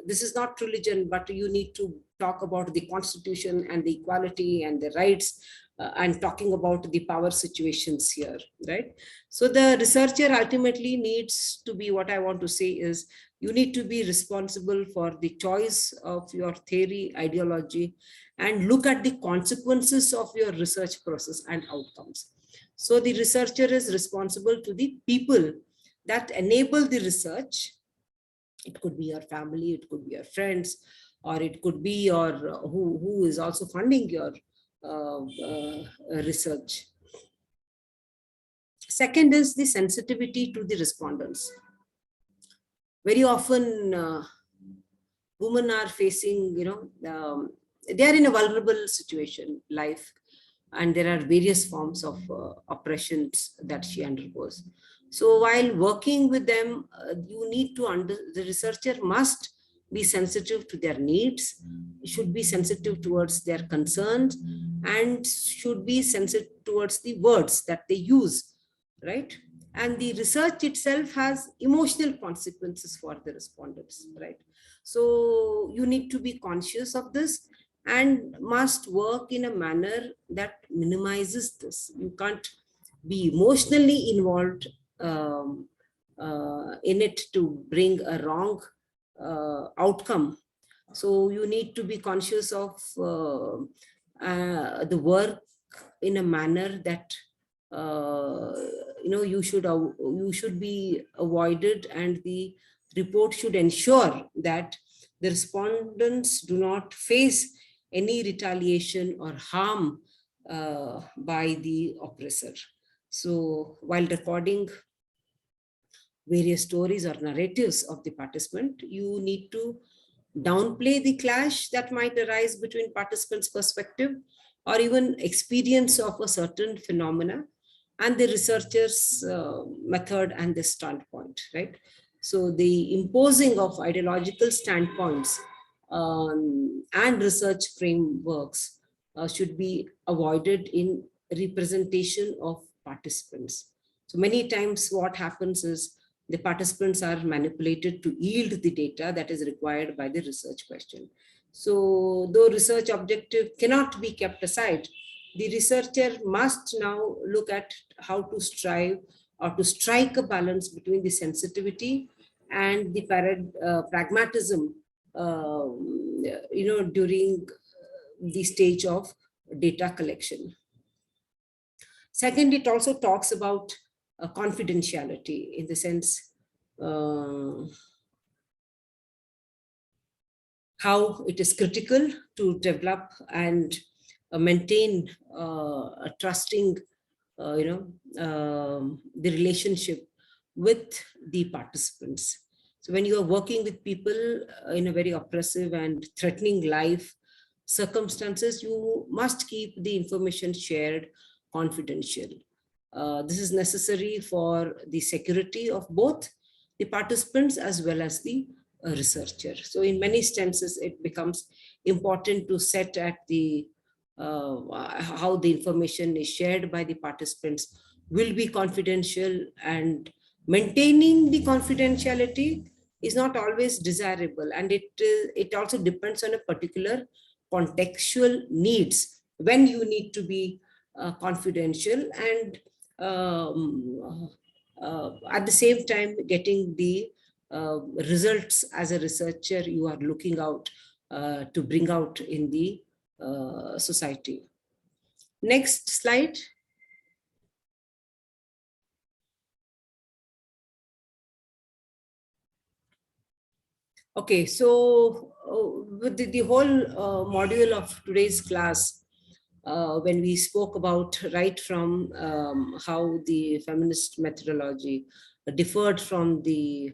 this is not religion, but you need to talk about the constitution and the equality and the rights, and talking about the power situations here, right? So the researcher ultimately needs to be, what I want to say is, you need to be responsible for the choice of your theory, ideology, and look at the consequences of your research process and outcomes. So the researcher is responsible to the people that enable the research. It could be your family, it could be your friends, or it could be your who is also funding your research. Second is the sensitivity to the respondents. Very often, women are facing, they are in a vulnerable situation, life, and there are various forms of oppressions that she undergoes. So while working with them, you need to the researcher must be sensitive to their needs, should be sensitive towards their concerns, and should be sensitive towards the words that they use, right? And the research itself has emotional consequences for the respondents, right? So you need to be conscious of this and must work in a manner that minimizes this. You can't be emotionally involved in it to bring a wrong outcome. So you need to be conscious of the work in a manner that you should be avoided, and the report should ensure that the respondents do not face any retaliation or harm by the oppressor. So while recording various stories or narratives of the participant, you need to downplay the clash that might arise between participants' perspective or even experience of a certain phenomena, and the researcher's method and the standpoint, right? So the imposing of ideological standpoints and research frameworks should be avoided in representation of participants. So many times what happens is the participants are manipulated to yield the data that is required by the research question. So though research objective cannot be kept aside, the researcher must now look at how to strive or to strike a balance between the sensitivity and the pragmatism, during the stage of data collection. Second, it also talks about confidentiality in the sense how it is critical to develop and maintain a trusting, the relationship with the participants. So when you are working with people in a very oppressive and threatening life circumstances, you must keep the information shared confidential. This is necessary for the security of both the participants as well as the researcher. So in many instances, it becomes important to set at the how the information is shared by the participants will be confidential, and maintaining the confidentiality is not always desirable, and it also depends on a particular contextual needs when you need to be confidential, and at the same time getting the results as a researcher you are looking out to bring out in the society. Next slide. Okay, so with the whole module of today's class, when we spoke about right from how the feminist methodology differed from the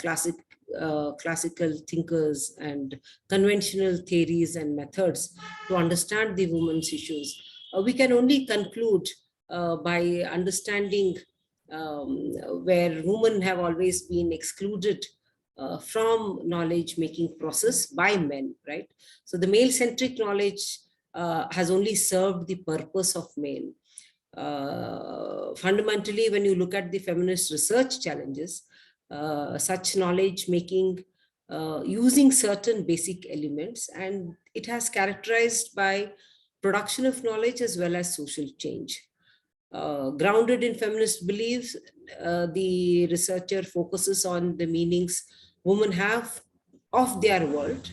classical thinkers and conventional theories and methods to understand the women's issues, we can only conclude by understanding where women have always been excluded from knowledge making process by men, right? So the male-centric knowledge has only served the purpose of male. Fundamentally, when you look at the feminist research challenges, such knowledge making using certain basic elements, and it has characterized by production of knowledge as well as social change. Grounded in feminist beliefs, the researcher focuses on the meanings women have of their world,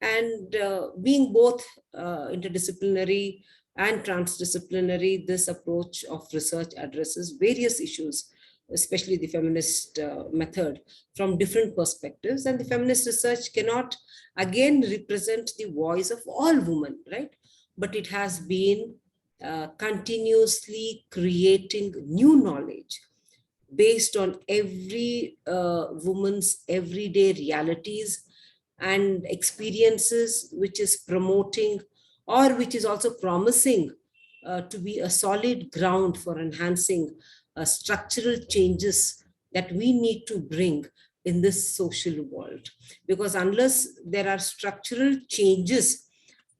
and being both interdisciplinary and transdisciplinary, this approach of research addresses various issues, especially the feminist method, from different perspectives. And the feminist research cannot again represent the voice of all women, right? But it has been continuously creating new knowledge based on every woman's everyday realities and experiences, which is promoting or which is also promising to be a solid ground for enhancing structural changes that we need to bring in this social world. Because unless there are structural changes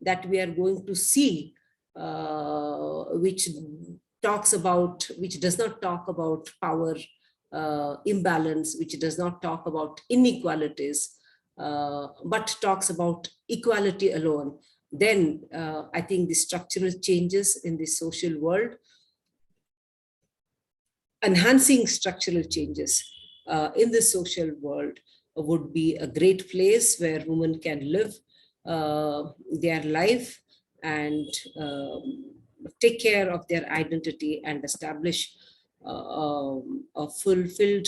that we are going to see, which does not talk about power imbalance, which does not talk about inequalities, but talks about equality alone, then I think the structural changes in the social world, enhancing structural changes in the social world, would be a great place where women can live their life and take care of their identity and establish a fulfilled,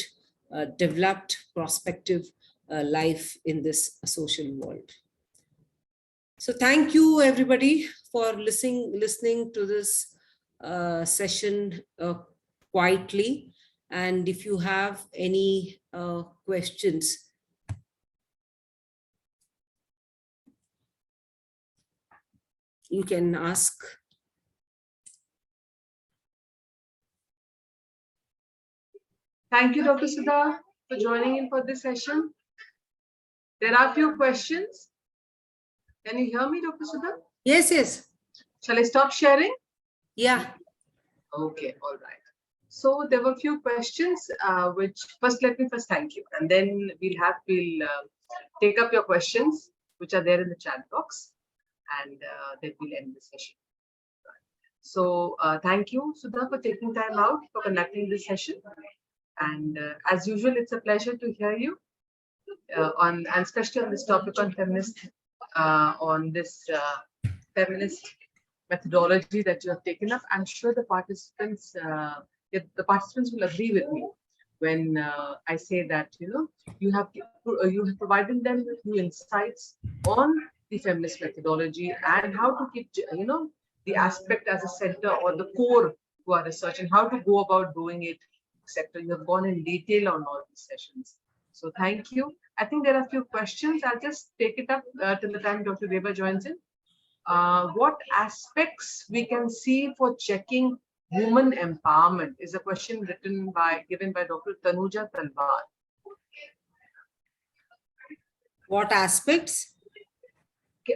developed, prospective life in this social world. So thank you everybody for listening to this session quietly. And if you have any questions, you can ask. Thank you, Dr. Sudha, for joining in for this session. There are a few questions. Can you hear me, Dr. Sudha? Yes, yes. Shall I stop sharing? Yeah. Okay, all right. So there were a few questions, which let me thank you, and then we'll take up your questions, which are there in the chat box, and then we'll end the session. So thank you, Sudha, for taking time out for conducting this session. And as usual, it's a pleasure to hear you and especially on this topic on feminist methodology that you have taken up. I'm sure the participants will agree with me when I say that you have provided them with new insights on the feminist methodology and how to keep the aspect as a center or the core to our research and how to go about doing it, etc. You have gone in detail on all these sessions. So thank you. I think there are a few questions. I'll just take it up till the time Dr. Deva joins in. What aspects we can see for checking women empowerment is a question given by Dr. Tanuja Talwar. What aspects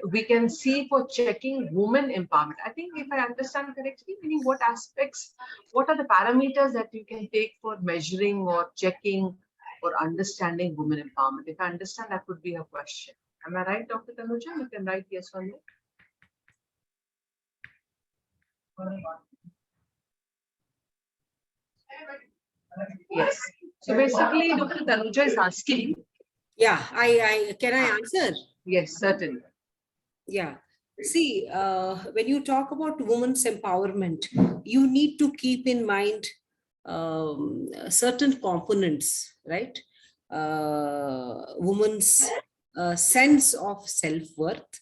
we can see for checking women empowerment? I think if I understand correctly, meaning what aspects, what are the parameters that you can take for measuring or checking or understanding women empowerment? If I understand, that would be a question. Am I right, Dr. Tanuja? You can write yes or no. Yes. So basically, Dr. Tanuja is asking. Yeah, can I answer? Yes, certainly. Yeah. See, when you talk about women's empowerment, you need to keep in mind certain components, right? Women's sense of self-worth,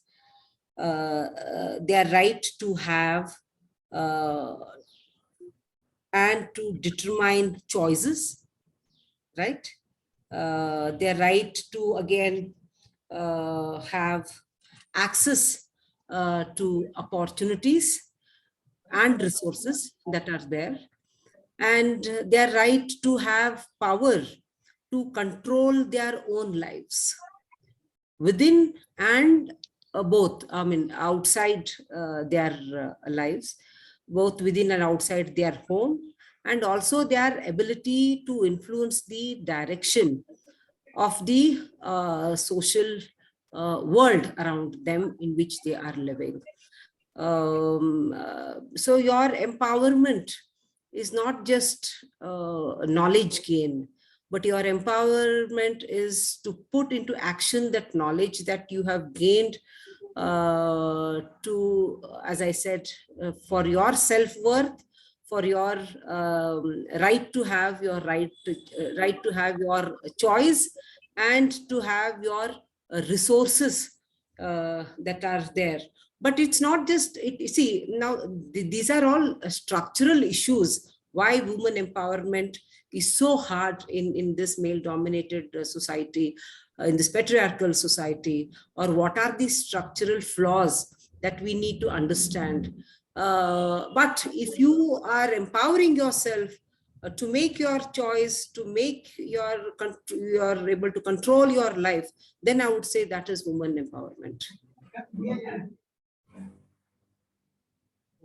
their right to have and to determine choices, right? Their right to, again, have access to opportunities and resources that are there, and their right to have power to control their own lives within and both, I mean, outside their lives, both within and outside their home, and also their ability to influence the direction of the social world around them in which they are living. So your empowerment is not just knowledge gain, but your empowerment is to put into action that knowledge that you have gained to, as I said, for your self-worth, for your right to have your right to have your choice, and to have your resources that are there. But it's not just see, now these are all structural issues why women empowerment is so hard in this male dominated society, in this patriarchal society, or what are the structural flaws that we need to understand. But if you are empowering yourself to make your choice, to make you're able to control your life, then I would say that is women empowerment.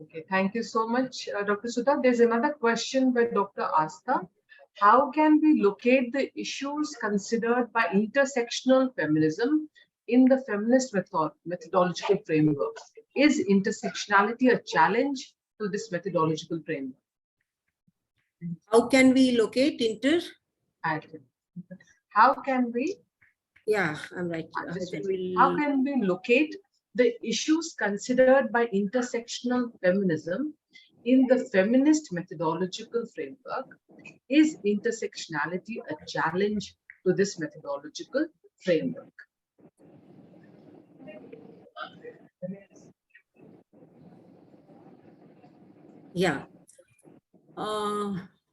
Okay, thank you so much, Dr. Sudha. There's another question by Dr. Asta. How can we locate the issues considered by intersectional feminism in the feminist methodological framework? Is intersectionality a challenge to this methodological framework? How can we locate How can we? Yeah, I'm right. How can we locate the issues considered by intersectional feminism in the feminist methodological framework? Is intersectionality a challenge to this methodological framework? Yeah.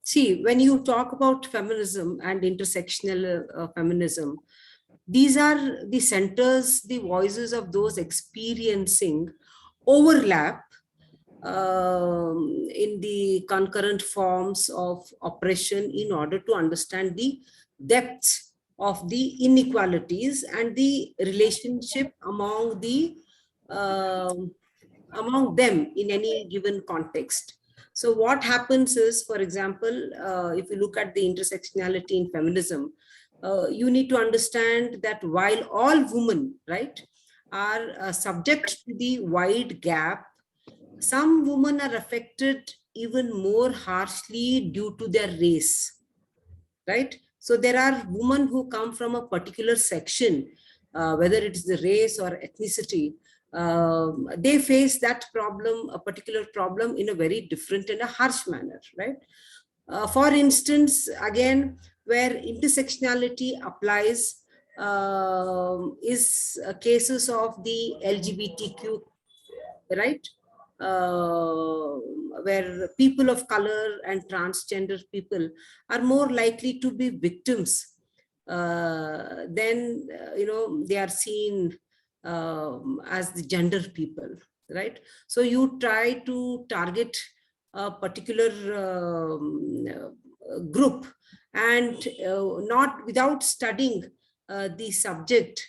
See, when you talk about feminism and intersectional feminism, these are the centers, the voices of those experiencing overlap in the concurrent forms of oppression in order to understand the depth of the inequalities and the relationship among them in any given context. So what happens is, for example, if you look at the intersectionality in feminism, you need to understand that while all women, right, are subject to the wide gap, some women are affected even more harshly due to their race, right? So there are women who come from a particular section, whether it is the race or ethnicity, they face that problem, a particular problem, in a very different and a harsh manner, right? For instance, again, where intersectionality applies is cases of the LGBTQ, right? Where people of color and transgender people are more likely to be victims then they are seen as the gender people, right? So you try to target a particular group, and not without studying the subject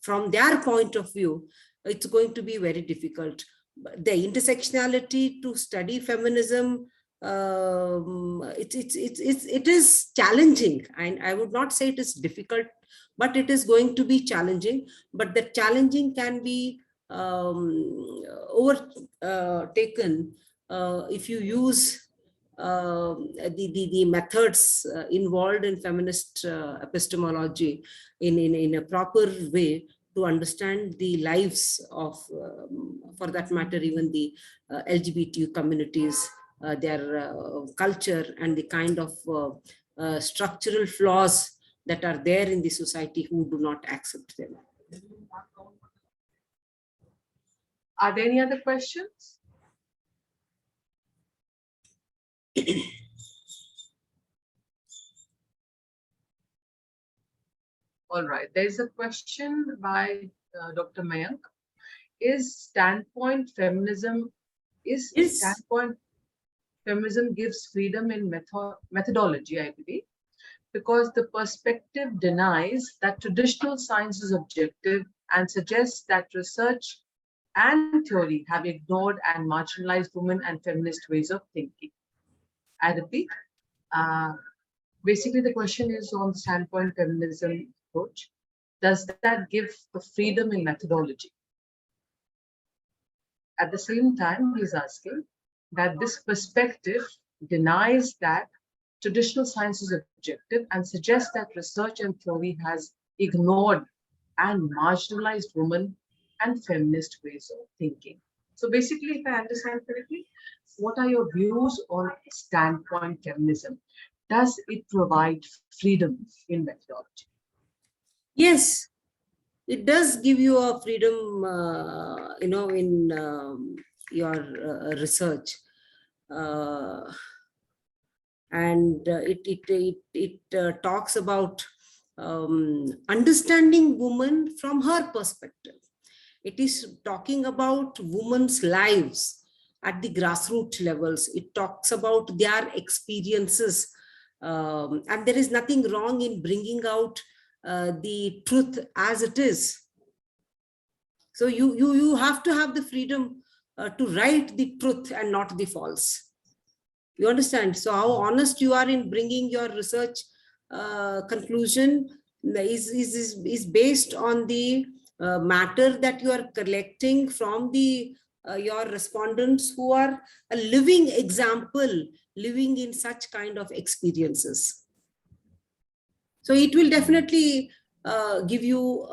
from their point of view, it's going to be very difficult. The intersectionality to study feminism, it is challenging, and I would not say it is difficult, but it is going to be challenging. But the challenging can be overtaken if you use the methods involved in feminist epistemology in a proper way to understand the lives of, for that matter, even the LGBT communities, their culture, and the kind of structural flaws that are there in the society who do not accept them. Are there any other questions? All right, there's a question by Dr. Mayank. Standpoint feminism gives freedom in methodology, I believe, because the perspective denies that traditional science is objective and suggests that research and theory have ignored and marginalized women and feminist ways of thinking. I repeat, basically the question is on standpoint feminism approach. Does that give the freedom in methodology? At the same time, he's asking that this perspective denies that traditional science is objective and suggests that research and theory has ignored and marginalized women and feminist ways of thinking. So basically, if I understand correctly, what are your views on standpoint feminism? Does it provide freedom in methodology? Yes, it does give you a freedom, in your research, and it talks about understanding women from her perspective. It is talking about women's lives at the grassroots levels. It talks about their experiences, and there is nothing wrong in bringing out the truth as it is. So you have to have the freedom to write the truth and not the false. You understand? So how honest you are in bringing your research conclusion is based on the matter that you are collecting from the your respondents who are a living example, living in such kind of experiences. So it will definitely give you,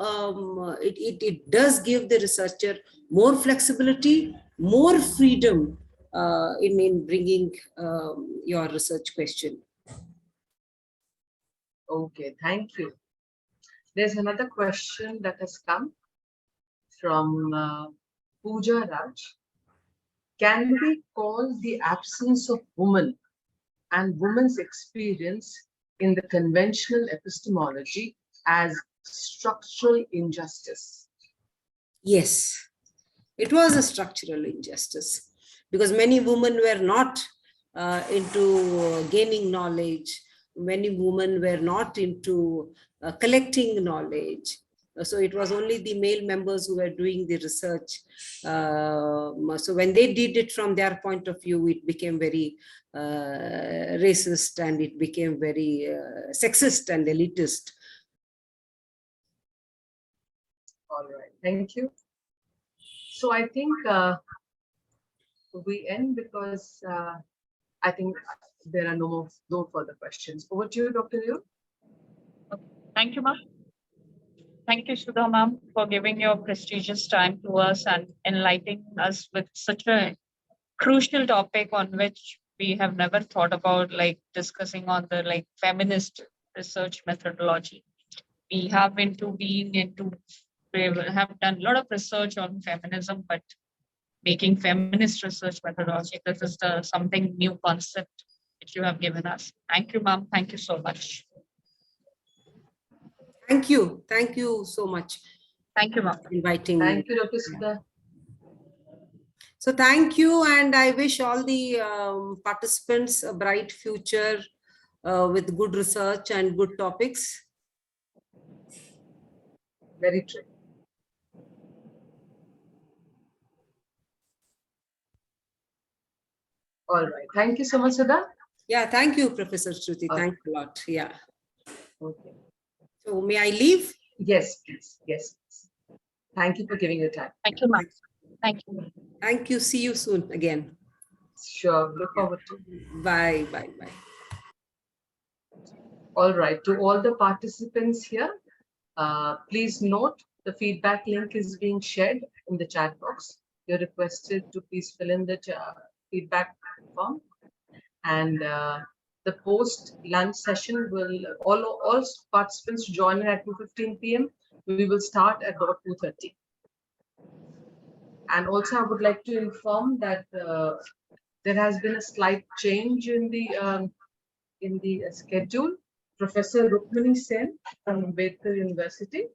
it does give the researcher more flexibility, more freedom in bringing your research question. Okay, thank you. There's another question that has come from Pooja Raj. Can we call the absence of woman and women's experience in the conventional epistemology as structural injustice? Yes, It was a structural injustice because many women were not into gaining knowledge. Many women were not into collecting knowledge. So it was only the male members who were doing the research. So when they did it from their point of view, it became very racist, and it became very sexist and elitist. All right, thank you. So I think we end because I think there are no further questions. Over to you, Dr. Liu. Thank you, ma'am. Thank you, Sudha ma'am, for giving your prestigious time to us and enlightening us with such a crucial topic on which we have never thought about, like discussing on the feminist research methodology. We have we have done a lot of research on feminism, but making feminist research methodology, this is something new concept which you have given us. Thank you, ma'am. Thank you so much. Thank you. Thank you so much. Thank you, ma'am. Inviting me. Thank you, Dr. Sudha. So thank you, and I wish all the participants a bright future with good research and good topics. Very true. All right. Thank you so much, Sudha. Yeah, thank you, Professor Shruti. Okay. Thanks a lot. Yeah. Okay. So may I leave? Yes, please. Yes. Please. Thank you for giving your time. Thank you, ma'am. Thank you. Thank you. See you soon again. Sure. Look forward to. Bye. Bye. Bye. All right. To all the participants here, please note the feedback link is being shared in the chat box. You're requested to please fill in the feedback form, and the post lunch session will all participants join at 2:15 p.m. We will start at 2:30. And also, I would like to inform that there has been a slight change in the schedule. Professor Rukmini Sen from Ambedkar University,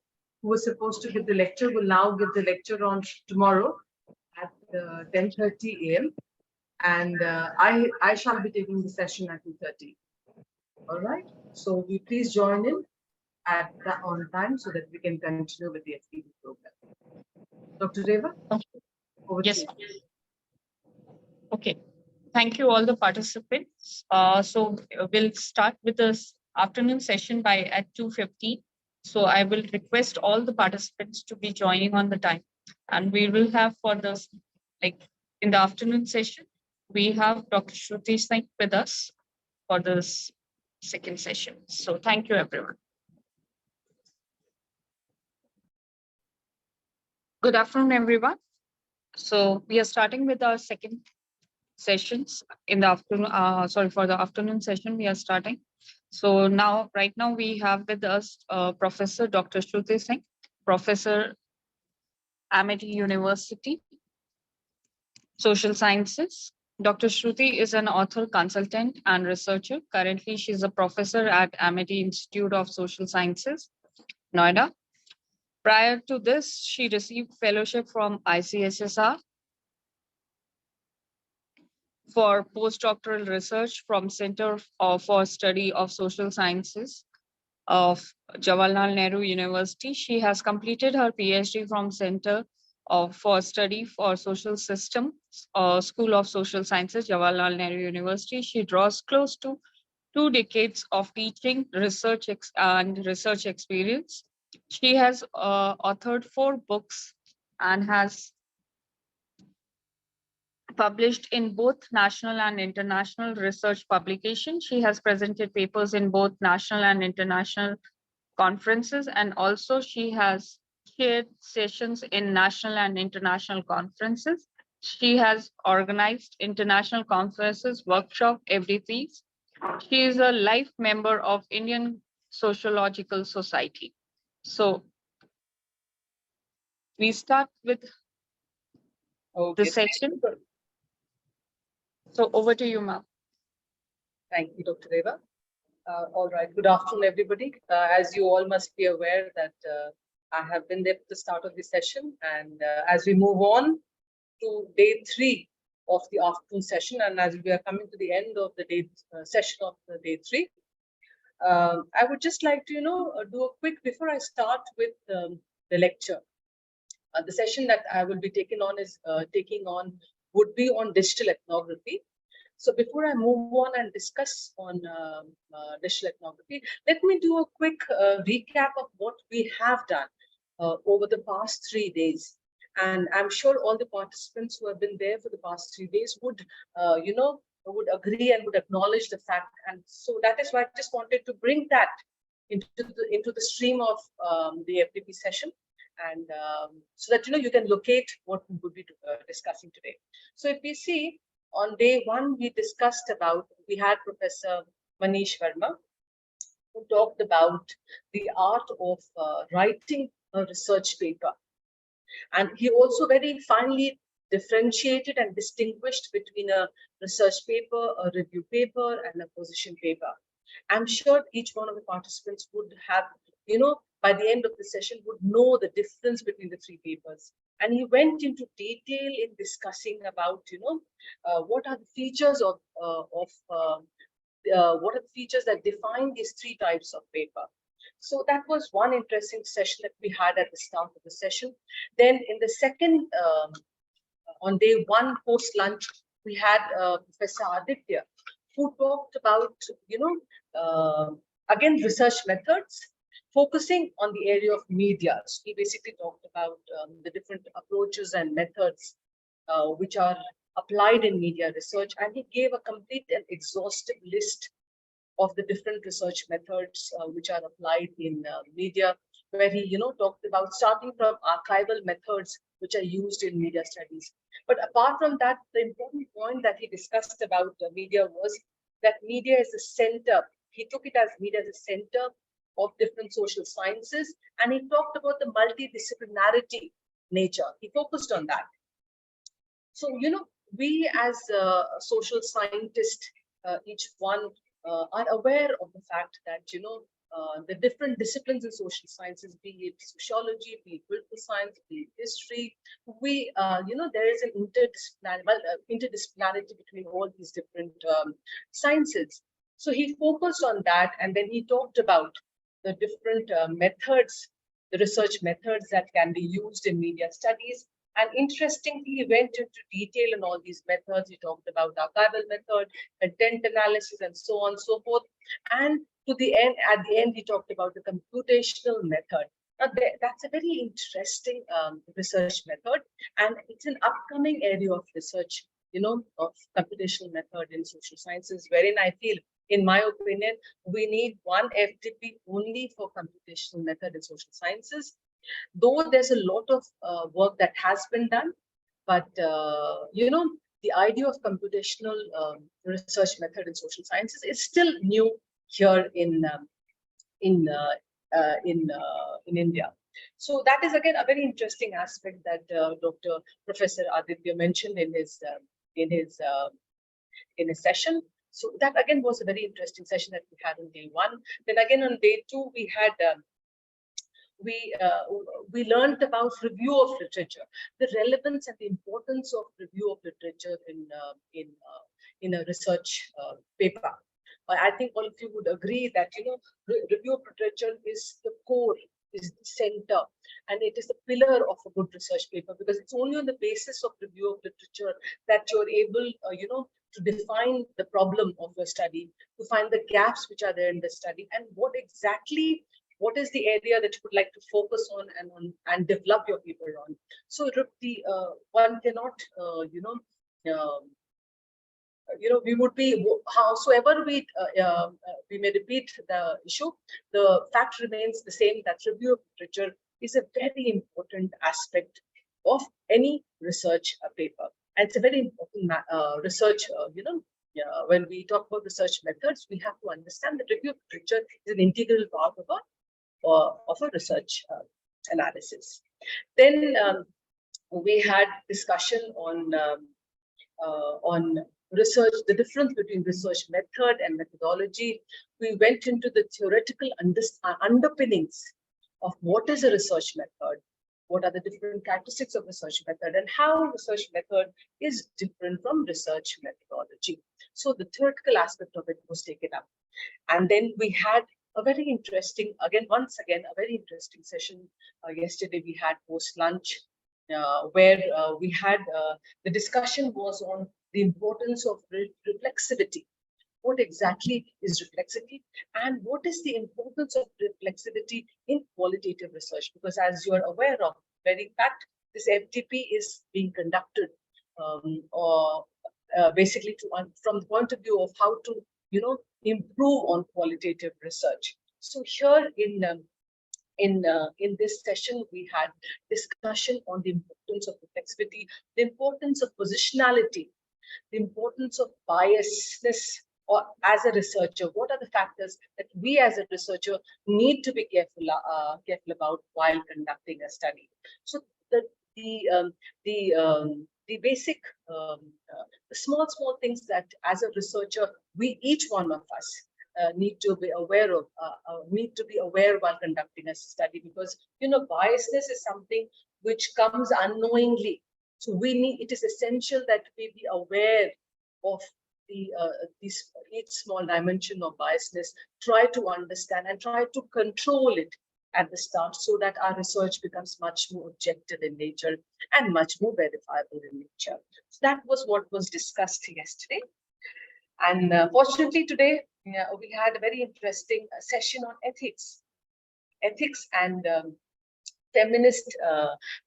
who was supposed to give the lecture, will now give the lecture on tomorrow at 10:30 a.m. And I shall be taking the session at 2:30. All right. So we please join in on time so that we can continue with the FDP program. Dr. Reva? Over to Yes. you. Okay. Thank you, all the participants. So we'll start with this afternoon session at 2:15. So I will request all the participants to be joining on the time. And we will have for this, in the afternoon session, we have Dr. Shruti Singh with us for this second session. So thank you, everyone. Good afternoon, everyone. So we are starting with our second sessions in the afternoon. For the afternoon session, we are starting. So right now we have with us Professor Dr. Shruti Singh, Professor, Amity University, Social Sciences. Dr. Shruti is an author, consultant, and researcher. Currently, she is a professor at Amity Institute of Social Sciences, Noida. Prior to this, she received fellowship from ICSSR for postdoctoral research from Center for Study of Social Sciences of Jawaharlal Nehru University. She has completed her PhD from Center for Study for Social Systems, School of Social Sciences, Jawaharlal Nehru University. She draws close to 2 decades of teaching, research experience. She has authored 4 books and has published in both national and international research publications. She has presented papers in both national and international conferences, and also she has chaired sessions in national and international conferences. She has organized international conferences, workshop, FDPs. She is a life member of Indian Sociological Society. So we start with the session. So over to you, ma'am. Thank you, Dr. Reva. All right, good afternoon, everybody. As you all must be aware that I have been there at the start of the session, and as we move on, to day 3 of the afternoon session. And as we are coming to the end of the day session of the day 3, I would just like to, do a quick, before I start with the lecture, the session that I will be taking on would be on digital ethnography. So before I move on and discuss on digital ethnography, let me do a quick recap of what we have done over the past 3 days. And I'm sure all the participants who have been there for the past 3 days would, would agree and would acknowledge the fact. And so that is why I just wanted to bring that into the stream of the FDP session. And so that, you can locate what we would be discussing today. So if we see, on day 1, we had Professor Manish Verma, who talked about the art of writing a research paper. And he also very finely differentiated and distinguished between a research paper, a review paper, and a position paper. I'm sure each one of the participants would have, by the end of the session, would know the difference between the 3 papers. And he went into detail in discussing about, what are the features what are the features that define these 3 types of paper. So that was one interesting session that we had at the start of the session. Then in the second, on day 1 post lunch, we had Professor Aditya, who talked about, again, research methods, focusing on the area of media. So he basically talked about the different approaches and methods which are applied in media research, and he gave a complete and exhaustive list of the different research methods which are applied in media, where he, talked about starting from archival methods which are used in media studies. But apart from that, the important point that he discussed about media was that media is the center. He took it as media as a center of different social sciences, and he talked about the multidisciplinarity nature. He focused on that. So, we as social scientists, each one are aware of the fact that, the different disciplines in social sciences, be it sociology, be it political science, be it history, we, there is an interdisciplinarity between all these different sciences. So he focused on that, and then he talked about the different methods, the research methods that can be used in media studies. And interestingly, he went into detail on all these methods. He talked about archival method, content analysis, and so on and so forth. And at the end, he talked about the computational method. Now, that's a very interesting research method, and it's an upcoming area of research, of computational method in social sciences, wherein I feel, in my opinion, we need one FDP only for computational method in social sciences. Though there's a lot of work that has been done, but the idea of computational research method in social sciences is still new here in India. So that is again a very interesting aspect that Professor Aditya mentioned in his session. So that again was a very interesting session that we had on day 1. Then again on day 2 we had. We learned about review of literature, the relevance and the importance of review of literature in a research paper. I think all of you would agree that review of literature is the core, is the center, and it is the pillar of a good research paper, because it's only on the basis of review of literature that you're able, to define the problem of your study, to find the gaps which are there in the study, and what is the area that you would like to focus on and develop your paper on. So one cannot, we would be, howsoever we may repeat the issue, the fact remains the same that review of literature is a very important aspect of any research paper. And it's a very important research, when we talk about research methods, we have to understand that review of literature is an integral part of a research analysis. Then we had discussion on research, the difference between research method and methodology. We went into the theoretical underpinnings of what is a research method, what are the different characteristics of research method, and how research method is different from research methodology. So the theoretical aspect of it was taken up. And then we had a very interesting, once again, a very interesting session. Yesterday we had post-lunch where we had, the discussion was on the importance of reflexivity. What exactly is reflexivity, and what is the importance of reflexivity in qualitative research? Because as you are aware of, very fact, this FDP is being conducted basically from the point of view of how to, improve on qualitative research. So here in this session, we had discussion on the importance of reflexivity, the importance of positionality, the importance of biasness, or as a researcher, what are the factors that we as a researcher need to be careful about while conducting a study. So the basic the small things that as a researcher, each one of us need to be aware of, while conducting a study, because biasness is something which comes unknowingly. So it is essential that we be aware of each small dimension of biasness, try to understand and try to control it at the start, so that our research becomes much more objective in nature and much more verifiable in nature. So that was what was discussed yesterday. And fortunately today, we had a very interesting session on ethics and feminist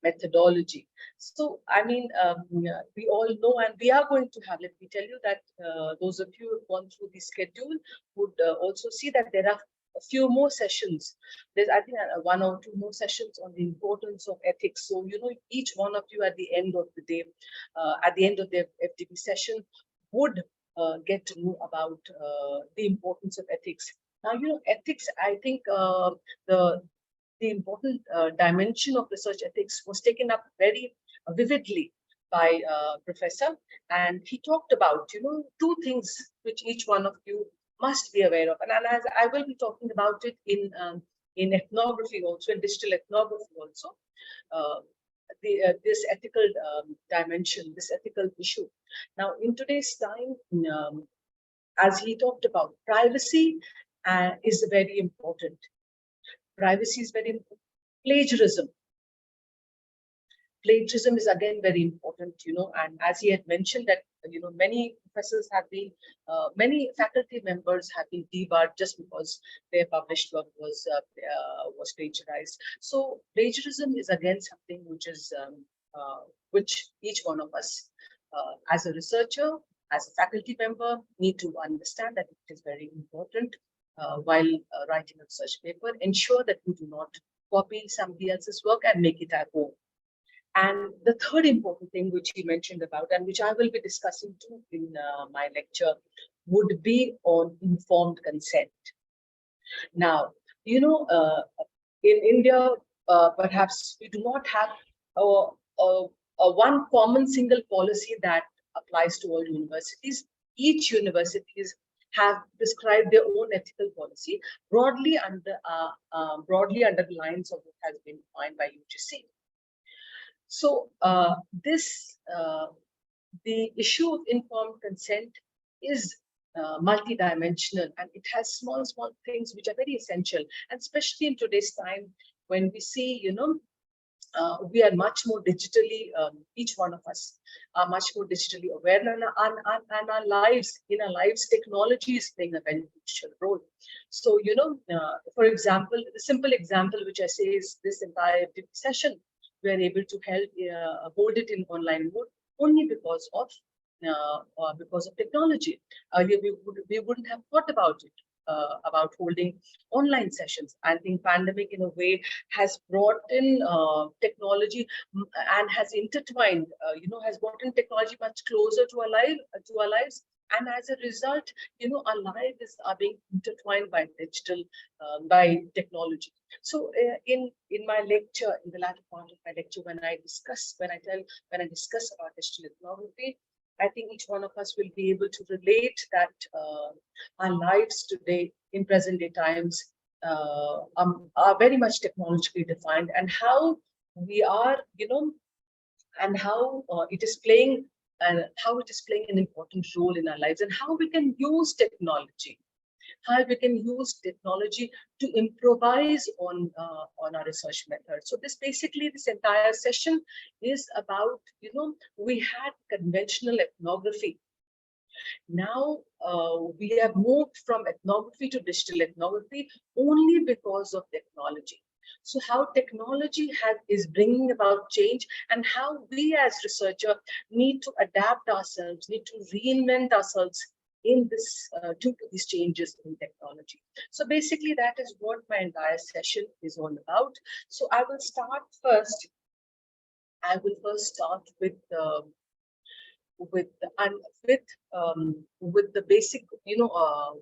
methodology. So, I mean, we all know, and we are going to have, let me tell you that those of you who have gone through the schedule would also see that there are a few more sessions. There's, I think, one or two more sessions on the importance of ethics. So, each one of you at the end of the day, at the end of the FDP session, would get to know about the importance of ethics. Now, ethics, I think the important dimension of research ethics was taken up very vividly by Professor, and he talked about, two things which each one of you must be aware of, and as I will be talking about it in ethnography also, in digital ethnography also, this ethical dimension, this ethical issue. Now, in today's time, as he talked about, privacy is very important. Privacy is very important. Plagiarism is again very important, and as he had mentioned that, many professors have been, many faculty members have been debarred just because their published work was plagiarized. So plagiarism is again something which is, which each one of us, as a researcher, as a faculty member, need to understand that it is very important. While writing a research paper, ensure that we do not copy somebody else's work and make it our own. And the third important thing which he mentioned about, and which I will be discussing too in my lecture, would be on informed consent. Now, in India, perhaps we do not have a one common single policy that applies to all universities. Each universities have prescribed their own ethical policy broadly under the lines of what has been defined by UGC. So the issue of informed consent is multidimensional, and it has small things which are very essential, and especially in today's time when we see, we are much more digitally, each one of us are much more digitally aware, and our lives, technology is playing a very crucial role. So, for example, the simple example which I say is this entire session, we are able to hold it in online mode only because of technology. Earlier, we wouldn't have thought about it. About holding online sessions. I think pandemic in a way has brought in technology and has intertwined, has brought in technology much closer to our lives. And as a result, our lives are being intertwined by by technology. So in my lecture, in the latter part of my lecture, when I discuss about digital ethnography, I think each one of us will be able to relate that our lives today in present day times are very much technologically defined, and how we are, and how it is playing an important role in our lives, and how we can use technology, to improvise on our research method. So this entire session is about, we had conventional ethnography. Now we have moved from ethnography to digital ethnography only because of technology. So how technology is bringing about change, and how we as researchers need to adapt ourselves, need to reinvent ourselves in this due to these changes in technology. So basically that is what my entire session is all about. So I will first start with the basic,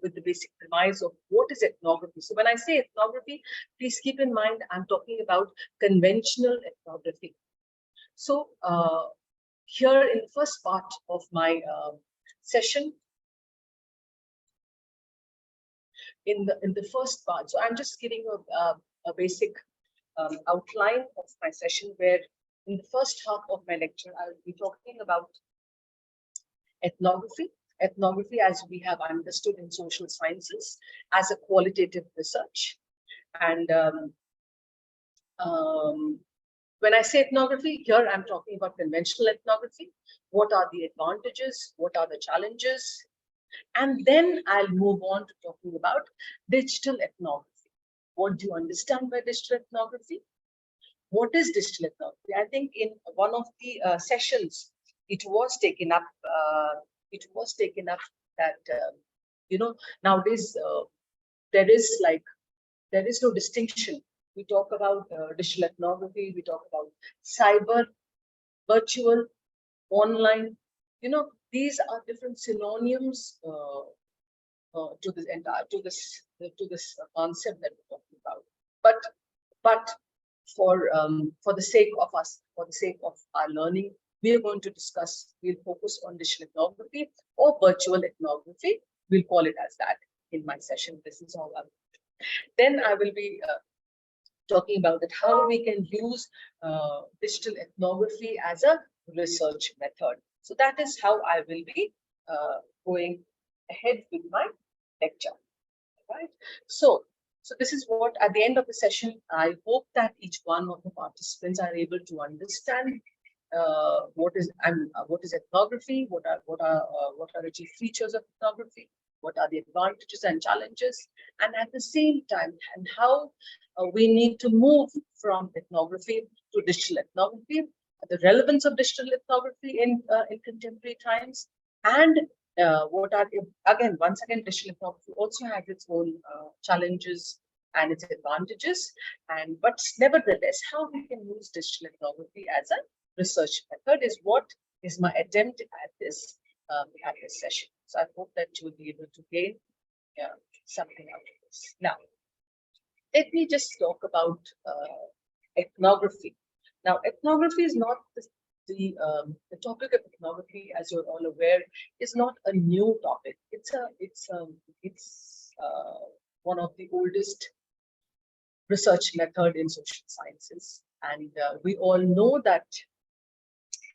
with the basic premise of what is ethnography. So when I say ethnography, please keep in mind I'm talking about conventional ethnography. So here in the first part of my session, in the first part, so I'm just giving a basic outline of my session, where in the first half of my lecture I will be talking about ethnography. Ethnography, as we have understood in social sciences, as a qualitative research. And when I say ethnography, here I'm talking about conventional ethnography. What are the advantages? What are the challenges? And then I'll move on to talking about digital ethnography. What do you understand by digital ethnography? What is digital ethnography? I think in one of the sessions, it was taken up that nowadays there is no distinction. We talk about digital ethnography, we talk about cyber, virtual, online. These are different synonyms to this concept that we're talking about. But for the sake of our learning, we are going to we'll focus on digital ethnography or virtual ethnography. We'll call it as that in my session. This is all I'm Then I will be talking about how we can use digital ethnography as a research method. So that is how I will be going ahead with my lecture. Right? So this is what, at the end of the session, I hope that each one of the participants are able to understand what is ethnography, what are the chief features of ethnography, what are the advantages and challenges, and at the same time, and how we need to move from ethnography to digital ethnography, the relevance of digital ethnography in contemporary times, and once again, digital ethnography also has its own challenges and its advantages, but nevertheless, how we can use digital ethnography as a research method is what is my attempt at this session. So I hope that you will be able to gain something out of this. Now, let me just talk about ethnography. Now, ethnography is not the topic of ethnography, as you're all aware, is not a new topic. It's one of the oldest research method in social sciences, and we all know that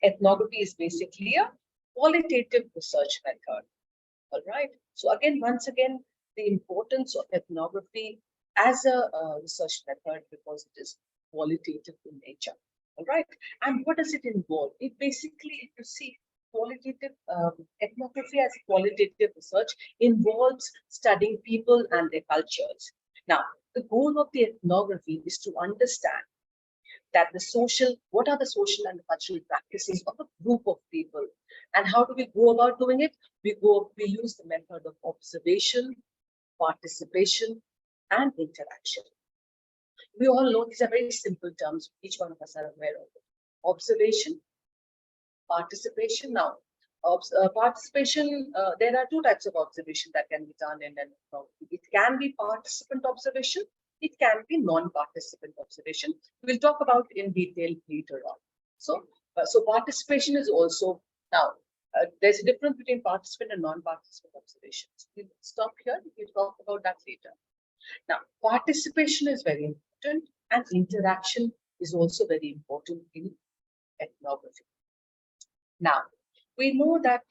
ethnography is basically a qualitative research method. All right. So once again, the importance of ethnography as a research method, because it is qualitative in nature. All right. And what does it involve? It basically, if you see, qualitative ethnography as qualitative research involves studying people and their cultures. Now, the goal of the ethnography is to understand that what are the social and cultural practices of a group of people, and how do we go about doing it? We use the method of observation, participation, and interaction. We all know these are very simple terms. Each one of us are aware of it. Observation, participation. Now, participation, there are two types of observation that can be done in an ethnography. It can be participant observation. It can be non-participant observation. We'll talk about it in detail later on. So participation is also, now, there's a difference between participant and non-participant observations. We'll stop here. We'll talk about that later. Now, participation is very important, and interaction is also very important in ethnography. Now, we know that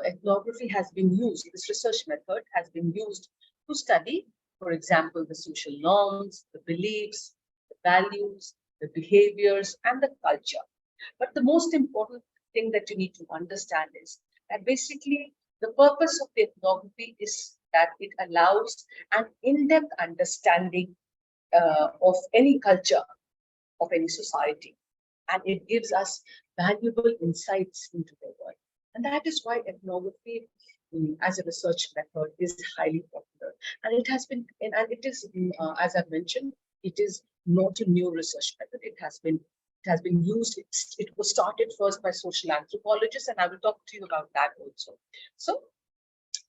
ethnography has been used, this research method has been used to study, for example, the social norms, the beliefs, the values, the behaviors, and the culture. But the most important thing that you need to understand is that basically the purpose of the ethnography is that it allows an in-depth understanding of any culture, of any society, and it gives us valuable insights into their world. And that is why ethnography as a research method is highly popular. And it has been, and it is, as I've mentioned, it is not a new research method. It has been used. It was started first by social anthropologists, and I will talk to you about that also. So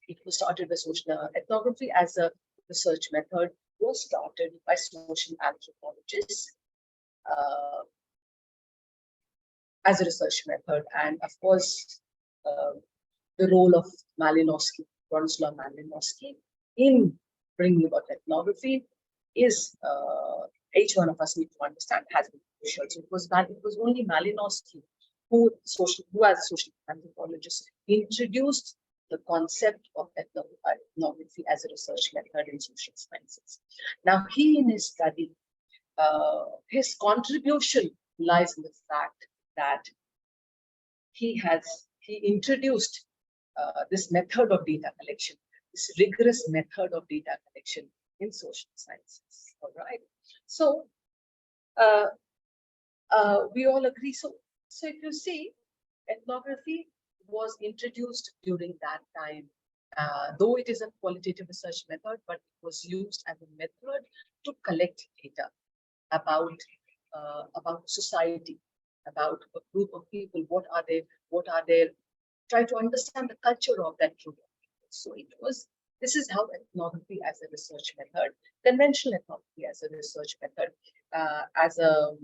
it was started by social ethnography as a research method was started by social anthropologists as a research method. And of course, the role of Malinowski, Bronislaw Malinowski, in bringing about ethnography is, each one of us need to understand, has been crucial. So it was only Malinowski who as a social anthropologist, introduced the concept of ethnography as a research method in social sciences. Now, he in his study, his contribution lies in the fact that he introduced this method of data collection, this rigorous method of data collection in social sciences. All right. So we all agree. So if you see, ethnography was introduced during that time, though it is a qualitative research method, but it was used as a method to collect data about society, about a group of people. What are they? Try to understand the culture of that group of people. So this is how ethnography as a research method, conventional ethnography as a research method, as a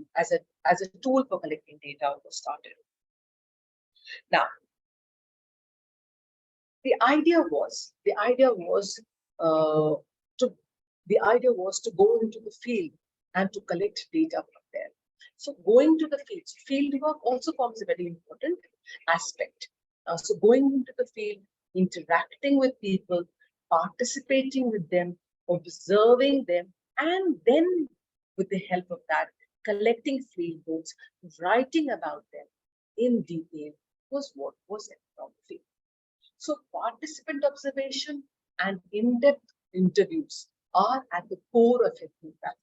tool for collecting data was started. Now, the idea was to go into the field and to collect data from there. So going to the field work also forms a very important aspect. So going into the field, interacting with people, participating with them, observing them, and then with the help of that, collecting field notes, writing about them in detail was what was ethnography. So participant observation and in-depth interviews are at the core of ethnographic.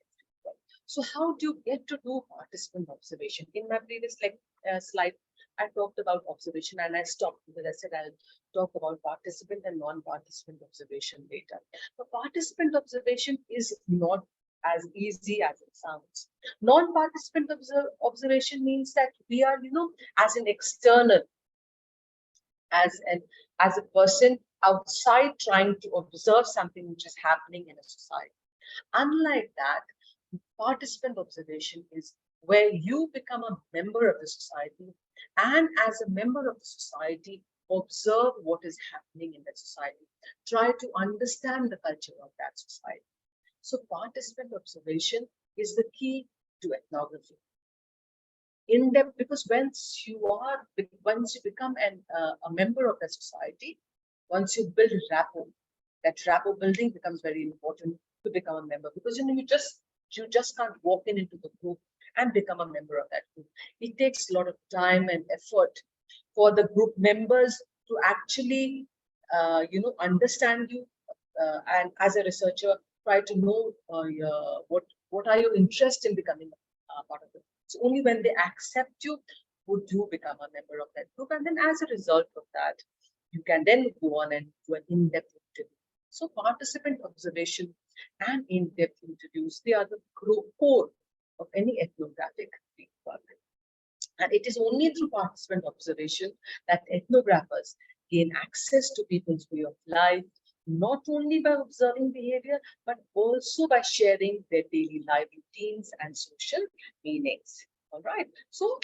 So how do you get to do participant observation? In my previous slide, I talked about observation and I stopped because I said I'll talk about participant and non-participant observation later. But participant observation is not as easy as it sounds. Non-participant observation means that we are, as an external, as a person outside trying to observe something which is happening in a society. Unlike that, participant observation is where you become a member of the society, and as a member of the society, observe what is happening in that society. Try to understand the culture of that society. So participant observation is the key to ethnography. In depth, because once you become a member of that society, once you build rapport, that rapport building becomes very important to become a member, because you just can't walk into the group and become a member of that group. It takes a lot of time and effort for the group members to actually understand you, and as a researcher try to know what are your interests in becoming part of it. So only when they accept you would you become a member of that group, and then as a result of that you can then go on and do an in-depth interview. So participant observation and in-depth interviews, they are the core of any ethnographic work. And it is only through participant observation that ethnographers gain access to people's way of life, not only by observing behavior, but also by sharing their daily life routines and social meanings. All right. So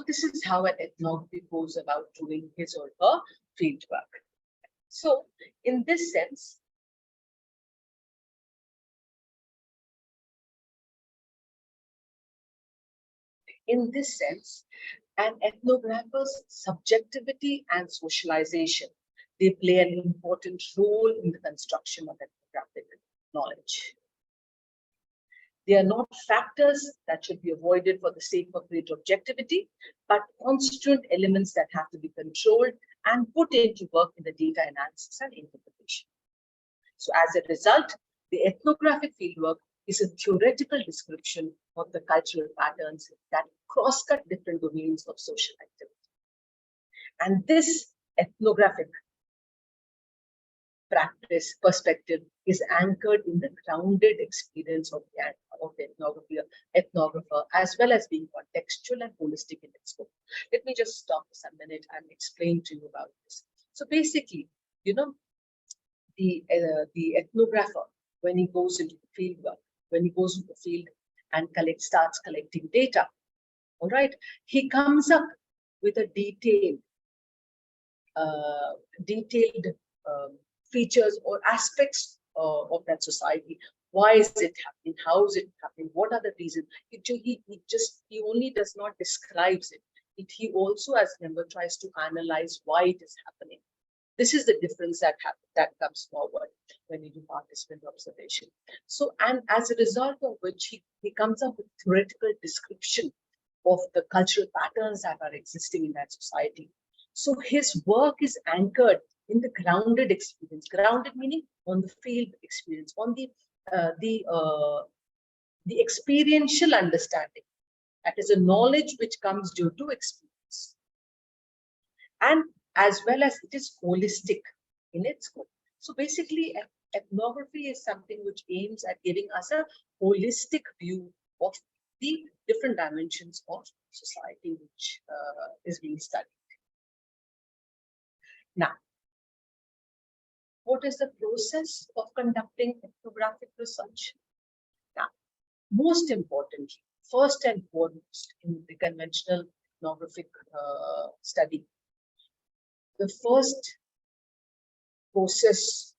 this is how an ethnographer goes about doing his or her field work. So in this sense, In this sense, an ethnographer's subjectivity and socialization, they play an important role in the construction of ethnographic knowledge. They are not factors that should be avoided for the sake of greater objectivity, but constituent elements that have to be controlled and put into work in the data analysis and interpretation. So as a result, the ethnographic fieldwork is a theoretical description of the cultural patterns that cross-cut different domains of social activity. And this ethnographic practice perspective is anchored in the grounded experience of the ethnographer, as well as being contextual and holistic in its scope. Let me just stop for a minute and explain to you about this. So basically, you know, the ethnographer, when he goes into the field work, when he goes into the field and starts collecting data, all right, he comes up with a detailed features or aspects of that society. Why is it happening? How is it happening? What are the reasons? He only does not describes it. He also, as a member, tries to analyze why it is happening. This is the difference that comes forward when you do participant observation. So, and as a result of which he comes up with theoretical description of the cultural patterns that are existing in that society. So his work is anchored in the grounded experience, grounded meaning on the field experience, on the experiential understanding. That is a knowledge which comes due to experience. And as well as it is holistic in its scope. So basically, ethnography is something which aims at giving us a holistic view of the different dimensions of society which is being studied. Now, what is the process of conducting ethnographic research? Now, most importantly, first and foremost in the conventional ethnographic study, the first process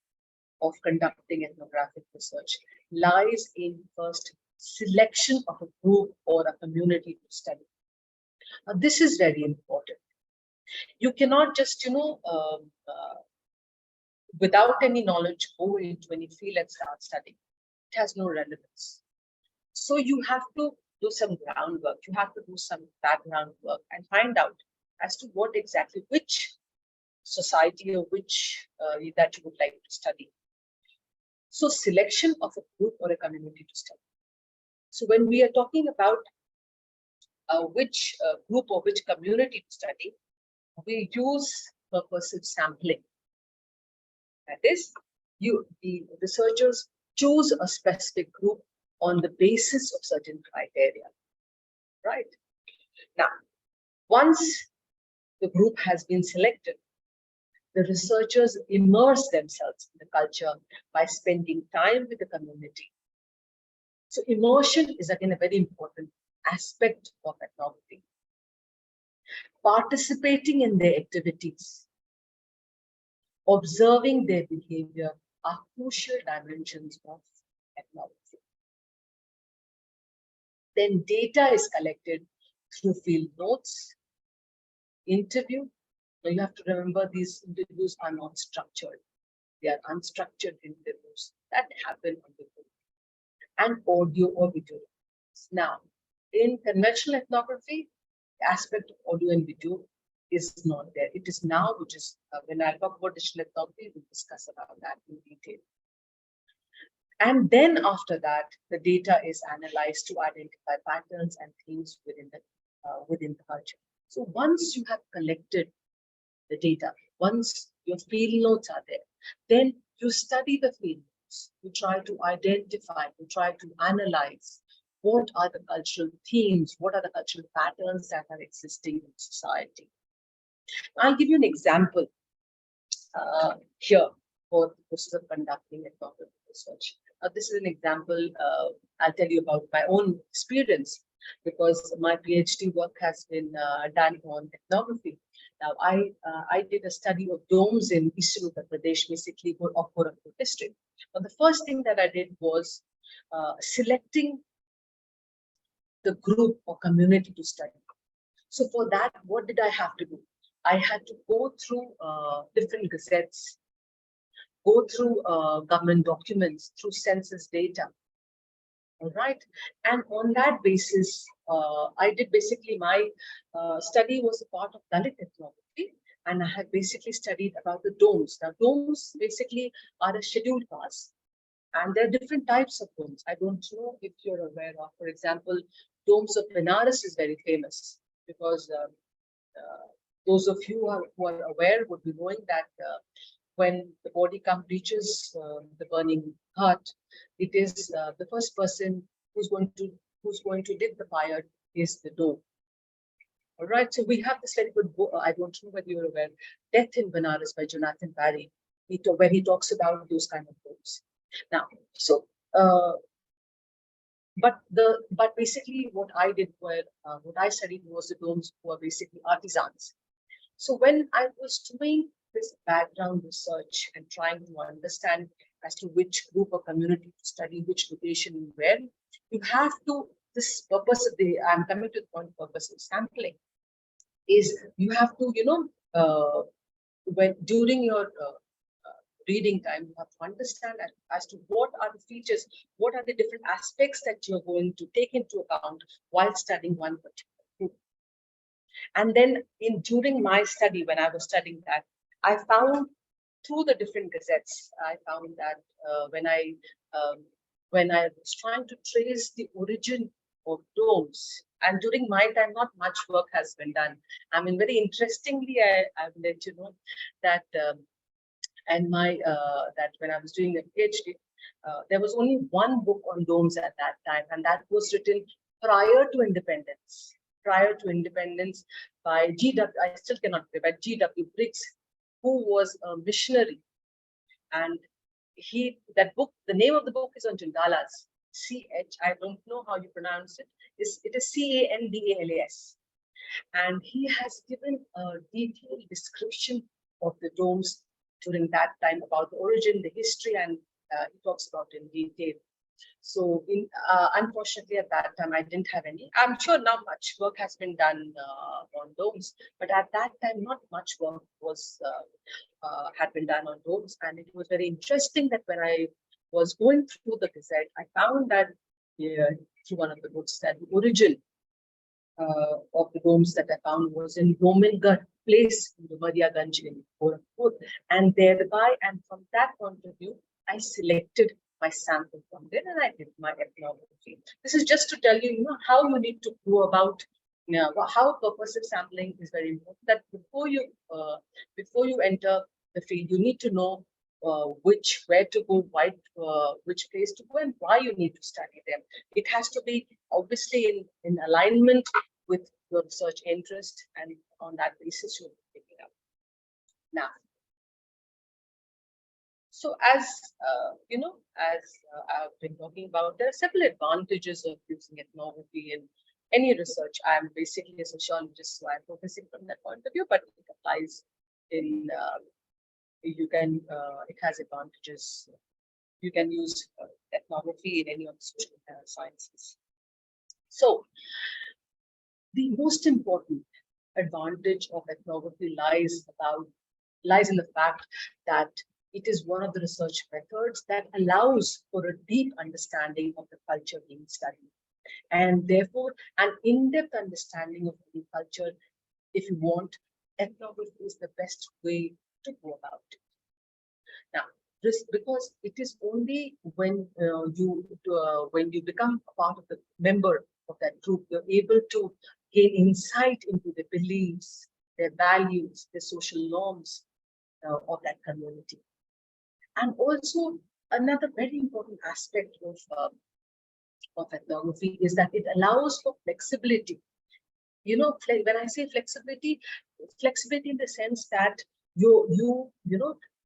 of conducting ethnographic research lies in first selection of a group or a community to study. Now, this is very important. You cannot just, without any knowledge, go into any field and start studying. It has no relevance. So you have to do some groundwork. You have to do some background work and find out as to what exactly, which society or which that you would like to study. So selection of a group or a community to study. So when we are talking about which group or which community to study, we use purposive sampling. That is, the researchers choose a specific group on the basis of certain criteria, right? Now, once the group has been selected, the researchers immerse themselves in the culture by spending time with the community. So immersion is again a very important aspect of ethnography. Participating in their activities, observing their behavior are crucial dimensions of ethnography. Then data is collected through field notes, interview. Now you have to remember these interviews are not structured. They are unstructured interviews that happen on the group, and audio or video. Now, in conventional ethnography, the aspect of audio and video is not there. It is now, which is when I talk about digital ethnography, we'll discuss about that in detail. And then after that, the data is analyzed to identify patterns and themes within the culture. So once you have collected the data, once your field notes are there, then you study the field notes. You try to identify, you try to analyze what are the cultural themes, what are the cultural patterns that are existing in society. I'll give you an example here for the process of conducting ethnographic research. This is an example I'll tell you about my own experience, because my PhD work has been done on ethnography. Now, I did a study of domes in Eastern Uttar Pradesh, basically of Gorakhpur district. But the first thing that I did was selecting the group or community to study. So for that, what did I have to do? I had to go through different gazettes, go through government documents, through census data. All right. And on that basis, I did basically my study was a part of Dalit ethnography. And I had basically studied about the domes. Now, domes basically are a scheduled caste. And there are different types of domes. I don't know if you're aware of, for example, domes of Benares is very famous because those of you who are aware would be knowing that when the body reaches the burning heart, it is the first person who's going to lit the fire is the dome. All right, so we have this very good book. I don't know whether you're aware, Death in Benares by Jonathan Barry, where he talks about those kind of domes. Now, so but basically what I did what I studied was the domes who are basically artisans. So when I was doing this background research and trying to understand as to which group or community to study, which location and where, you have to, this purpose of I'm coming to the point of purpose of sampling, is you have to, when during your reading time, you have to understand as to what are the features, what are the different aspects that you're going to take into account while studying one particular group. And then during my study, when I was studying that, I found through the different gazettes, I found that when I was trying to trace the origin of domes, and during my time, not much work has been done. I mean, very interestingly, I will let you know that and that when I was doing a PhD, there was only one book on domes at that time, and that was written prior to independence. Prior to independence by G.W. I still cannot remember, by G.W. Briggs, who was a missionary, and that book, the name of the book is on Jandalas. I don't know how you pronounce it. It is Candalas, and he has given a detailed description of the domes during that time, about the origin, the history, and he talks about it in detail. So unfortunately at that time, I didn't have any. I'm sure not much work has been done on domes, but at that time, not much work was had been done on domes. And it was very interesting that when I was going through the gazette, I found that through one of the books that the origin of the domes that I found was in Romangarh place in the Mariaganj in Gorakhpur, and thereby, and from that point of view, I selected my sample from there and I did my ethnography. This is just to tell you, how you need to go about, how purposive sampling is very important. That before you enter the field, you need to know where to go, which place to go, and why you need to study them. It has to be obviously in alignment with your research interest, and on that basis you'll pick it up. Now, so as I've been talking about, there are several advantages of using ethnography in any research. I'm basically a sociologist, so I'm focusing from that point of view, but it applies in it has advantages. You can use ethnography in any of the social sciences. So the most important advantage of ethnography lies in the fact that it is one of the research methods that allows for a deep understanding of the culture being studied, and therefore an in-depth understanding of the culture. If you want, ethnography is the best way to go about it. Now, this because it is only when you become a part of the member of that group, you're able to gain insight into the beliefs, their values, their social norms of that community. And also another very important aspect of ethnography is that it allows for flexibility. When I say flexibility in the sense that you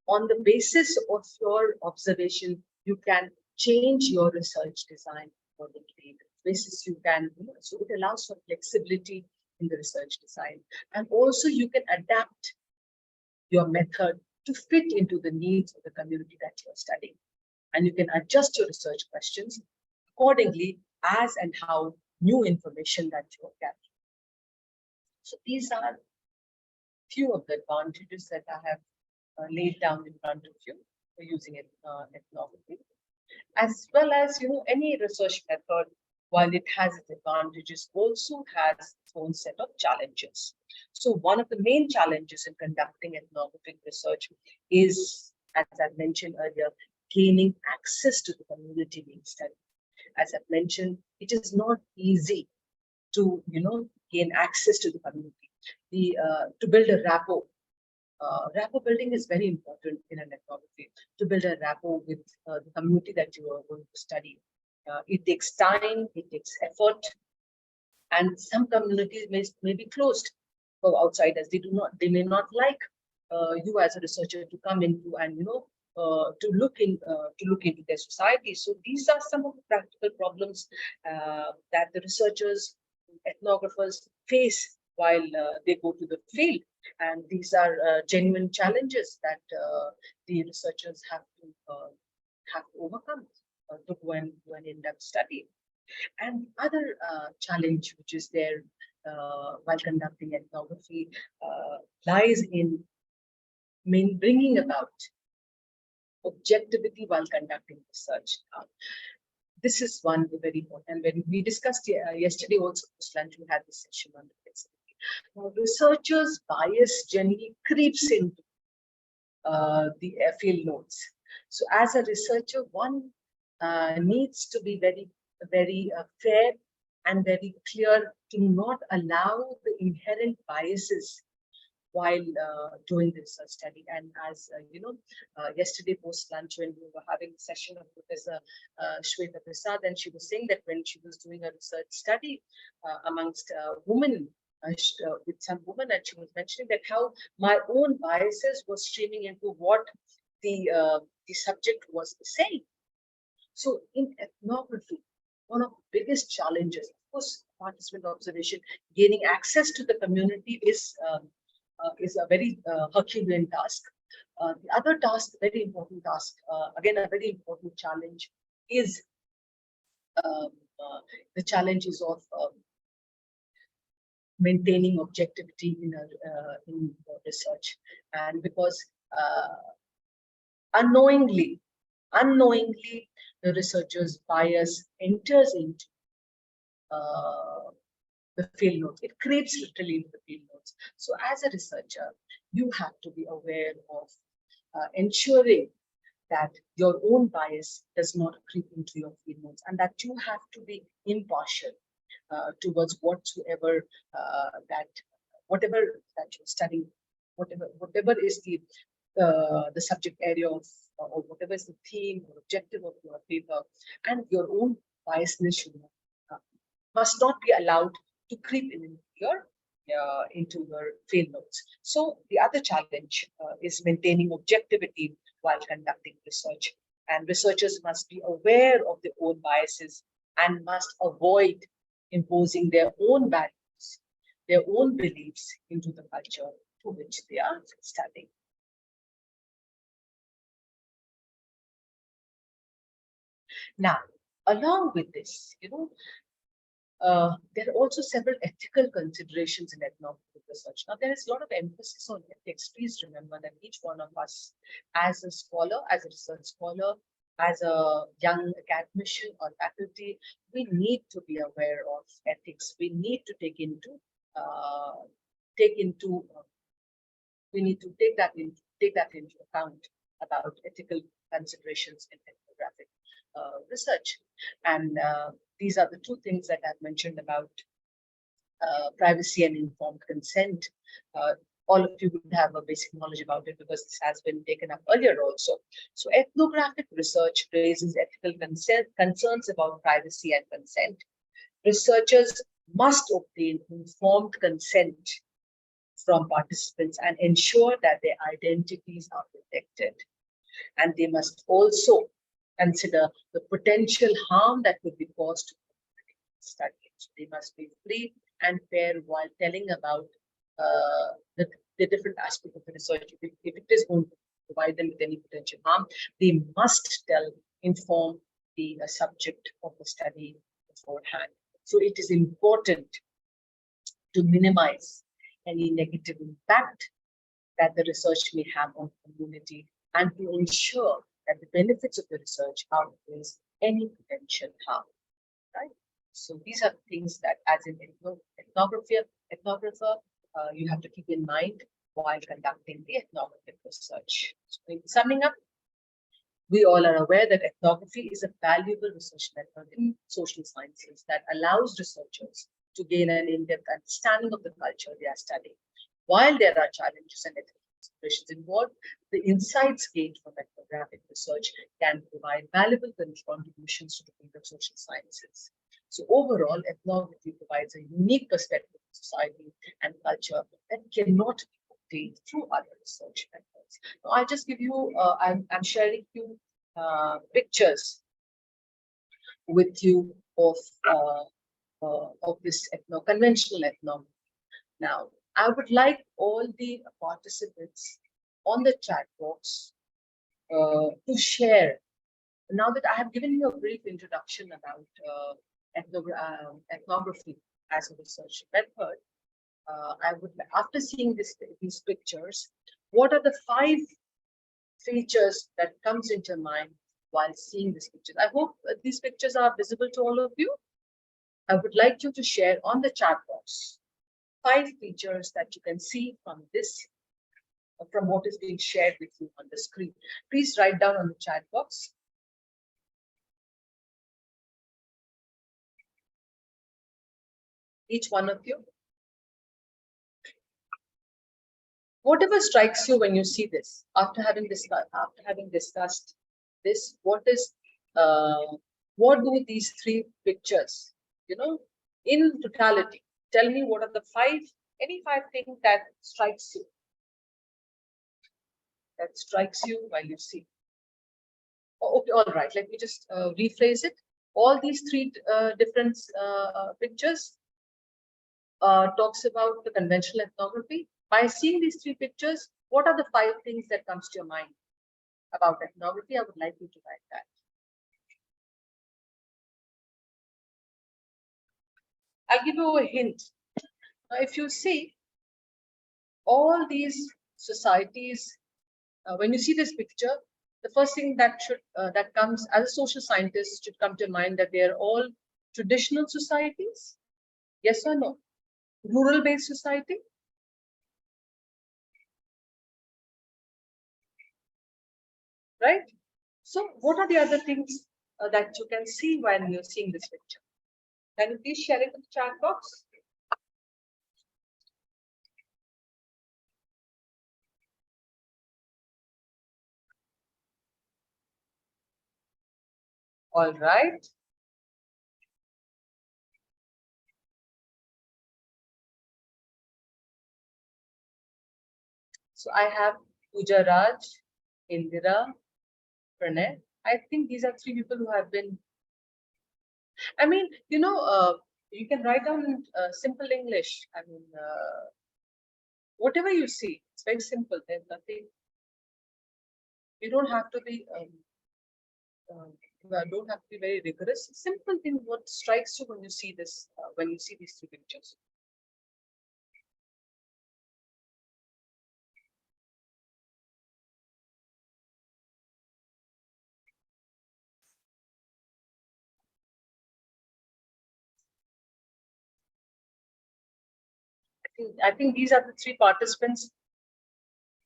on the basis of your observation, you can change your research design accordingly. Basis you can, so it allows for flexibility in the research design, and also you can adapt your method to fit into the needs of the community that you're studying, and you can adjust your research questions accordingly as and how new information that you are gathering. So these are few of the advantages that I have laid down in front of you for using ethnography. As well as, any research method, while it has its advantages, also has its own set of challenges. So one of the main challenges in conducting ethnographic research is, as I mentioned earlier, gaining access to the community being studied. As I've mentioned, it is not easy to, gain access to the community. To build a rapport. Rapport building is very important in an ethnography. To build a rapport with the community that you are going to study. It takes time, it takes effort, and some communities may be closed for outsiders. They may not like you as a researcher to come into and to look into their society. So these are some of the practical problems that the researchers, ethnographers face while they go to the field. And these are genuine challenges that the researchers have to overcome to go and do an in-depth study. And other challenge which is there while conducting ethnography lies in bringing about objectivity while conducting research. This is one very important. When we discussed yesterday also, lunch, we had this session on the flexibility. Now, researchers' bias generally creeps into the field notes. So, as a researcher, one needs to be very fair and very clear to not allow the inherent biases while doing the research study. And as yesterday post lunch, when we were having a session of Professor Shweta Prasad, and she was saying that when she was doing a research study amongst women, with some women, and she was mentioning that how my own biases was streaming into what the subject was saying. So in ethnography, one of the biggest challenges, of course, participant observation, gaining access to the community is a very Herculean task. The other task, very important task, again, a very important challenge is the challenges of maintaining objectivity in research. And because unknowingly, the researcher's bias enters into the field notes. It creeps literally into the field notes. So as a researcher, you have to be aware of ensuring that your own bias does not creep into your field notes, and that you have to be impartial towards whatever that you're studying, whatever is the subject area of, or whatever is the theme or objective of your paper, and your own biasness must not be allowed to creep into your field notes. So the other challenge is maintaining objectivity while conducting research, and researchers must be aware of their own biases and must avoid imposing their own values, their own beliefs into the culture to which they are studying. Now, along with this, there are also several ethical considerations in ethnographic research. Now, there is a lot of emphasis on ethics. Please remember that each one of us, as a scholar, as a research scholar, as a young academician or faculty, we need to be aware of ethics. We need to take that into account about ethical considerations in ethnographic research. And these are the two things that I've mentioned about privacy and informed consent. All of you would have a basic knowledge about it because this has been taken up earlier also. So ethnographic research raises ethical concerns about privacy and consent. Researchers must obtain informed consent from participants and ensure that their identities are protected. And they must also consider the potential harm that could be caused to the study. So they must be free and fair while telling about the different aspects of the research. If it is going to provide them with any potential harm, they must inform the subject of the study beforehand. So it is important to minimize any negative impact that the research may have on the community and to ensure that the benefits of the research outweighs any potential harm, right? So these are things that as an ethnographer, you have to keep in mind while conducting the ethnographic research. So in summing up, we all are aware that ethnography is a valuable research method in social sciences that allows researchers to gain an in-depth understanding of the culture they are studying. While there are challenges and ethical considerations involved, the insights gained from ethnographic research can provide valuable contributions to the field of social sciences. So overall, ethnography provides a unique perspective of society and culture that cannot be obtained through other research methods. Now, I'll just give you, I'm sharing few pictures with you of this conventional ethnography. Now, I would like all the participants on the chat box to share. Now that I have given you a brief introduction about ethnography as a research method, I would, after seeing these pictures, what are the 5 features that comes into mind while seeing these pictures? I hope these pictures are visible to all of you. I would like you to share on the chat box 5 features that you can see from this, from what is being shared with you on the screen. Please write down on the chat box. Each one of you. Whatever strikes you when you see this, after having discussed this, what do these 3 pictures, in totality, tell me what are the 5, any 5 things that strikes you, while you see. Oh, okay, all right, let me just rephrase it. All these 3 different pictures talks about the conventional ethnography. By seeing these 3 pictures, what are the 5 things that comes to your mind about ethnography? I would like you to write that. I'll give you a hint. Now, if you see all these societies, when you see this picture, the first thing that that comes as a social scientist should come to mind that they are all traditional societies. Yes or no? Rural-based society. Right? So what are the other things that you can see when you're seeing this picture? Can you please share it in the chat box? All right. So I have Pooja Raj, Indira, Pranay. I think these are 3 people who have been. I mean, you can write down in simple English. I mean, whatever you see, it's very simple. There's nothing. You don't have to be. Don't have to be very rigorous. Simple thing. What strikes you when you see this? When you see these 3 pictures? I think these are the 3 participants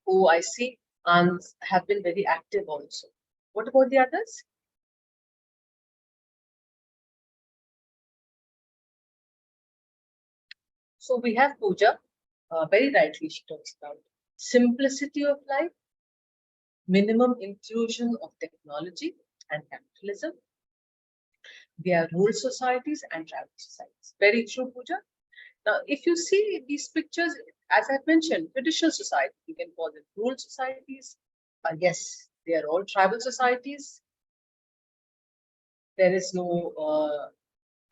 who I see and have been very active also. What about the others? So we have Pooja, very rightly she talks about simplicity of life, minimum inclusion of technology and capitalism. They are rural societies and tribal societies. Very true, Pooja. Now, if you see these pictures, as I've mentioned, traditional society, you can call them rural societies. Yes, they are all tribal societies. There is no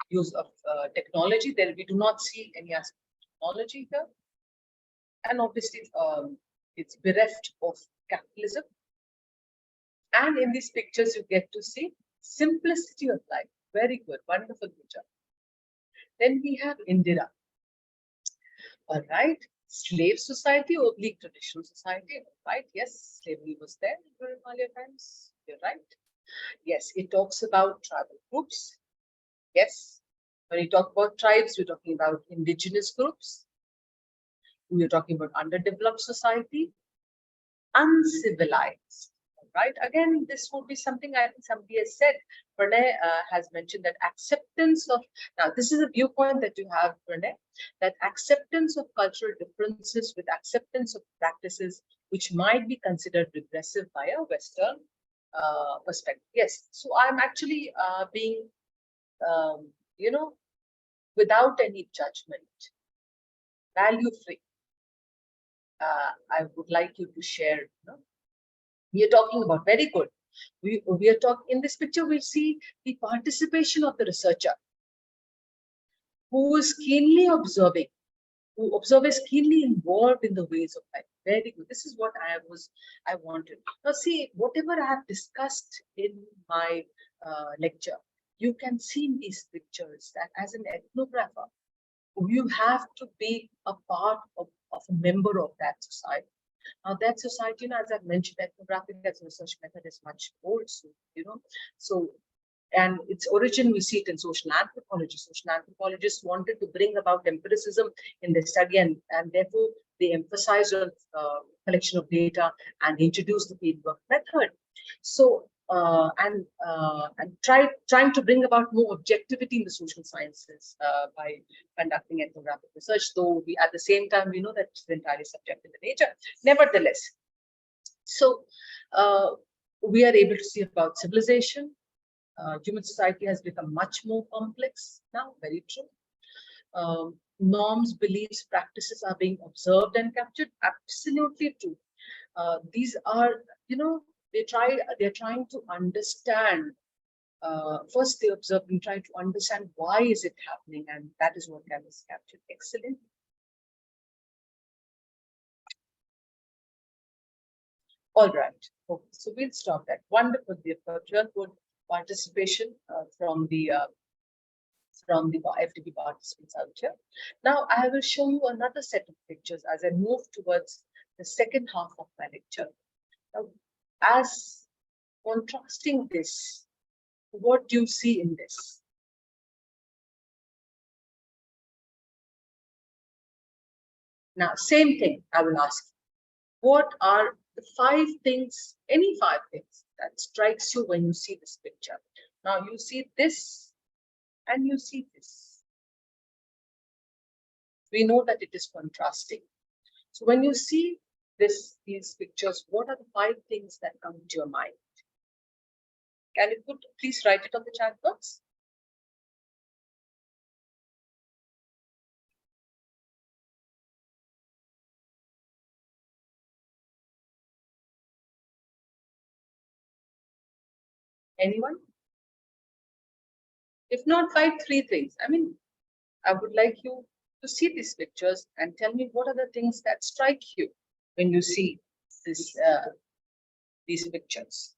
use of technology. There we do not see any aspect of technology here. And obviously, it's bereft of capitalism. And in these pictures, you get to see simplicity of life. Very good, wonderful picture. Then we have Indira. All right. Slave society, oblique traditional society. Right. Yes, slavery was there during earlier times. You're right. Yes, it talks about tribal groups. Yes. When you talk about tribes, we're talking about indigenous groups. We're talking about underdeveloped society, uncivilized. Right. Again, this would be something I think somebody has said. Pranay has mentioned that acceptance of, now this is a viewpoint that you have, Pranay, that acceptance of cultural differences with acceptance of practices which might be considered regressive by a Western perspective. Yes. So I'm actually being, you know, without any judgment, value free. I would like you to share. We are talking about very good. We are talking in this picture. We see the participation of the researcher, who is keenly observing, who is keenly involved in the ways of life. Very good. This is what I wanted. Now, see, whatever I have discussed in my lecture, you can see in these pictures that as an ethnographer, you have to be a part of a member of that society. Now, that society, as I've mentioned, ethnographic as a research method is much old, so and its origin, we see it in social anthropology. Social anthropologists wanted to bring about empiricism in their study, and therefore they emphasized on collection of data and introduced the fieldwork method. So and trying to bring about more objectivity in the social sciences by conducting ethnographic research, though we at the same time we know that it's entirely subjective in nature. Nevertheless, so we are able to see about civilization. Human society has become much more complex now, very true. Norms, beliefs, practices are being observed and captured, absolutely true. These are, they're trying to understand. First, they observe and try to understand why is it happening, and that is what is captured. Excellent. All right. Okay, so we'll stop that. Wonderful. We've got real good participation from the FDP participants out here. Now, I will show you another set of pictures as I move towards the second half of my lecture. Now, as contrasting this, what do you see in this? Now, same thing I will ask you. What are the 5 things, any 5 things that strikes you when you see this picture? Now, you see this and you see this. We know that it is contrasting. So when you see these pictures, what are the 5 things that come to your mind? Can you please write it on the chat box? Anyone? If not, 3 things. I mean, I would like you to see these pictures and tell me what are the things that strike you when you see these pictures.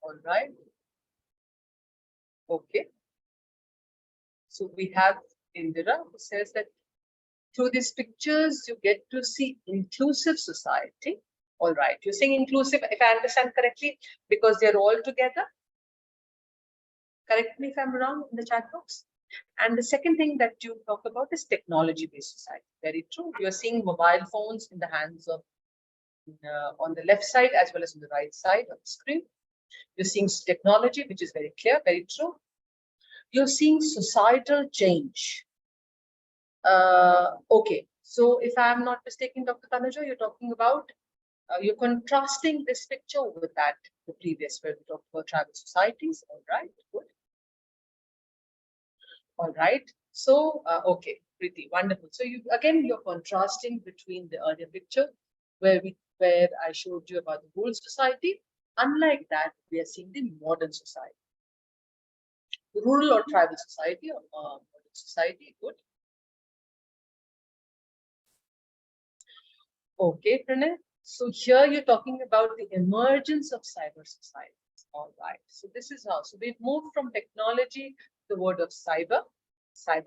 All right. Okay. So we have Indira, who says that through these pictures, you get to see inclusive society. All right. You're saying inclusive, if I understand correctly, because they're all together. Correct me if I'm wrong in the chat box. And the second thing that you talk about is technology-based society. Very true. You're seeing mobile phones in the hands of, on the left side as well as on the right side of the screen. You're seeing technology, which is very clear, very true. You're seeing societal change. Okay, so if I'm not mistaken, Dr. Tanuja, you're talking about, you're contrasting this picture with that, the previous, where we talked about tribal societies. All right, good. All right, so, okay, pretty wonderful. So you're contrasting between the earlier picture where I showed you about the whole society. Unlike that, we are seeing the modern society. Rural or tribal society or modern society, good. Okay, Pranay. So here you're talking about the emergence of cyber societies. All right. So this is how. So we've moved from technology to the word of cyber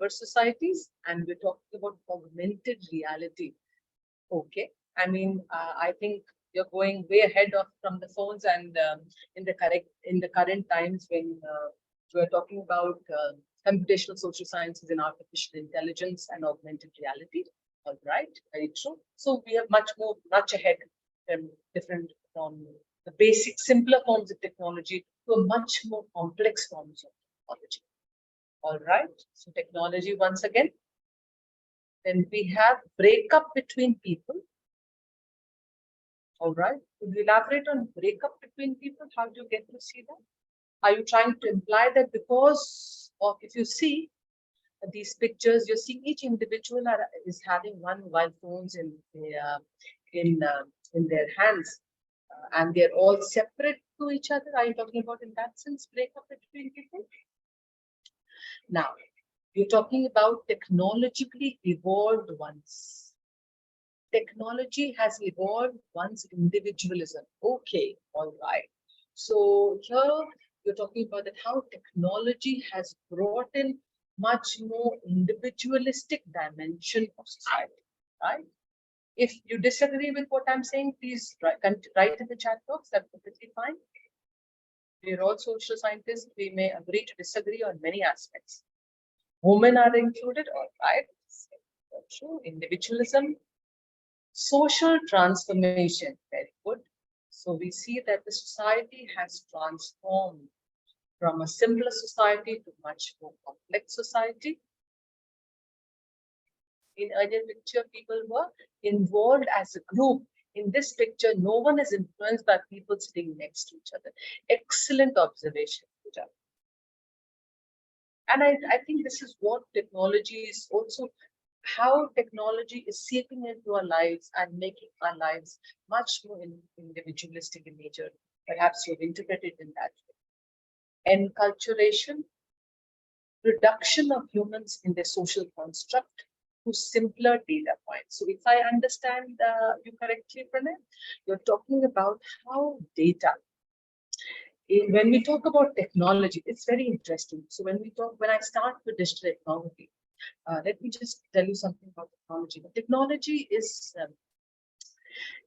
societies, and we're talking about augmented reality. Okay. I mean, I think you're going way ahead of from the phones, and in the current times when we're talking about computational social sciences and artificial intelligence and augmented reality. All right, very true. So we are much ahead from the basic simpler forms of technology to a much more complex forms of technology. All right, so technology once again. Then we have breakup between people. All right, could you elaborate on breakup between people? How do you get to see that? Are you trying to imply that because of, if you see these pictures, you're seeing each individual is having one mobile phones in their hands, and they're all separate to each other? Are you talking about in that sense breakup between people? Now, you're talking about technologically evolved ones. Technology has evolved one's individualism. Okay, all right. So here you're talking about that how technology has brought in much more individualistic dimension of society, right? If you disagree with what I'm saying, please write in the chat box. That's perfectly fine. We're all social scientists. We may agree to disagree on many aspects. Women are included, all right. True. Individualism. Social transformation, very good. So we see that the society has transformed from a simpler society to much more complex society. In earlier picture, people were involved as a group. In this picture, no one is influenced by people sitting next to each other. Excellent observation, Pooja. And I think this is what technology is also, how technology is seeping into our lives and making our lives much more individualistic in nature. Perhaps you've interpreted in that way. Enculturation, reduction of humans in their social construct to simpler data points. So if I understand you correctly, Pranay, you're talking about how data, when we talk about technology, it's very interesting. So when I start with digital technology, let me just tell you something about technology. The technology is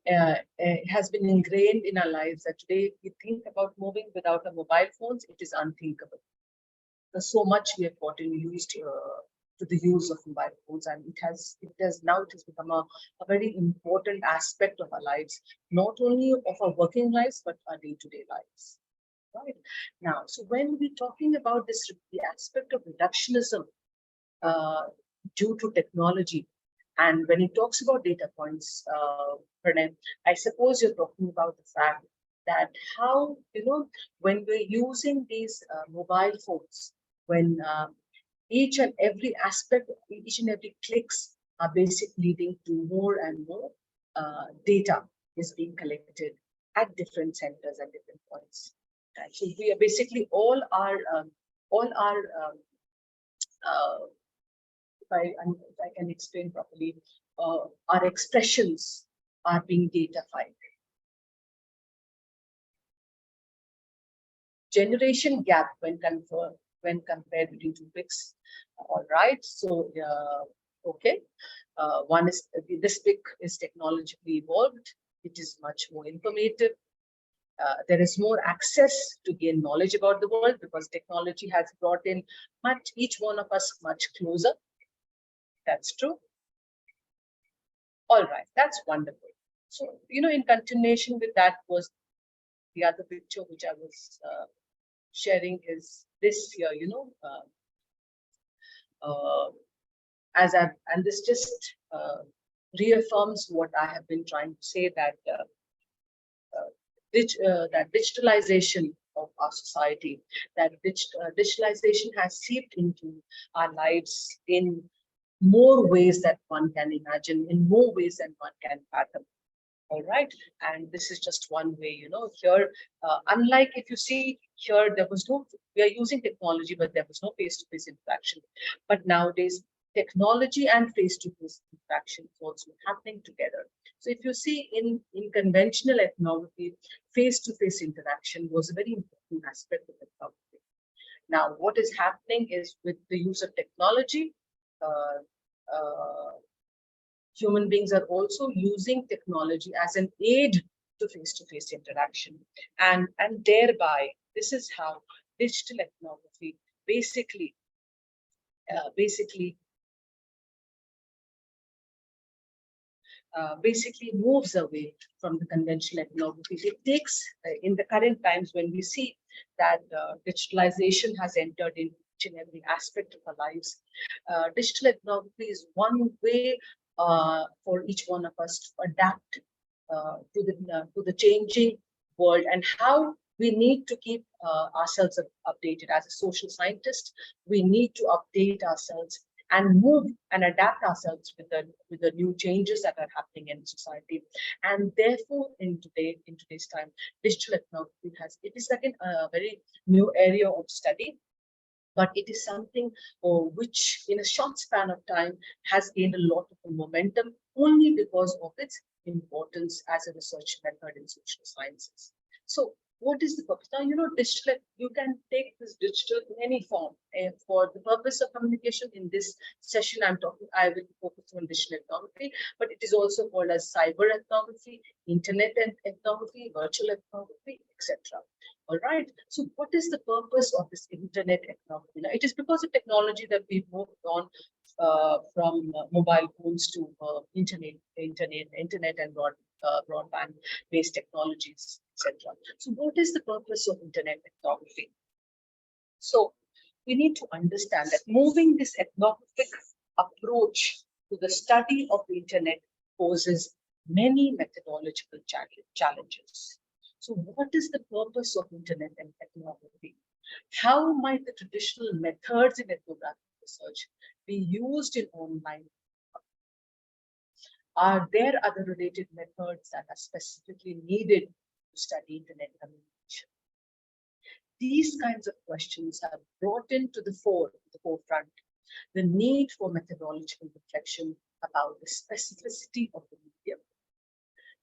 has been ingrained in our lives. That today, if we think about moving without our mobile phones, it is unthinkable. There's so much we have gotten used to the use of mobile phones, and it has become a very important aspect of our lives, not only of our working lives but our day-to-day lives. Right now, so when we're talking about this, the aspect of reductionism due to technology, and when he talks about data points, Pranay, I suppose you're talking about the fact that how, when we're using these mobile phones, when each and every aspect, each and every clicks are basically leading to more and more data is being collected at different centers at different points. Right? So we are basically all our if I can explain properly, our expressions are being datafied. Generation gap when compared between two pics. All right, so okay, one is this pic is technologically evolved. It is much more informative. There is more access to gain knowledge about the world because technology has brought in each one of us much closer. That's true. All right, that's wonderful. So, in continuation with that was the other picture which I was sharing is this here, and this just reaffirms what I have been trying to say, that that digitalization of our society, that digitalization has seeped into our lives in more ways that one can imagine, in more ways than one can fathom. All right, and this is just one way, here, unlike if you see here, we are using technology, but there was no face-to-face interaction. But nowadays, technology and face-to-face interaction is also happening together. So if you see in conventional ethnography, face-to-face interaction was a very important aspect of ethnography. Now, what is happening is with the use of technology, uh, uh, human beings are also using technology as an aid to face-to-face interaction. And thereby, this is how digital ethnography basically moves away from the conventional ethnography. It takes, in the current times when we see that digitalization has entered in each and every aspect of our lives, digital ethnography is one way for each one of us to adapt to the changing world, and how we need to keep ourselves updated. As a social scientist, we need to update ourselves and move and adapt ourselves with the new changes that are happening in society. And therefore, in today's time, digital ethnography is again a very new area of study, but it is something which in a short span of time has gained a lot of momentum only because of its importance as a research method in social sciences. So what is the purpose? Now, digital, you can take this digital in any form. For the purpose of communication in this session, I will focus on digital ethnography, but it is also called as cyber ethnography, internet ethnography, virtual ethnography, etc. All right. So what is the purpose of this internet ethnography? Now, it is because of technology that we've moved on from mobile phones to internet and broadband-based technologies, etc. So what is the purpose of internet ethnography? So we need to understand that moving this ethnographic approach to the study of the internet poses many methodological challenges. So what is the purpose of internet and ethnography? How might the traditional methods in ethnographic research be used in online? Are there other related methods that are specifically needed to study internet communication? These kinds of questions have brought into the forefront the need for methodological reflection about the specificity of the medium.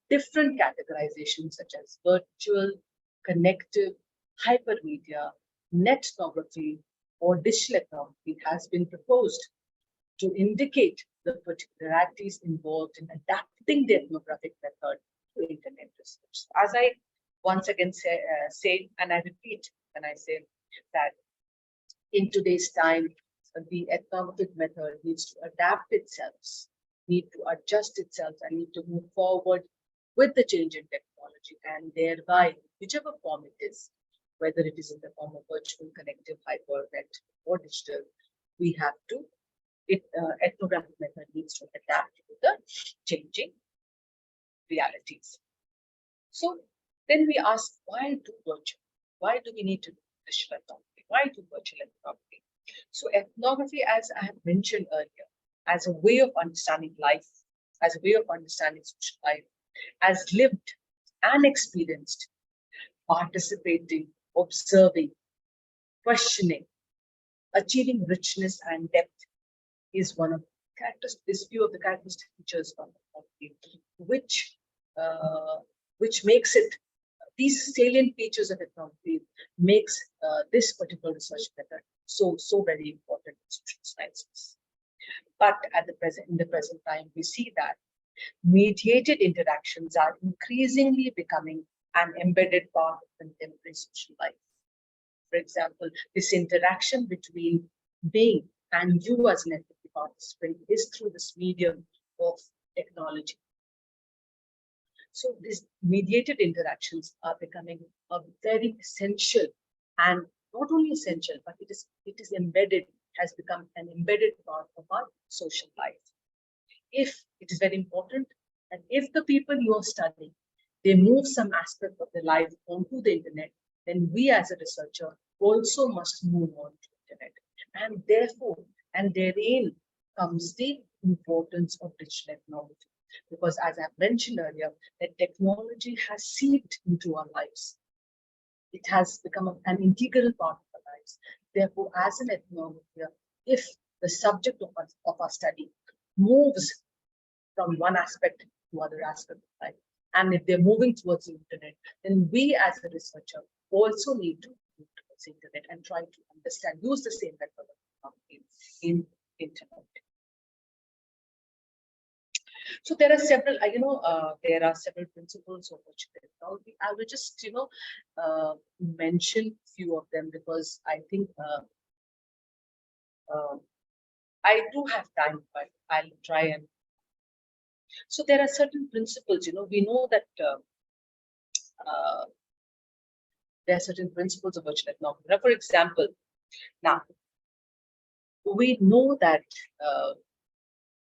Different categorizations such as virtual, connective, hypermedia, netnography, or digital ethnography has been proposed to indicate the particularities involved in adapting the ethnographic method to internet research. As I once again say, and I repeat when I say that in today's time, the ethnographic method needs to adapt itself, need to adjust itself, and need to move forward with the change in technology, and thereby, whichever form it is, whether it is in the form of virtual, connective, hyper, net, or digital, we have to ethnographic method needs to adapt to the changing realities. So then we ask, why do we need to do digital ethnography? Why do virtual ethnography? So ethnography, as I have mentioned earlier, as a way of understanding life, as a way of understanding social life, as lived and experienced, participating, observing, questioning, achieving richness and depth, is one of the characteristics, few of the characteristic features of ethnography, which makes it, these salient features of ethnography makes this particular research method so very important in social sciences. But in the present time, we see that mediated interactions are increasingly becoming an embedded part of contemporary social life. For example, this interaction between being and you as an FDP participant is through this medium of technology. So these mediated interactions are becoming a very essential, and not only essential, but it is embedded, has become an embedded part of our social life. If it is very important, and if the people you are studying, they move some aspect of their life onto the internet, then we as a researcher also must move on to the internet. And therefore, and therein comes the importance of digital ethnography. Because as I've mentioned earlier, that technology has seeped into our lives. It has become an integral part of our lives. Therefore, as an ethnographer, if the subject of our study moves from one aspect to other aspects of life. And if they're moving towards the internet, then we as a researcher also need to move towards the internet and try to understand, use the same method in internet. So there are several, there are several principles of virtual technology. I will just, mention few of them because I think I do have time, but I'll try and. So there are certain principles, we know that there are certain principles of virtual technology. Now, for example, now we know that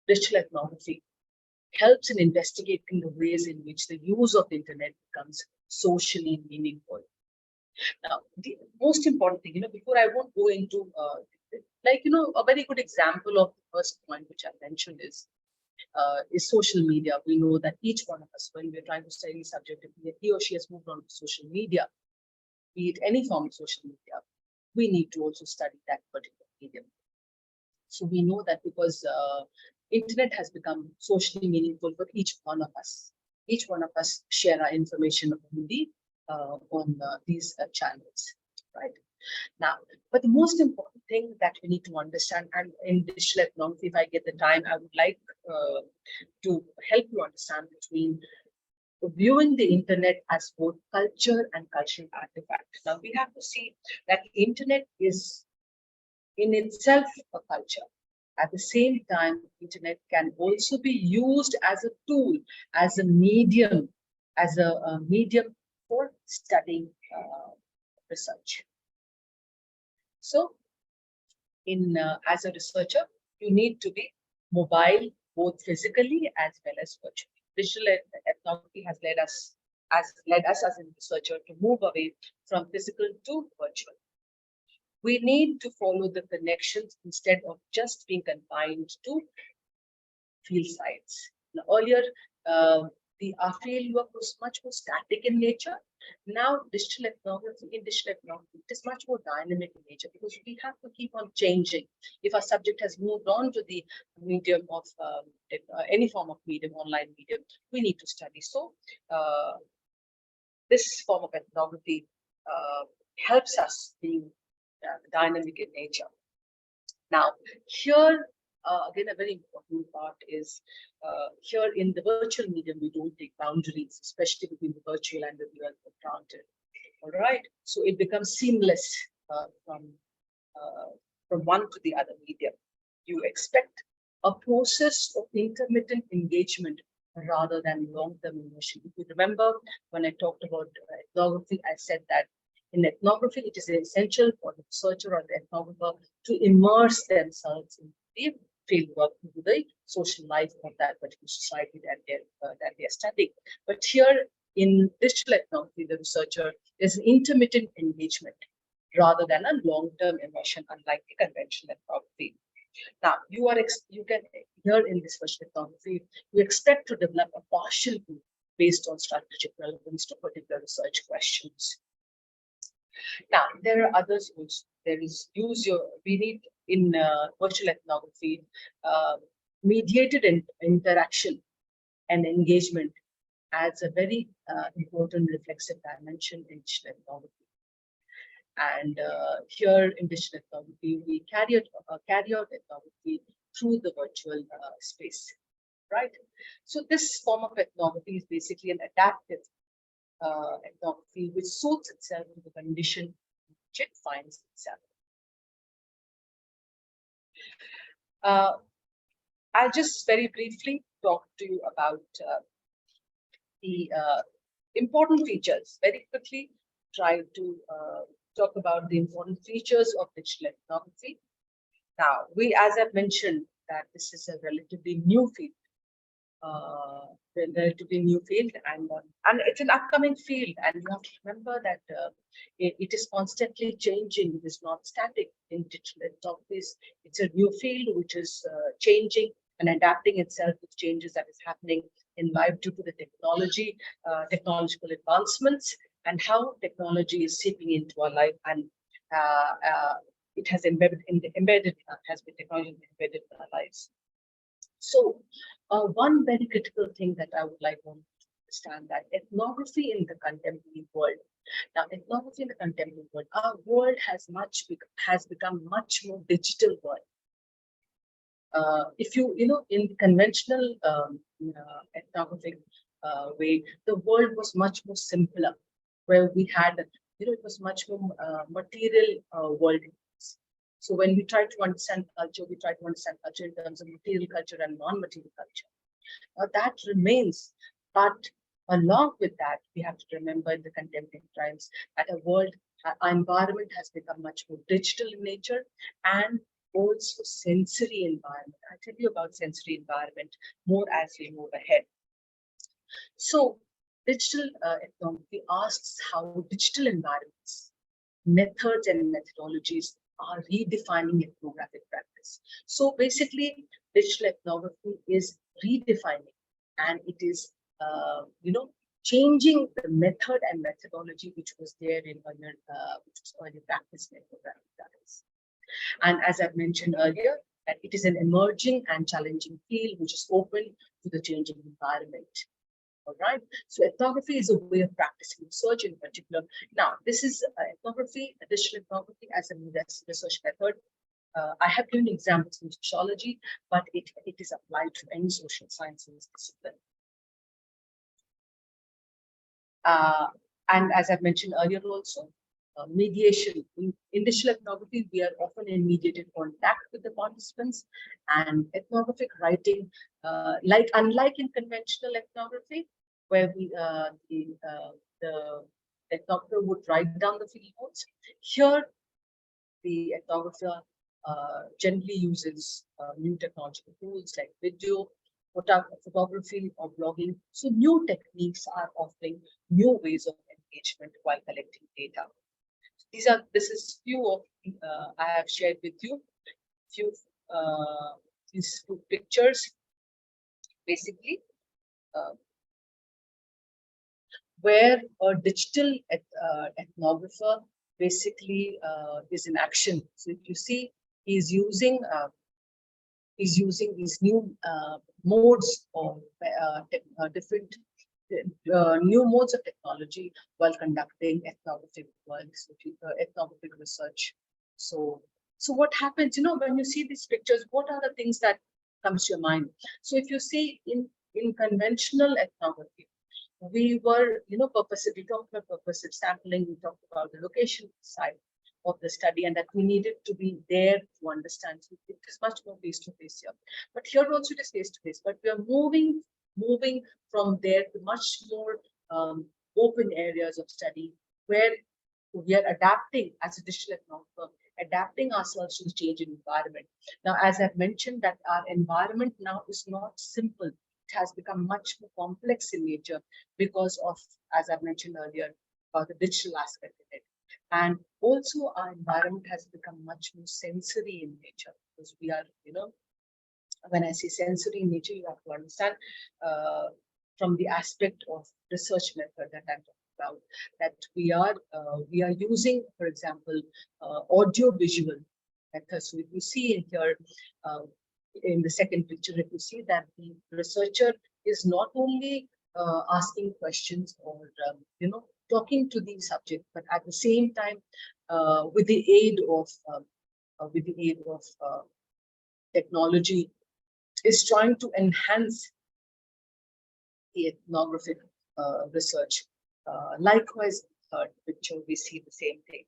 digital ethnography helps in investigating the ways in which the use of the internet becomes socially meaningful. Now, the most important thing, before I won't go into, a very good example of the first point which I mentioned is social media. We know that each one of us, when we're trying to study the subject, if he or she has moved on to social media, be it any form of social media, we need to also study that particular medium. So we know that because internet has become socially meaningful for each one of us. Each one of us share our information on these channels, right? Now, but the most important thing that we need to understand, and in digital ethnography, if I get the time, I would like to help you understand between viewing the internet as both culture and cultural artifact. Now, we have to see that the internet is in itself a culture. At the same time, internet can also be used as a tool, as a medium, for studying research. So, as a researcher, you need to be mobile, both physically as well as virtually. Digital ethnography has led us as a researcher to move away from physical to virtual. We need to follow the connections instead of just being confined to field sites. Now, earlier, our field work was much more static in nature. Now, digital ethnography, it is much more dynamic in nature because we have to keep on changing. If our subject has moved on to the medium of any form of medium, online medium, we need to study. So, this form of ethnography helps us being dynamic in nature. Now, here, again, a very important part is here in the virtual medium, we don't take boundaries, especially between the virtual and the real for granted. All right, so it becomes seamless from one to the other medium. You expect a process of intermittent engagement rather than long-term immersion. If you remember, when I talked about ethnography, I said that in ethnography, it is essential for the researcher or the ethnographer to immerse themselves in the fieldwork, into the social life of that particular society that they're studying. But here in digital ethnography, the researcher is an intermittent engagement rather than a long-term immersion, unlike the conventional ethnography. Now, you can here in this virtual ethnography, you expect to develop a partial group based on strategic relevance to particular research questions. Now, there are others also. We need in virtual ethnography, mediated interaction and engagement adds a very important reflexive dimension in digital ethnography. And here in digital ethnography, we carry out ethnography through the virtual space, right? So this form of ethnography is basically an adaptive ethnography which suits itself to the condition in which it finds itself. I'll just very briefly talk to you about the important features. Very quickly, try to talk about the important features of digital ethnography. Now, as I've mentioned, that this is a relatively new field. And it's an upcoming field, and you have to remember that it is constantly changing. It is not static in digital ethnography. It's a new field which is changing and adapting itself to changes that is happening in life due to the technological advancements, and how technology is seeping into our life, and it has technology embedded in our lives. So One very critical thing that I would like to understand that ethnography in the contemporary world. Now, ethnography in the contemporary world, our world has become much more digital world. If you know, in the conventional ethnographic way, the world was much more simpler, where we had, it was much more material world. So when we try to understand culture, we try to understand culture in terms of material culture and non-material culture. That remains, but along with that, we have to remember in the contemporary times that our environment has become much more digital in nature and also sensory environment. I'll tell you about sensory environment more as we move ahead. So digital ethnography asks how digital environments, methods and methodologies are redefining ethnographic practice. So basically, digital ethnography is redefining, and it is, changing the method and methodology which was there in earlier practice in ethnographic practice. And as I've mentioned earlier, that it is an emerging and challenging field which is open to the changing environment. All right. So ethnography is a way of practicing research in particular. Now, this is ethnography, digital ethnography as a research method. I have given examples in sociology, but it is applied to any social sciences discipline. And as I've mentioned earlier also, mediation. In digital ethnography, we are often in mediated contact with the participants, and ethnographic writing, unlike in conventional ethnography, where the ethnographer would write down the field notes. Here, the ethnographer generally uses new technological tools like video, photography, or blogging. So new techniques are offering new ways of engagement while collecting data. This is few of I have shared with you these two pictures, basically, where a digital ethnographer basically is in action. So if you see, he's using these new modes of different new modes of technology while conducting ethnographic work, ethnographic research. So what happens, when you see these pictures, what are the things that comes to your mind? So if you see in conventional ethnography, we were, we talked about purposive sampling, we talked about the location side of the study, and that we needed to be there to understand. So it is much more face-to-face here. But here also it is face-to-face, but we are moving from there to much more open areas of study, where we are adapting as a digital ethnographer, adapting ourselves to the changing environment. Now, as I've mentioned, that our environment now is not simple. It has become much more complex in nature because of, as I've mentioned earlier, about the digital aspect of it. And also our environment has become much more sensory in nature, because we are, when I say sensory in nature, you have to understand from the aspect of research method that I'm talking about, that we are using, for example, audio visual methods. So if you see in here, in the second picture, if you see that the researcher is not only asking questions or talking to the subject, but at the same time, with the aid of technology, is trying to enhance the ethnographic research. Likewise, third picture, we see the same thing.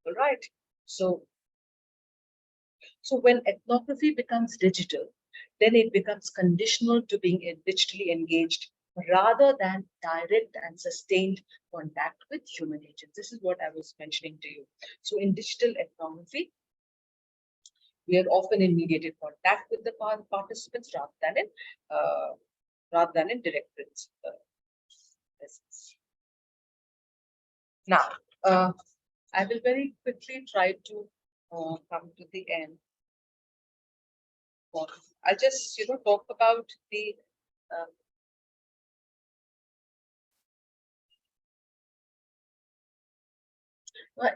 All right. So when ethnography becomes digital, then it becomes conditional to being digitally engaged rather than direct and sustained contact with human agents. This is what I was mentioning to you. So in digital ethnography, we are often in mediated contact with the participants rather than in direct presence. Now, I will very quickly try to come to the end. I'll just talk about the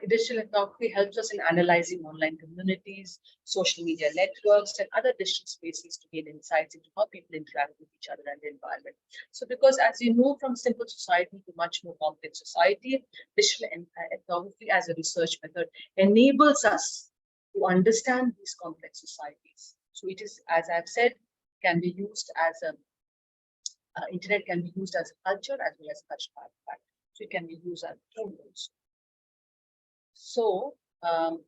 Digital ethnography helps us in analyzing online communities, social media networks, and other digital spaces to gain insights into how people interact with each other and the environment. So, because as we move from simple society to much more complex society, digital ethnography as a research method enables us to understand these complex societies. So, it is, as I've said, can be used as a internet can be used as a culture as well as cultural artifact. So, it can be used as tools. So there are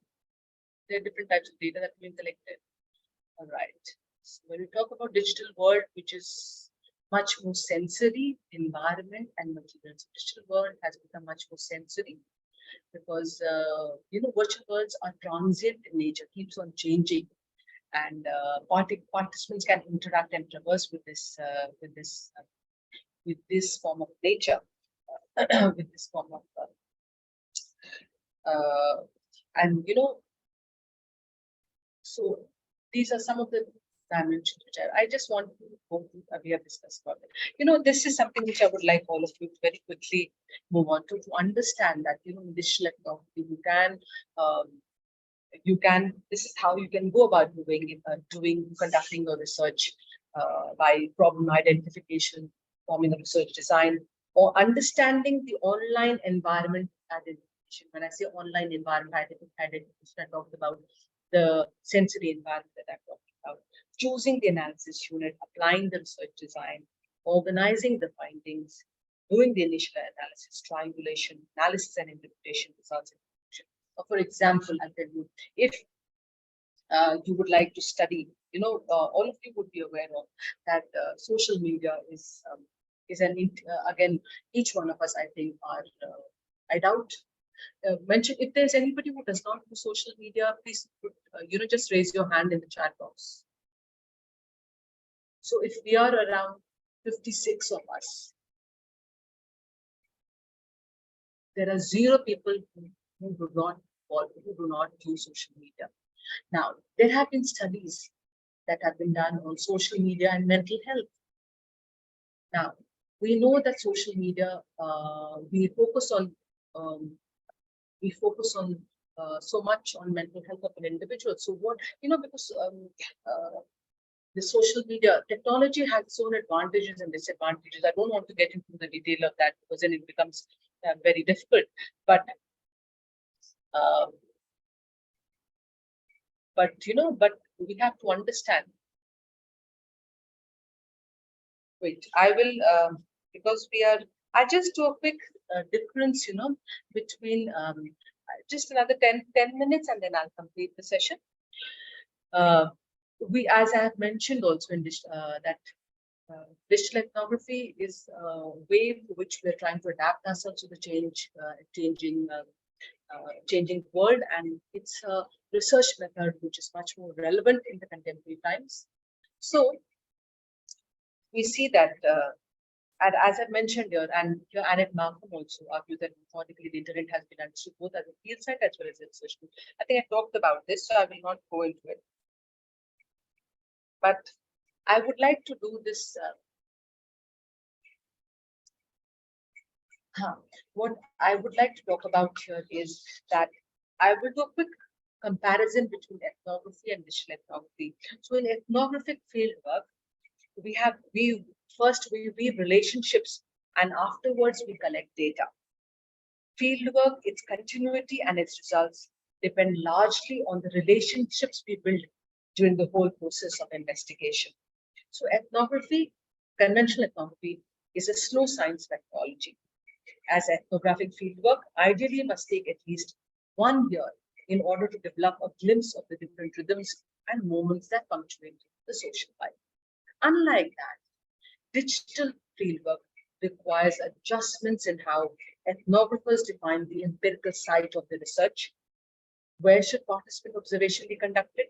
different types of data that have been collected. All right. So when we talk about digital world, which is much more sensory, environment and materials. Digital world has become much more sensory because virtual worlds are transient in nature, keeps on changing, and participants can interact and traverse with this form of nature, with this form of and so these are some of the dimensions which I just want to go through. We have discussed about it. This is something which I would like all of you to very quickly move on to understand that in digital ethnography you can this is how you can go about conducting a research by problem identification, forming a research design, or understanding the online environment identification. When I say online environment identification, I talked about the sensory environment that I talked about, choosing the analysis unit, applying the research design, organizing the findings, doing the initial analysis, triangulation, analysis and interpretation results. For example, I'll tell you, if you would like to study, all of you would be aware of that social media is again, each one of us, I think, are, I doubt, mention if there's anybody who does not do social media, please, just raise your hand in the chat box. So if we are around 56 of us, there are 0 people who do not use social media. Now, there have been studies that have been done on social media and mental health. Now, we know that social media, we focus on so much on mental health of an individual. So what, because the social media technology has its own advantages and disadvantages. I don't want to get into the detail of that because then it becomes very difficult. But we have to understand. Wait, I will, because I just do a quick difference, between just another 10 minutes and then I'll complete the session. As I have mentioned also in this, that digital ethnography is a way for which we're trying to adapt ourselves to the changing world, and it's a research method which is much more relevant in the contemporary times. So we see that, and as I mentioned here, and here Annette Malcolm also argued that methodically the internet has been understood both as a field site as well as a research tool. I think I talked about this, so I will not go into it. But I would like to do this. What I would like to talk about here is that I will do a quick comparison between ethnography and digital ethnography. So in ethnographic fieldwork, we first weave relationships and afterwards we collect data. Fieldwork, its continuity and its results depend largely on the relationships we build during the whole process of investigation. So ethnography, conventional ethnography, is a slow science methodology. As ethnographic fieldwork ideally must take at least 1 year in order to develop a glimpse of the different rhythms and moments that punctuate the social life. Unlike that, digital fieldwork requires adjustments in how ethnographers define the empirical site of the research. Where should participant observation be conducted?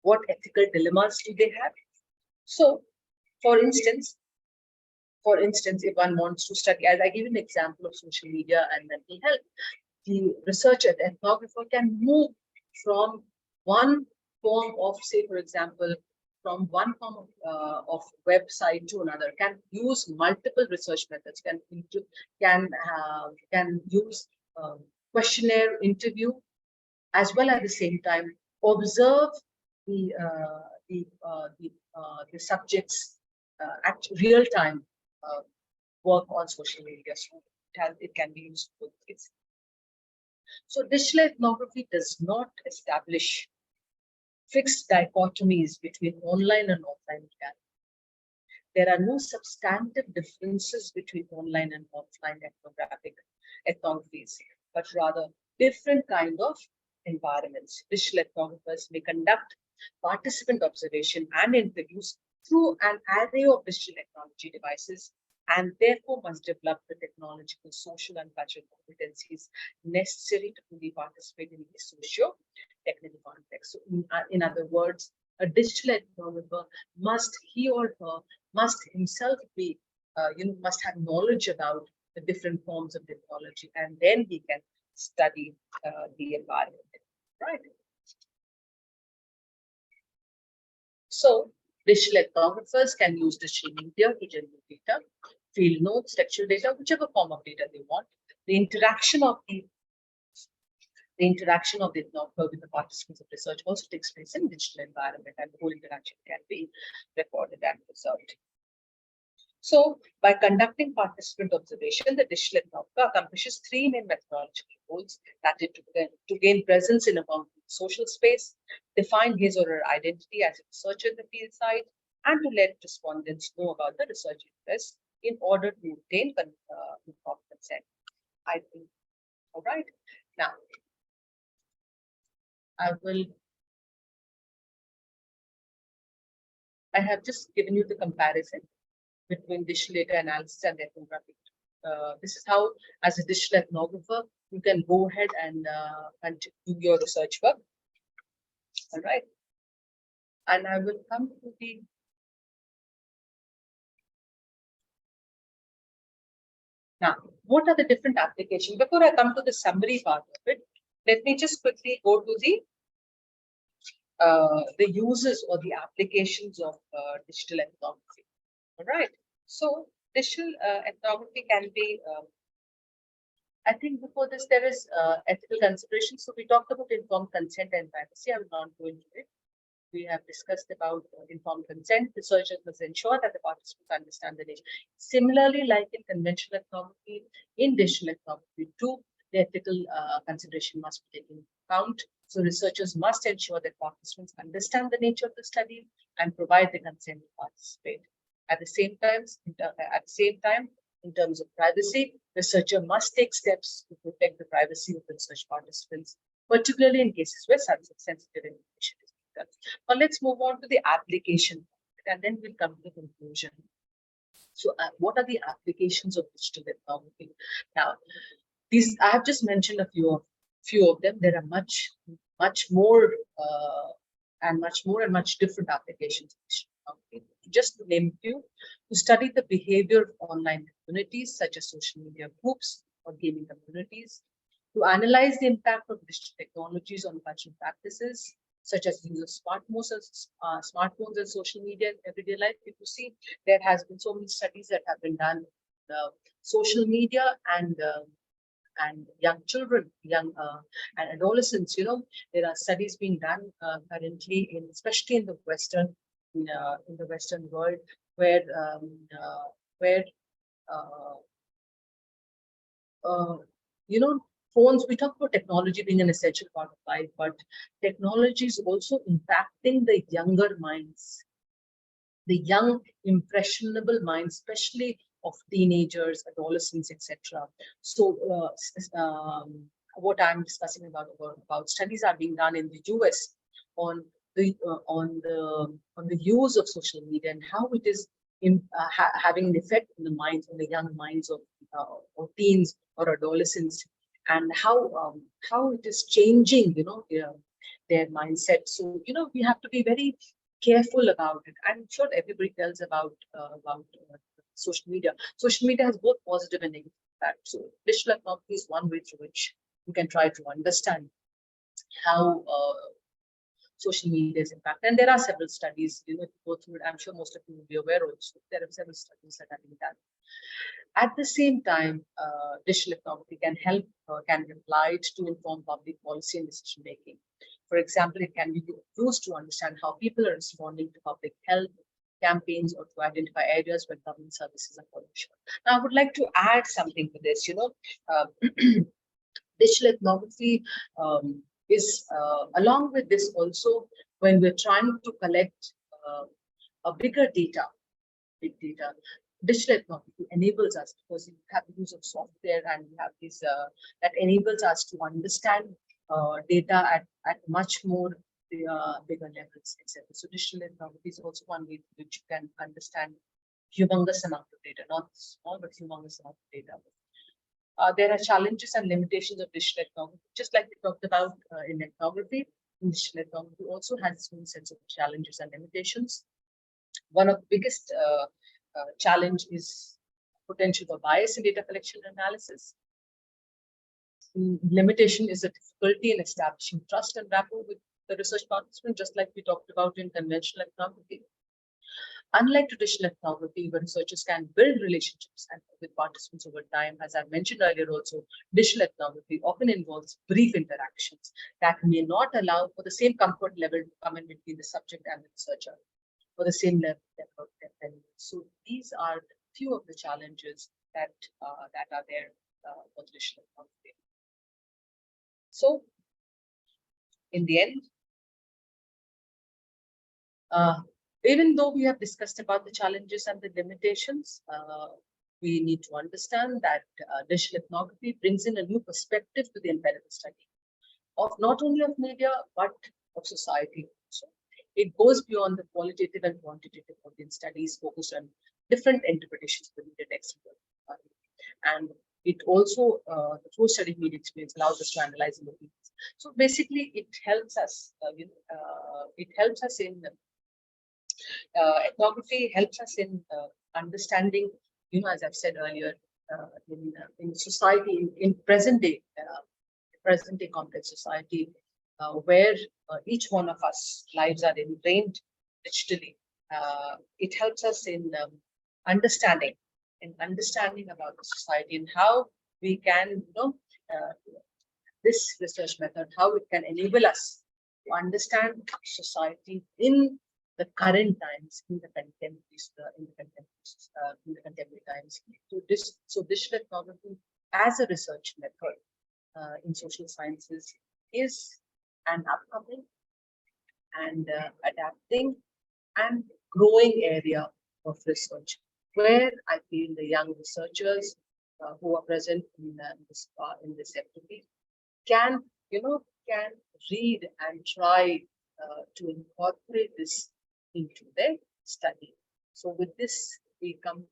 What ethical dilemmas do they have? So, for instance, if one wants to study, as I give an example of social media and mental health, the researcher, the ethnographer can move from one form of, say, for example, from one form of website to another, can use multiple research methods, can use questionnaire interview, as well at the same time observe the subjects at real time work on social media. So it can be used for kids. So digital ethnography does not establish fixed dichotomies between online and offline reality. There are no substantive differences between online and offline ethnographies, but rather different kind of environments. Digital ethnographers may conduct participant observation and interviews through an array of digital technology devices, and therefore must develop the technological, social, and cultural competencies necessary to fully participate in the socio-technical context. So in other words, a digital ethnographer he or her must himself be, must have knowledge about the different forms of technology, and then he can study the environment, right? So digital ethnographers can use digital media to generate data, field notes, textual data, whichever form of data they want. The interaction of the ethnographer with the participants of research also takes place in digital environment, and the whole interaction can be recorded and preserved. So, by conducting participant observation, the digital ethnographer accomplishes three main methodological goals: that is to gain presence in a social space, define his or her identity as a researcher in the field site, and to let respondents know about the research interests in order to obtain informed consent. I think, all right. Now, I have just given you the comparison between digital data analysis and ethnography. This is how, as a digital ethnographer, you can go ahead and do your research work. All right. And I will come to the now. What are the different applications? Before I come to the summary part of it, let me just quickly go to the uses or the applications of digital ethnography. All right. So digital ethnography can be, I think before this, there is ethical consideration. So we talked about informed consent and privacy. I will not go into it. We have discussed about informed consent. Researchers must ensure that the participants understand the nature. Similarly, like in conventional ethnography, in digital ethnography too, the ethical consideration must be taken into account. So researchers must ensure that participants understand the nature of the study and provide the consent to participate. At the same time, in terms of privacy, researcher must take steps to protect the privacy of the research participants, particularly in cases where such sensitive information is being done. Now let's move on to the application, and then we'll come to the conclusion. So what are the applications of digital ethnography? Now, these I have just mentioned a few of them. There are much more and much different applications. Just to name a few, to study the behavior of online communities such as social media groups or gaming communities, to analyze the impact of digital technologies on cultural practices such as use of smartphones and social media in everyday life. If you see, there has been so many studies that have been done, social media and young children, and adolescents. There are studies being done currently, especially in the Western world, where phones. We talk about technology being an essential part of life, but technology is also impacting the younger minds, the young impressionable minds, especially of teenagers, adolescents, etc. So what I'm discussing about studies are being done in the US on the use of social media and how it is having an effect on the young minds of teens or adolescents, and how it is changing, their mindset. So we have to be very careful about it. I'm sure everybody tells about social media. Social media has both positive and negative impact. So digital ethnography is one way through which you can try to understand how social media is impact. And there are several studies, go through it. I'm sure most of you will be aware also. There are several studies that have been done. At the same time, digital ethnography can be applied to inform public policy and decision making. For example, it can be used to understand how people are responding to public health campaigns or to identify areas where government services are falling short. Now, I would like to add something to this. Digital ethnography is along with this also when we're trying to collect a big data, digital ethnography enables us, because we have the use of software and we have this that enables us to understand data at much more bigger levels, etc. So digital ethnography is also one way which you can understand humongous amount of data, not small but humongous amount of data. There are challenges and limitations of digital ethnography, just like we talked about in ethnography. Digital ethnography also has its own sense of challenges and limitations. One of the biggest challenge is potential for bias in data collection and analysis. Limitation is a difficulty in establishing trust and rapport with the research participant, just like we talked about in conventional ethnography. Unlike traditional ethnography, where researchers can build relationships with participants over time, as I mentioned earlier also, digital ethnography often involves brief interactions that may not allow for the same comfort level to come in between the subject and the researcher for the same level of depth. So these are few of the challenges that are there for digital ethnography. So in the end, even though we have discussed about the challenges and the limitations, we need to understand that digital ethnography brings in a new perspective to the empirical study of not only of media, but of society. So it goes beyond the qualitative and quantitative audience studies focused on different interpretations of the media text. And it also, the post-study media experience allows us to analyze the opinions. So basically, it helps us, it helps us in ethnography helps us in understanding, as I've said earlier, in society, in present day complex society, where each one of us lives are ingrained digitally. It helps us in understanding about the society and how we can, this research method, how it can enable us to understand society in the current times, in the contemporary times. So digital ethnography as a research method in social sciences is an upcoming and adapting and growing area of research, where I feel the young researchers who are present in this FDP can read and try to incorporate this into their study. So with this, we come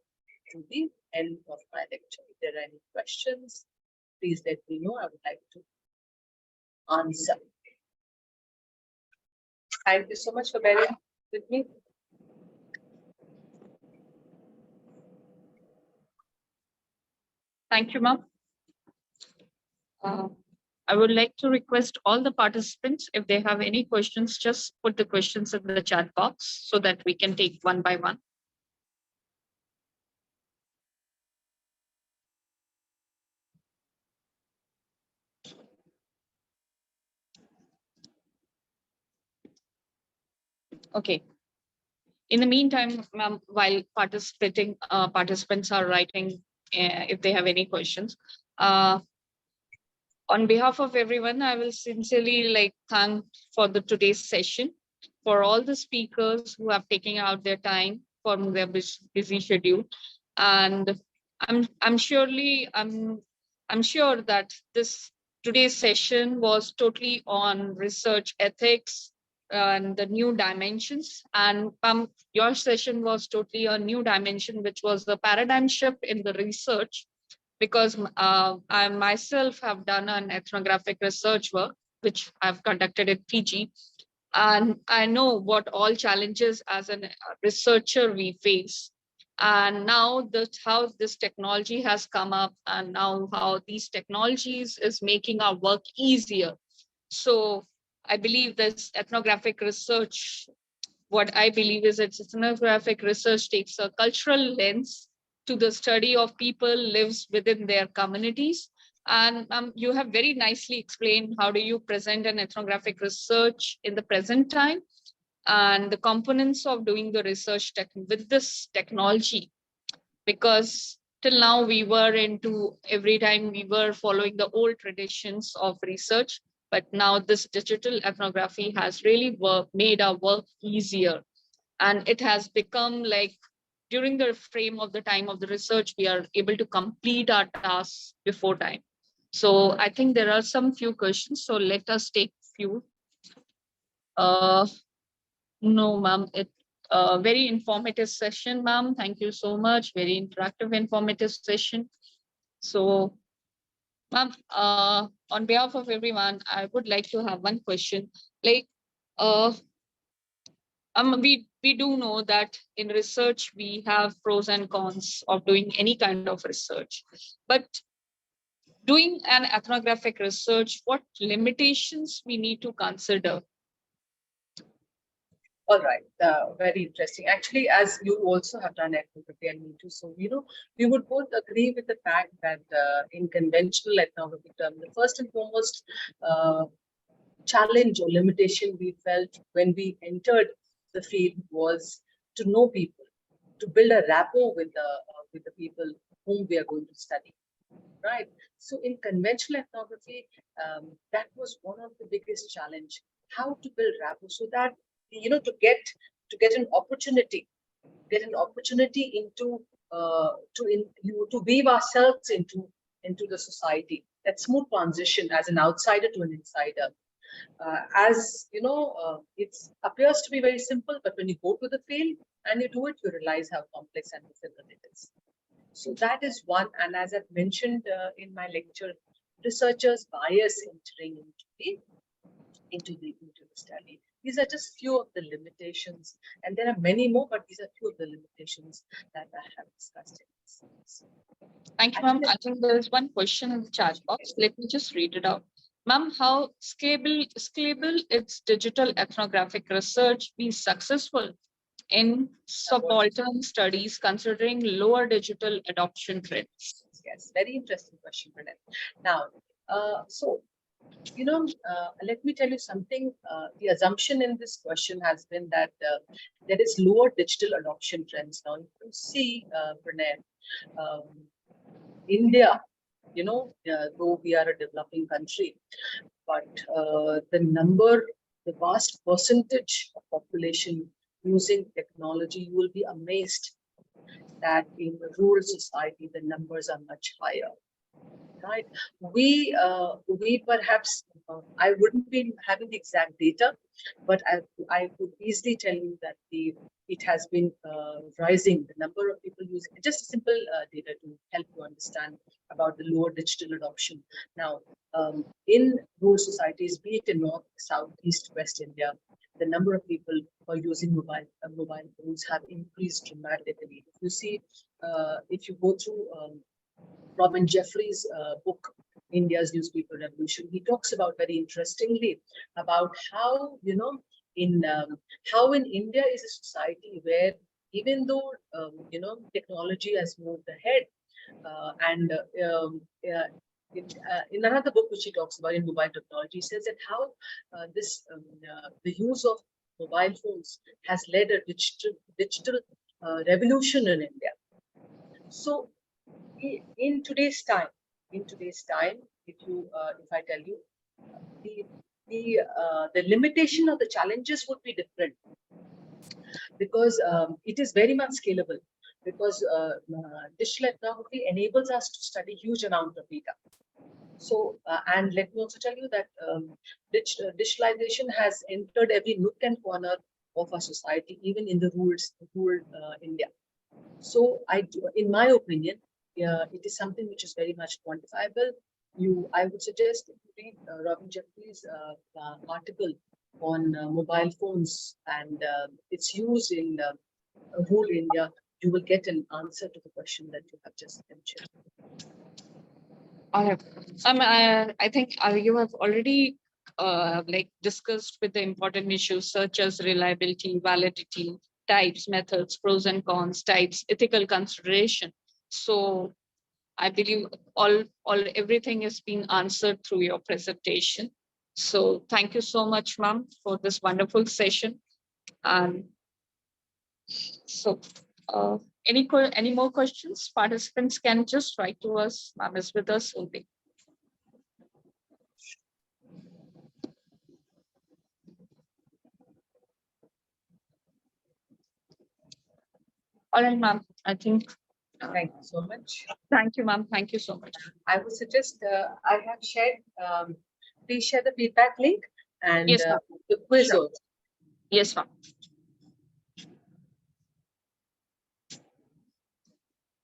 to the end of my lecture. If there are any questions, please let me know. I would like to answer. Thank you so much for bearing with me. Thank you, ma'am. I would like to request all the participants, if they have any questions, just put the questions in the chat box so that we can take one by one. Okay. In the meantime, ma'am, while participants are writing, if they have any questions, on behalf of everyone, I will sincerely thank for today's session, for all the speakers who have taken out their time from their busy schedule. And I'm sure that today's session was totally on research ethics and the new dimensions. And your session was totally a new dimension, which was the paradigm shift in the research, because I myself have done an ethnographic research work, which I've conducted at PG. And I know what all challenges as a researcher we face. And now how this technology has come up, and now how these technologies is making our work easier. So I believe this ethnographic research, what I believe is ethnographic research takes a cultural lens to the study of people lives within their communities. And you have very nicely explained how do you present an ethnographic research in the present time and the components of doing the research with this technology. Because till now we were into every time we were following the old traditions of research, but now this digital ethnography has really made our work easier. And it has become like during the frame of the time of the research, we are able to complete our tasks before time. So I think there are some few questions. So let us take few. No, ma'am, it very informative session, ma'am. Thank you so much. Very interactive, informative session. So, ma'am, on behalf of everyone, I would like to have one question. Like, we do know that in research we have pros and cons of doing any kind of research, but doing an ethnographic research, what limitations we need to consider? All right, very interesting. Actually, as you also have done ethnography and me too, so we would both agree with the fact that in conventional ethnography term, the first and foremost challenge or limitation we felt when we entered the field was to know people, to build a rapport with the people whom we are going to study. Right. So in conventional ethnography, that was one of the biggest challenge: how to build rapport so that to get an opportunity, into to weave ourselves into the society. That smooth transition as an outsider to an insider. As you know, it appears to be very simple, but when you go to the field and you do it, you realize how complex and difficult it is. So that is one, and as I've mentioned in my lecture, researchers' bias entering into the study. These are just few of the limitations, and there are many more, but these are few of the limitations that I have discussed in this. Thank you, ma'am. I think there is one question in the chat box. Let me just read it out. Ma'am, how scalable its digital ethnographic research be successful in subaltern studies considering lower digital adoption trends? Yes, very interesting question, Pranay. Now, let me tell you something. The assumption in this question has been that there is lower digital adoption trends. Now, you can see, Pranay, India, though we are a developing country, but the vast percentage of population using technology, you will be amazed that in rural society, the numbers are much higher. Right? We perhaps, I wouldn't be having the exact data, but I could easily tell you that it has been rising. The number of people using just simple data to help you understand about the lower digital adoption. Now, in rural societies, be it in North, South, East, West India, the number of people who are using mobile phones have increased dramatically. If you see, if you go through Robin Jeffrey's book, India's Newspaper Revolution, he talks about very interestingly about how, how in India is a society where even though, technology has moved ahead in another book which he talks about in mobile technology, he says that how the use of mobile phones has led a digital revolution in India. So in today's time, if I tell you, the limitation of the challenges would be different, because it is very much scalable, because digital ethnography enables us to study huge amount of data. So, and let me also tell you that digitalization has entered every nook and corner of our society, even in the rural India. So, in my opinion, it is something which is very much quantifiable. I would suggest if you read Robin Jeffrey's article on mobile phones and its use in rural India, you will get an answer to the question that you have just mentioned. I have. I think you have already discussed with the important issues such as reliability, validity, types, methods, pros and cons, types, ethical consideration. So I believe everything is being answered through your presentation. So thank you so much, ma'am, for this wonderful session. And so any more questions? Participants can just write to us. Ma'am is with us only. All right, ma'am. I think. Thank you so much. Thank you, ma'am. Thank you so much. I would suggest I have shared, please share the feedback link and Yes, ma'am. the quiz Sure. also. Yes, ma'am.